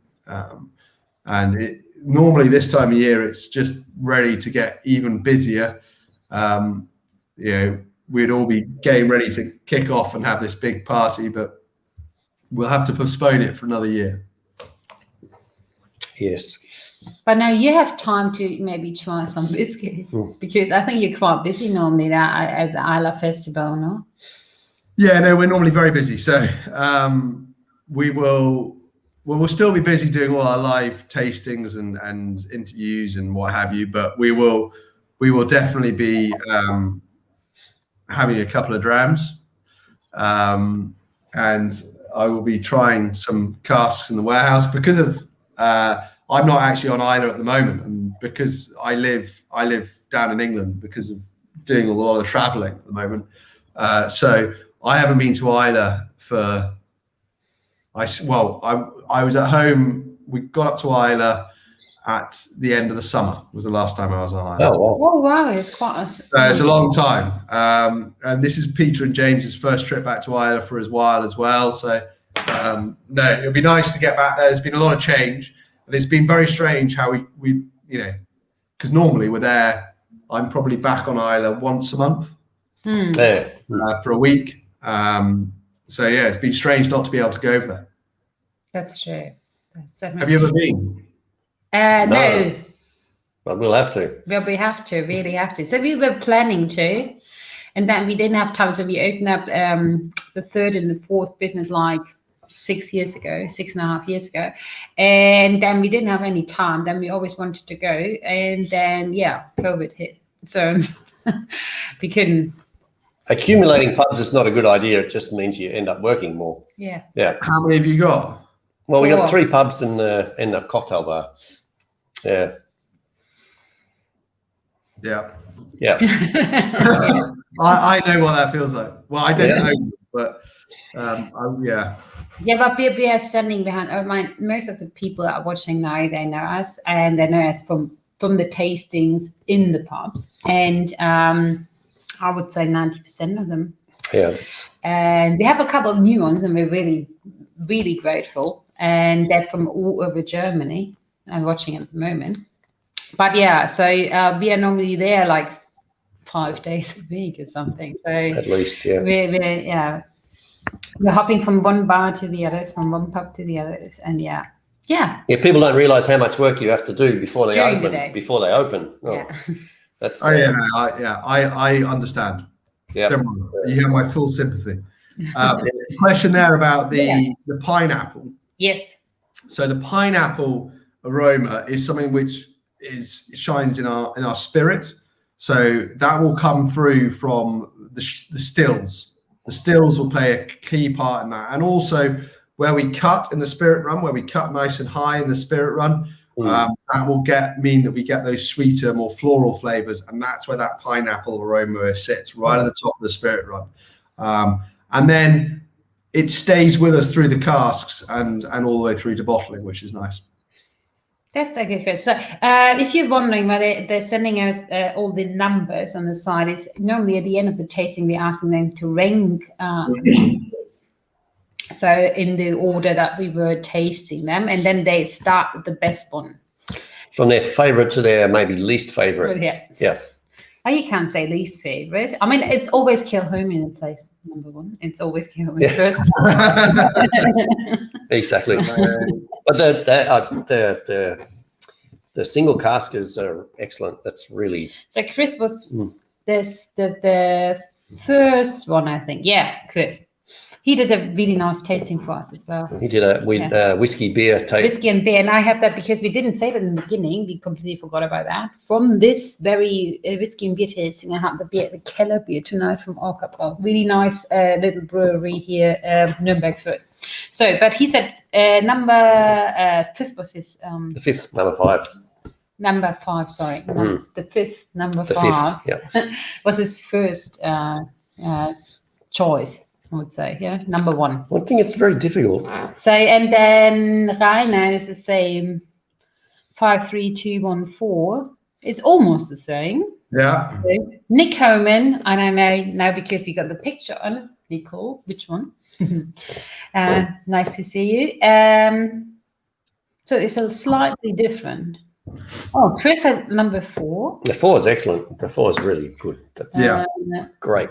and normally this time of year it's just ready to get even busier. You know, we'd all be getting ready to kick off and have this big party, but we'll have to postpone it for another year. yes. But now you have time to maybe try some biscuits, because I think you're quite busy normally at the Islay Festival, no? Yeah, no, we're normally very busy. So we'll still be busy doing all our live tastings and interviews and what have you, but we will definitely be having a couple of drams, and I will be trying some casks in the warehouse because of I'm not actually on Islay at the moment, and because I live down in England because of doing a lot of traveling at the moment. So I haven't been to Islay for I was at home. We got up to Islay at the end of the summer. Was the last time I was on Islay. Oh, wow. Oh wow, it's quite It's a long time, and this is Peter and James's first trip back to Islay for a while as well. So no, it'll be nice to get back there. There's been a lot of change, and it's been very strange how we you know, because normally we're there. I'm probably back on Islay once a month for a week. So yeah, it's been strange not to be able to go over there. That's true. Have you ever been? No. But we'll have to. Well, we have to, really have to. So we were planning to, and then we didn't have time. So we opened up the third and the fourth business like 6.5 years ago. And then we didn't have any time. Then we always wanted to go. And then, yeah, COVID hit. So we couldn't. Accumulating pubs is not a good idea. It just means you end up working more. Yeah. Yeah. How many have you got? Well, we got 3 pubs in the cocktail bar. Yeah. Yeah. Yeah. I know what that feels like. Well, I don't know, but yeah. Yeah, but we are standing behind. Most of the people that are watching now, they know us, and they know us from the tastings in the pubs, and I would say 90% of them. Yes. And we have a couple of new ones, and we're really, really grateful. And they're from all over Germany. I'm watching at the moment. But yeah, so we are normally there like 5 days a week or something. So At least, yeah. We're hopping from one bar to the others, from one pub to the others, and yeah. Yeah, people don't realise how much work you have to do before they During open. the day. Before they open. Oh, Yeah. That's. Oh yeah, no, I understand. Yeah. Don't worry. You have my full sympathy. Question there about the pineapple. Yes. So the pineapple aroma is something which shines in our spirit. So that will come through from the stills. The stills will play a key part in that, and also where we cut in the spirit run, where we cut nice and high in the spirit run. That will mean that we get those sweeter, more floral flavors, and that's where that pineapple aroma sits, right at the top of the spirit run. And then it stays with us through the casks and all the way through to bottling, which is nice. That's a good question. So if you're wondering why they're sending us all the numbers on the side, it's normally at the end of the tasting, we're asking them to rank so in the order that we were tasting them, and then they start with the best one. from their favourite to their maybe least favourite. Yeah. Yeah. Oh, you can't say least favorite. I mean, it's always Kilchoman in place number one. It's always Kilchoman first. Exactly. But the single caskers are excellent. That's really. So Chris was the first one, I think. Yeah, Chris. He did a really nice tasting for us as well. He did a whiskey beer taste. Whiskey and beer, and I have that because we didn't say that in the beginning. We completely forgot about that. From this very whiskey and beer tasting, I have the beer, the Keller beer tonight from Orca. Really nice little brewery here, NÜRNBERG, FÜRTH. So, but he said number 5 was his. The 5th, number 5. Number 5, sorry. The 5th, number The 5. 5th, yeah. Was his first choice, I would say. Yeah, number 1. I think it's very difficult. So, and then Rainer is the same, 53214. It's almost the same. Yeah. So, Nick Homan, I don't know now because you got the picture on it. Nicole, which one? Nice to see you. So it's a slightly different. Oh, Chris has number 4. The 4 is excellent. The 4 is really good. That's great.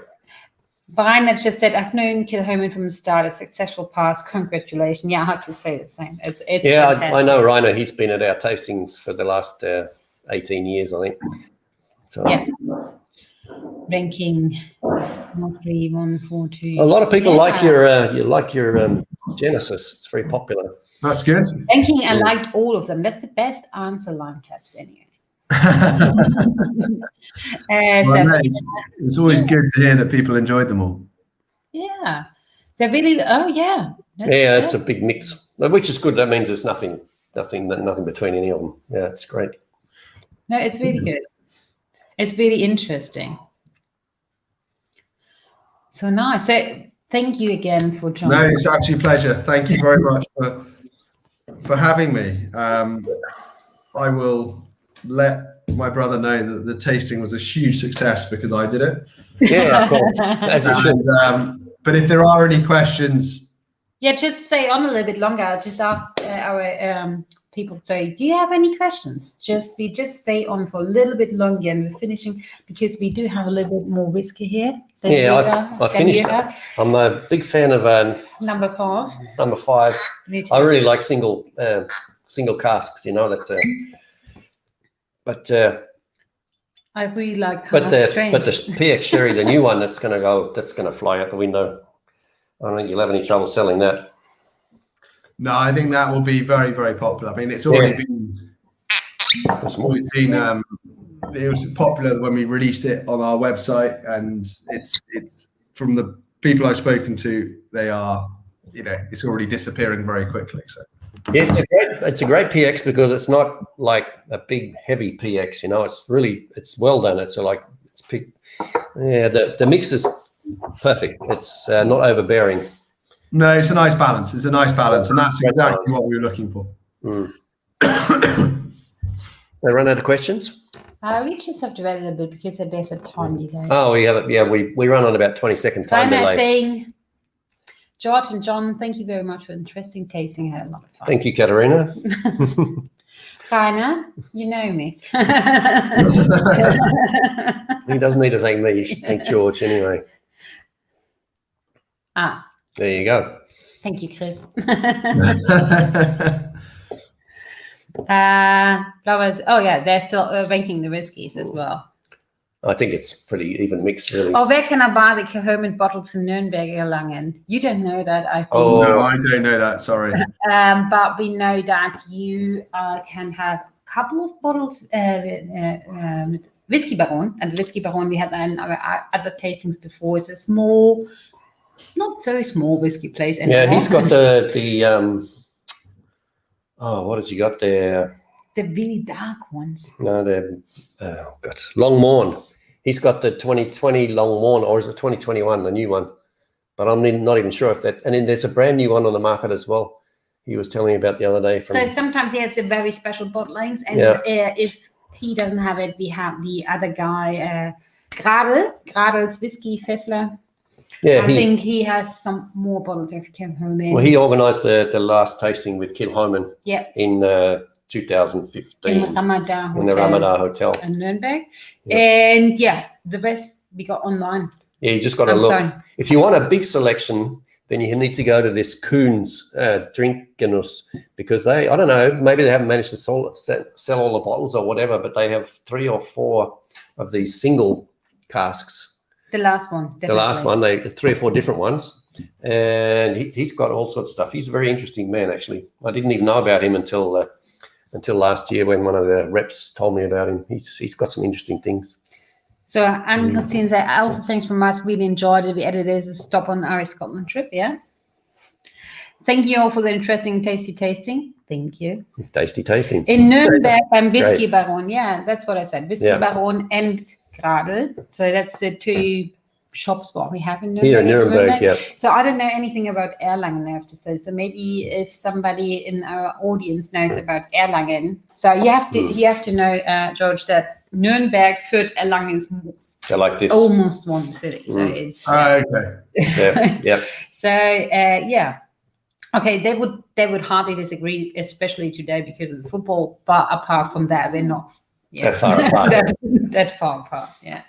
Brian has just said, I've known Kilchoman from the start, a successful past. Congratulations. Yeah, I have to say the same. It's I know Rainer. He's been at our tastings for the last 18 years, I think. So, yeah. Ranking 3, 1, 4, 2. a lot of people like your Genesis. It's very popular. That's good. Ranking, I liked all of them. That's the best answer line taps anyway. It's always good to hear that people enjoyed them all. Yeah, they're really. Oh yeah. It's a big mix, which is good. That means there's nothing between any of them. Yeah, it's great. No, it's really good. It's really interesting. So nice. So thank you again for joining. No, it's actually a pleasure. Thank you very much for having me. I will let my brother know that the tasting was a huge success because I did it. Yeah, of course. As it should. But if there are any questions, yeah, just stay on a little bit longer. I'll just ask our people. So, do you have any questions? We just stay on for a little bit longer, and we're finishing because we do have a little bit more whiskey here. I finished it. I'm a big fan of number 5. Number 5. I really like single casks. You know, that's I really like but the PX Sherry, the new one, that's gonna fly out the window. I don't think you'll have any trouble selling that. No, I think that will be very, very popular. I mean, it's already been. It was popular when we released it on our website, and it's from the people I've spoken to, they are, it's already disappearing very quickly. So. Yeah, it's a great PX because it's not like a big heavy PX. It's well done. It's big. Yeah, the mix is perfect. It's not overbearing. No, it's a nice balance. And that's exactly what we were looking for. They run out of questions. We just have to wait a little bit because there's a time delay. Oh, we have it. Yeah, we run on about 20-second time delay. Saying, George and John, thank you very much for interesting tasting. I had a lot of fun. Thank you, Katarina. Rainer, you know me. He doesn't need to thank me. You should thank George anyway. There you go. Thank you, Chris. They're still ranking the whiskies as well. I think it's pretty even mixed, really. Oh, where can I buy the Kilchoman bottles in Nürnberg, Erlangen? You don't know that, I think. Oh, no, I don't know that, sorry. But we know that you can have a couple of bottles with Whisky Baron. And the Whisky Baron, we had that in our other tastings before. It's a small, not so small whiskey place anymore. Yeah, he's got the what has he got there? The really dark ones. No, Longmorn. He's got the 2020 Longmorn, or is it 2021, the new one? But I'm not even sure if that. And then there's a brand new one on the market as well. He was telling me about the other day. So sometimes he has the very special bottlings, and if he doesn't have it, we have the other guy, Gradel's Whiskey Fessler. Yeah, I think he has some more bottles of Kilchoman. Well, he organised the last tasting with Kilchoman. Yeah. In 2015 in Ramadan in the Ramadan Hotel. in Nürnberg. Yeah. And yeah, the rest we got online. Yeah, you just got to I'm look. sorry. If you want a big selection, then you need to go to this Kuhn's Drinkgenuss, because they, I don't know, maybe they haven't managed to sell all the bottles or whatever, but they have 3 or 4 of these single casks. The last one. The last one, they 3 or 4 different ones, and he's got all sorts of stuff. He's a very interesting man, actually. I didn't even know about him until last year when one of the reps told me about him. He's got some interesting things. So Anne-Christine said, also thanks from us, really enjoyed it. We added it as a stop on our Scotland trip, yeah. Thank you all for the interesting tasty tasting. Thank you. Tasty tasting. In Nürnberg, That's Whisky great. Baron, yeah, that's what I said. Whisky Yeah. Baron and Gradl. So that's the 2 shops what we have in Nürnberg. Here in Nuremberg, yeah. So I don't know anything about Erlangen, I have to say. So maybe if somebody in our audience knows about Erlangen, so you have to know, George, that Nürnberg, Fürth, Erlangen is They're like this. almost one city. So it's Okay. Yeah, yeah. so yeah. Okay, they would hardly disagree, especially today because of the football. But apart from that, we're not That far apart. that far apart. Yeah.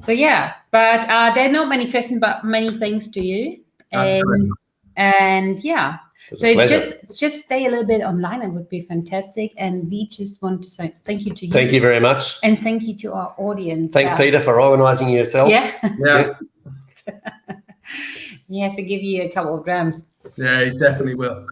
So yeah, but there are not many questions, but many thanks to you. That's great. And yeah. It's So a pleasure. just stay a little bit online. It would be fantastic. And we just want to say thank you to you. Thank you very much. And thank you to our audience. Thank Peter for organising yourself. Yeah. Yeah, He has to give you a couple of grams. yeah, he definitely will.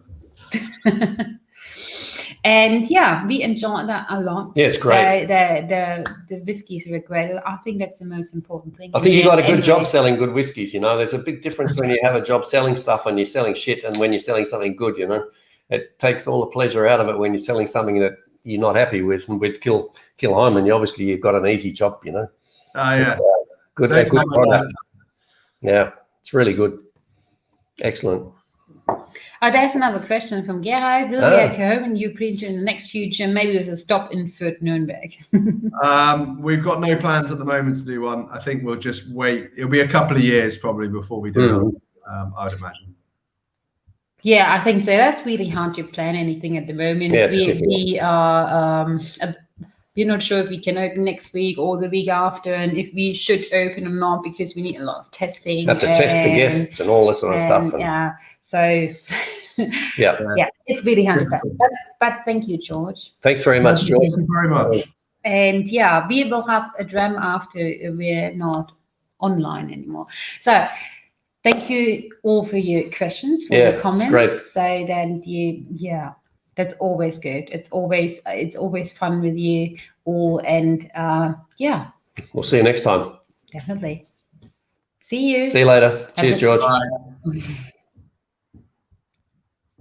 And yeah, we enjoyed that a lot. Yeah, it's great. So the whiskies were great. I think that's the most important thing. I think you got a good Anyway. job selling good whiskies. You know, there's a big difference when you have a job selling stuff and you're selling shit, and when you're selling something good. You know, it takes all the pleasure out of it when you're selling something that you're not happy with. And with Kilchoman, you've got an easy job. You know, Oh, yeah. good Thanks, good Simon. product. Yeah, it's really good. Excellent. There's another question from Gerard. Will we KILHOMAN you print in the next future, maybe with a stop in Fürth, Nürnberg? We've got no plans at the moment to do one. I think we'll just wait. It'll be a couple of years probably before we do it. I would imagine. Yeah, I think so. That's really hard to plan anything at the moment. Yeah, it's difficult. We are we're not sure if we can open next week or the week after, and if we should open or not, because we need a lot of testing. Have to test the guests and all this sort of stuff. And, yeah, so yeah. yeah, it's really hard to plan. But thank you, George. Thanks very much, George. Thank you very much. And yeah, we will have a dram after we're not online anymore. So thank you all for your questions, for Yeah, the it's comments. great. So then that's always good. It's always fun with you all, and yeah, We'll see you next time. definitely. See you. See you later. Cheers, George. Bye.